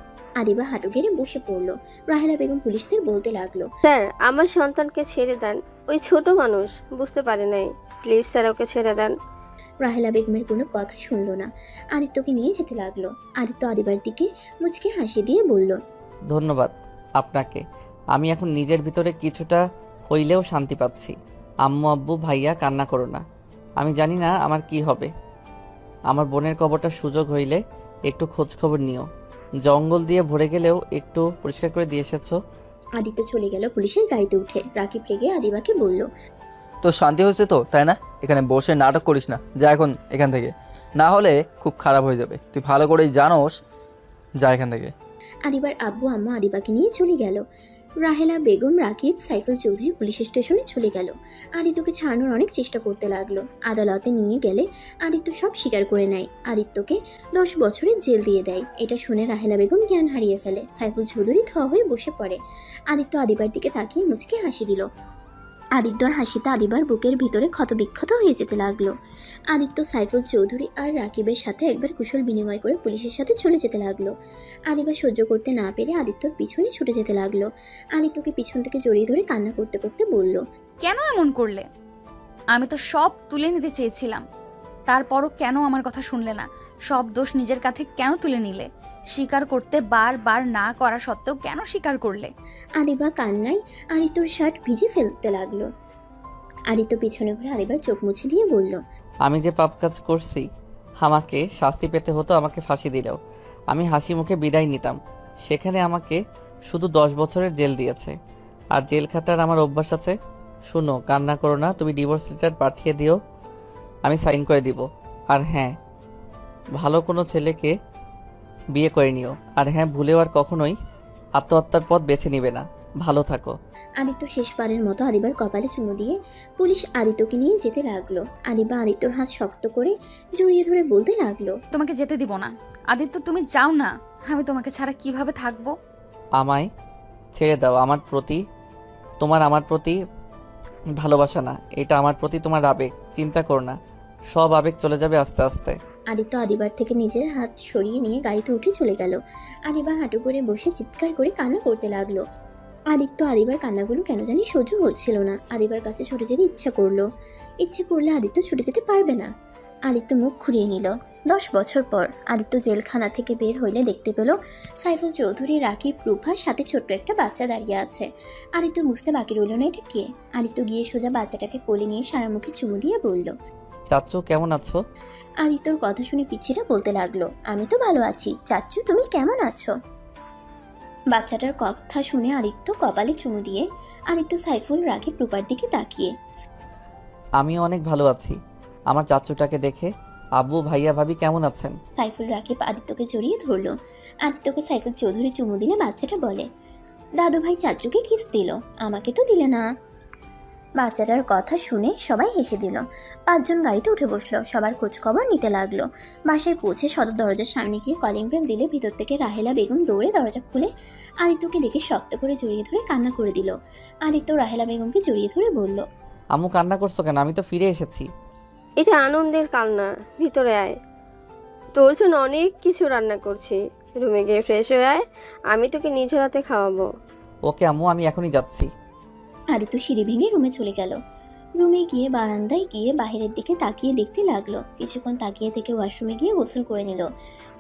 আদিবা হাঁটু গেড়ে বসে পড়লো। রাহেলা বেগম পুলিশদের বলতে লাগলো, স্যার, আমার সন্তানকে ছেড়ে দেন, ওই ছোট মানুষ বুঝতে পারে নাই, প্লিজ স্যার ওকে ছেড়ে দেন। রাহেলা বেগমের কোনো কথা শুনলো না, আদিত্যকে নিয়ে যেতে লাগলো। আদিত্য আদিবার দিকে মুচকে হাসি দিয়ে বলল, ধন্যবাদ আপনাকে, আমি এখন নিজের ভিতরে কিছুটা হইলেও শান্তি পাচ্ছি। আম্মু আব্বু ভাইয়া কান্না করো না, আমি জানি না আমার কি হবে। আমার বোনের কবরটার সুযোগ হইলে একটু খোঁজ খবর নিও, জঙ্গল দিয়ে ভরে গেলেও একটু পরিষ্কার করে দিয়ে এসেছো। আদিত্য চলে গেল পুলিশের গাড়িতে উঠে। রাকিব রেগে আদিবাকে বলল, তো শান্তি হয়েছে তো, তাই না? এখানে বসে নাটক করিস না, যা এখন এখান থেকে, না হলে খুব খারাপ হয়ে যাবে। তুই ভালো করেই জানোস, যা এখান থেকে। আদিবার আব্বু আম্মা আদিবাকে নিয়ে চলে গেল। রাহেলা বেগম রাকিব সাইফুল চৌধুরী পুলিশ স্টেশনে চলে গেল। আদিত্যকে ছাড়ানোর অনেক চেষ্টা করতে লাগলো। আদালতে নিয়ে গেলে আদিত্য সব স্বীকার করে নেয়। আদিত্যকে 10 বছরের জেল দিয়ে দেয়। এটা শুনে রাহেলা বেগম জ্ঞান হারিয়ে ফেলে। সাইফুল চৌধুরী থ হয়ে বসে পড়ে। আদিত্য আদিবার দিকে তাকিয়ে মুচকে হাসি দিল। আদিত্যর হাসিতে আদিবার বুকের ভিতরে ক্ষতবিক্ষত হয়ে যেতে লাগলো। আদিত্য সাইফুল চৌধুরী আর রাকিবের সাথে একবার কুশল বিনিময় করে পুলিশের সাথে চলে যেতে লাগলো। আদিবা সহ্য করতে না পেরে আদিত্যর পিছনে ছুটে যেতে লাগলো। আদিত্যকে পিছন থেকে জড়িয়ে ধরে কান্না করতে করতে বলল, কেন এমন করলে? আমি তো সব তুলে নিতে চেয়েছিলাম, তারপরও কেন আমার কথা শুনলে না? সব দোষ নিজের কাছে কেন তুলে নিলে? স্বীকার করতে বারবার না করা সত্ত্বেও কেন স্বীকার করলে? আদিবা কান্নায় আদিত্যর শার্ট ভিজে ফেলতে লাগলো। আদিত্য পিছনে ঘুরে আদিবার চোখ মুছে দিয়ে বলল, আমি যে পাপ কাজ করছি, আমাকে শাস্তি পেতে হতো, আমাকে ফাঁসি দিলেও আমি হাসি মুখে বিদায় নিতাম। সেখানে আমাকে শুধু 10 বছরের জেল দিয়েছে, আর জেল খাটার আমার অভ্যাস আছে। শুনো, কান্না করো না, তুমি ডিভোর্স লেটার পাঠিয়ে দিও, আমি সাইন করে দিব। আর হ্যাঁ, ভালো কোনো ছেলেকে বিয়ে করে নিও। আর হ্যাঁ, ভুলেও আর কখনোই আত্মহত্যার পথ বেছে নিবে না। ভালো থাকো। আদিত্য শেষবারের মতো আদিবার কপালে চুমু দিয়ে পুলিশ আদিত্যকে নিয়ে যেতে লাগলো। আদিবা আদিত্যর হাত শক্ত করে জড়িয়ে ধরে বলতে লাগলো, তোমাকে যেতে দিব না। আদিত্য, তুমি যাও না, আমি তোমাকে ছাড়া কিভাবে থাকবো? আমায় ছেড়ে দাও। আমার প্রতি ভালোবাসা না, এটা আমার প্রতি তোমার আবেগ। চিন্তা করো না, সব আবেগ চলে যাবে আস্তে আস্তে। আদিত্য আদিবার থেকে নিজের হাত সরিয়ে নিয়ে গাড়িতে উঠে চলে গেল। আদিবা হাঁটু করে বসে চিৎকার করে কান্না করতে লাগলো। আদিত্য আদিবার কান্নাগুলো কেন জানি সহ্য হচ্ছিল না। আদিবার কাছে ছুটে যেতে ইচ্ছে করলে আদিত্য ছুটে যেতে পারবে না। আদিত্য মুখ ঘুরিয়ে নিল। 10 বছর পর আদিত্য জেলখানা থেকে বের হইলে দেখতে পেল সাইফুল চৌধুরী, রাকিব, রূপার সাথে ছোট্ট একটা বাচ্চা দাঁড়িয়ে আছে। আদিত্য বুঝতে বাকি রইল না এটা কে। আদিত্য গিয়ে সোজা বাচ্চাটাকে কোলে নিয়ে সারা মুখে চুমু দিয়ে বলল, চাচ্চু কেমন আছো? আদিত্যর কথা শুনে পিচ্ছিটা বলতে লাগলো, আমি তো ভালো আছি, চাচ্চু তুমি কেমন আছো? বাচ্চাটার কথা শুনে আদিত্য কপালে চুমু দিয়ে আদিত্য সাইফুল রাকিব রূপার দিকে তাকিয়ে, আমিও অনেক ভালো আছি। আমার চাচ্চুটাকে দেখে আব্বু ভাইয়া ভাবি কেমন আছেন? সাইফুল রাকিব আদিত্যকে জড়িয়ে ধরলো। আদিত্যকে সাইফুল চৌধুরী চুমু দিলে বাচ্চাটা বলে, দাদু ভাই চাচুকে কিস দিল, আমাকে তো দিলে না। বাচ্চাটার কথা শুনে সবাই হেসে দিল। 5 জন গাড়িতে উঠে বসলো। সবার খোঁজ খবর নিতে লাগলো। বাসায় পৌঁছে সদর দরজার সামনে গিয়ে কলিং বেল দিলে ভিতর থেকে রাহেলা বেগম দৌড়ে দরজা খুলে আদিত্যকে দেখে শক্ত করে জড়িয়ে ধরে কান্না করে দিল। আদিত্য রাহেলা বেগমকে জড়িয়ে ধরে বলল, আম্মু কান্না করছো কেন? আমি তো ফিরে এসেছি। এটা আনন্দের কান্না, ভিতরে আয়, তোর জন্য অনেক কিছু রান্না করছি, রুমে গিয়ে ফ্রেশ হয়ে আয়, আমি তোকে নিজ হাতে খাওয়াবো। ওকে আম্মু, আমি এখনই যাচ্ছি। আদিত্য সিঁড়ি ভেঙে রুমে চলে গেল। রুমে গিয়ে বারান্দায় গিয়ে বাইরের দিকে তাকিয়ে দেখতে লাগলো। কিছুক্ষণ তাকিয়ে থেকে ওয়াশরুমে গিয়ে গোসল করে নিল।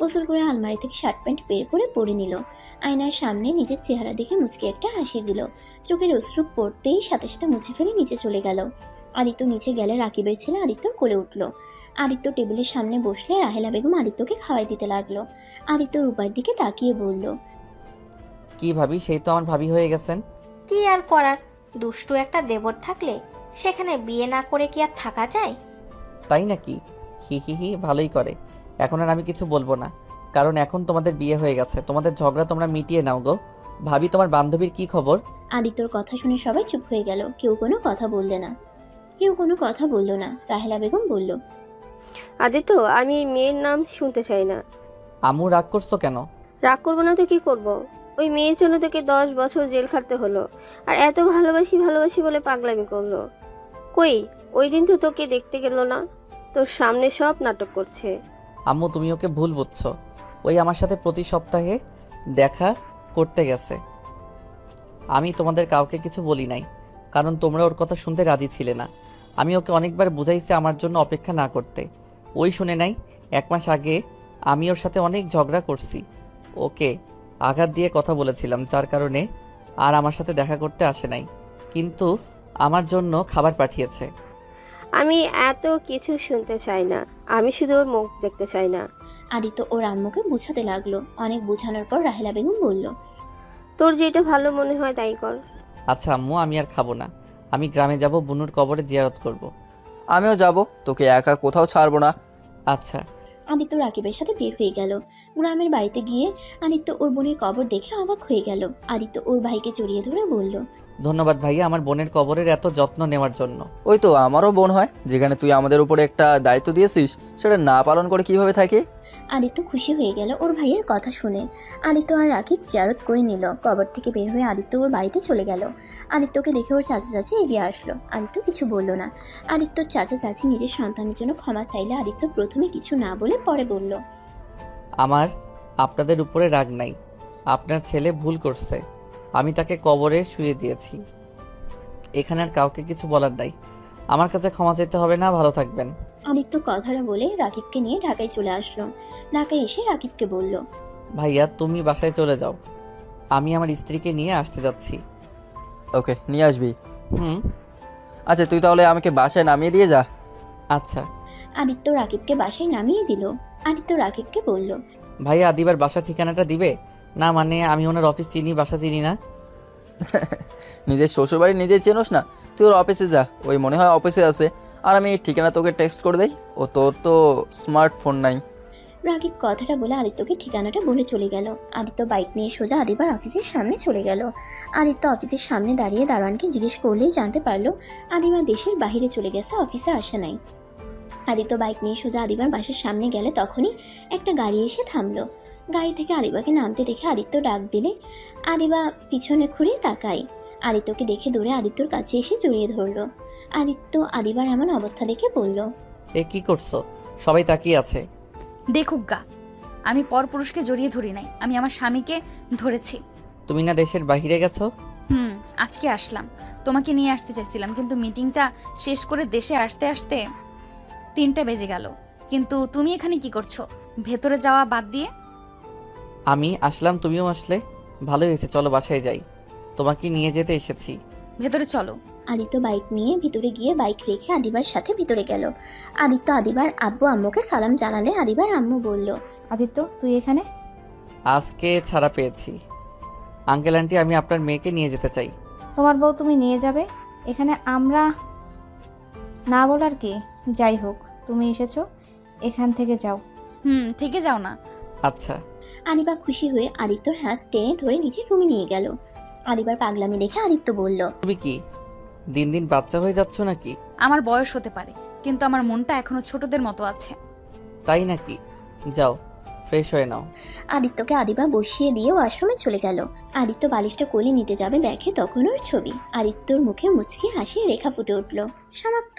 গোসল করে আলমারি থেকে শার্ট প্যান্ট বের করে পরে নিল। আয়নার সামনে নিজের চেহারা দেখে মুচকে একটা হাসি দিল। চোখের অশ্রু পড়তেই সাথে সাথে মুছে ফেলে নিচে চলে গেল। আদিত্য নিচে গেলে রাকিবের ছেলে আদিত্যর কোলে উঠল। আদিত্য টেবিলের সামনে বসলে রাহেলা বেগম আদিত্যকে খাওয়াই দিতে লাগলো। আদিত্য রূপার দিকে তাকিয়ে বলল, কি ভাবি, সেই তো আমার ভাবি হয়ে গেছেন। কি আর করার, দুষ্টু একটা দেবর থাকলে সেখানে বিয়ে না করে কি আর থাকা যায়? তাই নাকি? হি হি হি, ভালোই করে। এখন আর আমি কিছু বলবো না, কারণ এখন তোমাদের বিয়ে হয়ে গেছে। তোমাদের ঝগড়া তোমরা মিটিয়ে নাও গো। ভাবি, তোমার বান্ধবীর কি খবর? আদিত্যর কথা শুনে সবাই চুপ হয়ে গেল, কেউ কোনো কথা বলল না। রাহেলা বেগম বলল, আদিত্য, আমি এই মেয়ের নাম শুনতে চাই না। আম্মু রাগ করছো কেন? রাগ করবো না তো কি করব? ওই মেয়ের জন্য তোকে 10 বছর জেল খাটতে হলো, আর এত ভালোবাসি বলে পাগলামি করলো। কই, ওই দিন তো তোকে দেখতে গেল না, তোর সামনে সব নাটক করছে। আম্মু, তুমি ওকে ভুল বুঝছো। ওই আমার সাথে প্রতি সপ্তাহে দেখা করতে গেছে। আমি তোমাদের কাউকে কিছু বলি নাই, কারণ তোমরা ওর কথা শুনতে রাজি ছিলে না। আমি ওকে অনেকবার বুঝাইছি আমার জন্য অপেক্ষা না করতে, ওই শুনে নাই। 1 মাস আগে আমি ওর সাথে অনেক ঝগড়া করছি, ওকে আঘাত দিয়ে কথা বলেছিলাম, যার কারণে আর আমার সাথে দেখা করতে আসে নাই, কিন্তু আমার জন্য খাবার পাঠিয়েছে। আমি এত কিছু শুনতে চাই না, আমি শুধু ওর মুখ দেখতে চাই না। আদিত্য ওর আম্মুকে বুঝাতে লাগলো। অনেক বোঝানোর পর রাহেলা বেগম বলল, তোর যেটা ভালো মনে হয় তাই কর। আচ্ছা আম্মু, আমি আর খাবো না। আমি গ্রামে যাব, বুনুর কবরে জিয়ারত করব। আমিও যাব, তোকে একা কোথাও ছাড়বো না। আচ্ছা। আদিত্য রাকিবের সাথে বের হয়ে গেল। গ্রামের বাড়িতে গিয়ে আদিত্য ওর বোনের কবর দেখে অবাক হয়ে গেল। আদিত্য ওর ভাইকে জড়িয়ে ধরে বলল, ধন্যবাদ ভাইয়া, আমার বোনের কবরের এত যত্ন নেওয়ার জন্য। ওই তো আমারও বোন হয়, যেখানে তুই আমাদের উপরে একটা দায়িত্ব দিয়েছিস সেটা না পালন করে কিভাবে থাকে। আদিত্য খুশি হয়ে গেল ওর ভাইয়ের কথা শুনে। আদিত্য আর রাকিব জিয়ারত করে নিল। কবর থেকে বের হয়ে আদিত্য ওর বাড়িতে চলে গেল। আদিত্যকে দেখে ওর চাচা চাচি এগিয়ে আসলো। আদিত্য কিছু বলল না। আদিত্যর চাচা চাচি নিজের সন্তানের জন্য ক্ষমা চাইলে আদিত্য প্রথমে কিছু না বলে পরে বলল, আমার আপনাদের উপরে রাগ নাই, আপনার ছেলে ভুল করছে, আমি তাকে কবরে শুয়ে দিয়েছি। এখানে আর কাউকে কিছু বলার নাই, আমার কাছে ক্ষমা চাইতে হবে না। ভালো থাকবেন। আদিত্য কথাটা বলে রাকিবকে নিয়ে ঢাকায় চলে আসলো। ঢাকায় এসে রাকিবকে বলল, ভাইয়া, তুমি বাসায় চলে যাও, আমি আমার স্ত্রীকে নিয়ে আসতে যাচ্ছি। ওকে, নিয়ে আসবি। হুম। আচ্ছা, তুই তাহলে আমাকে বাসায় নামিয়ে দিয়ে যা। আচ্ছা। আদিত্য রাকিবকে বাসায় নামিয়ে দিল। আদিত্য রাকিবকে বলল, ভাইয়া, আদিবার বাসার ঠিকানাটা দিবে? না মানে আমি ওনার অফিস চিনি, বাসা চিনি না। নিজের শ্বশুরবাড়ি নিজের চেনোস না? তুই ওর অফিসে যা, ওই মনে হয় অফিসে আছে। আর আমি ঠিকানা তোকে টেক্সট করে দেই। ও তোর তো স্মার্টফোন নাই। রাকিব কথাটা বলে আদিত্যকে ঠিকানাটা বলে চলে গেল। আদিত্য বাইক নিয়ে সোজা আদিবার অফিসের সামনে চলে গেল। আদিত্য অফিসের সামনে দাঁড়িয়ে দারোয়ানকে জিজ্ঞেস করলেই জানতে পারলো আদিবা দেশের বাইরে চলে গেছে, অফিসে আসে নাই। আদিত্য বাইক নিয়ে সোজা আদিবার বাসার সামনে গেলে তখনই একটা গাড়ি এসে থামলো। গাড়ি থেকে আদিবাকে নামতে দেখে আদিত্য ডাক দিলে আদিবা পিছনে ঘুরে তাকায়। আদিত্যকে দেখে দৌড়ে আদিত্যর কাছে এসে জড়িয়ে ধরলো। আদিত্য আদিবার এমন অবস্থা দেখে বলল, এ কি করছো? সবাই তাকিয়ে আছে। দেখুক গা, আমি পরপুরুষকে জড়িয়ে ধরি নাই, আমি আমার স্বামীকে ধরেছি। তুমি না দেশের বাইরে গেছো? আজকে আসলাম, তোমাকে নিয়ে আসতে চাইছিলাম, কিন্তু মিটিংটা শেষ করে দেশে আসতে আসতে 3টা বেজে গেল। কিন্তু তুমি এখানে কি করছো ভেতরে যাওয়া বাদ দিয়ে? আমি আসলাম, তুমিও আসলে, ভালোই হয়েছে। চলো বাসায় যাই, তোমাকে নিয়ে যেতে এসেছি। ভেতরে চলো। আদিত্য বাইক নিয়ে ভিতরে গিয়ে বাইক রেখে আদিবার সাথে ভিতরে গেল। আদিত্য আদিবার আব্বু আম্মুকে সালাম জানালে আদিবার আম্মু বলল, আদিত্য, তুই এখানে? আজকে ছাড়া পেয়েছি। আঙ্কেল আন্টি, আমি আপনার মেয়েকে নিয়ে যেতে চাই। তোমার বউ তুমি নিয়ে যাবে? এখানে আমরা না বলার কি? যাই হোক, তুমি এসেছো, এখান থেকে যাও। থেকে যাও না। আচ্ছা। আদিবা খুশি হয়ে আদিত্যর হাত টেনে ধরে নিজের রুমে নিয়ে গেল। আদিবার পাগলামি দেখে আদিত্য বলল, তুমি কি দিন দিন বাচ্চা হয়ে যাচ্ছ নাকি? আমার বয়স হতে পারে, কিন্তু আমার মনটা এখনো ছোটদের মতো আছে। তাই নাকি? যাও, ফ্রেশ হয়ে নাও। আদিত্যকে আদিবা বসিয়ে দিয়ে ওয়াশরুমে চলে গেল। আদিত্য বালিশটা কোলে নিতে যাবে, দেখে তখন ওর ছবি। আদিত্যর মুখে মুচকি হাসির রেখা ফুটে উঠল। সমাপ্ত।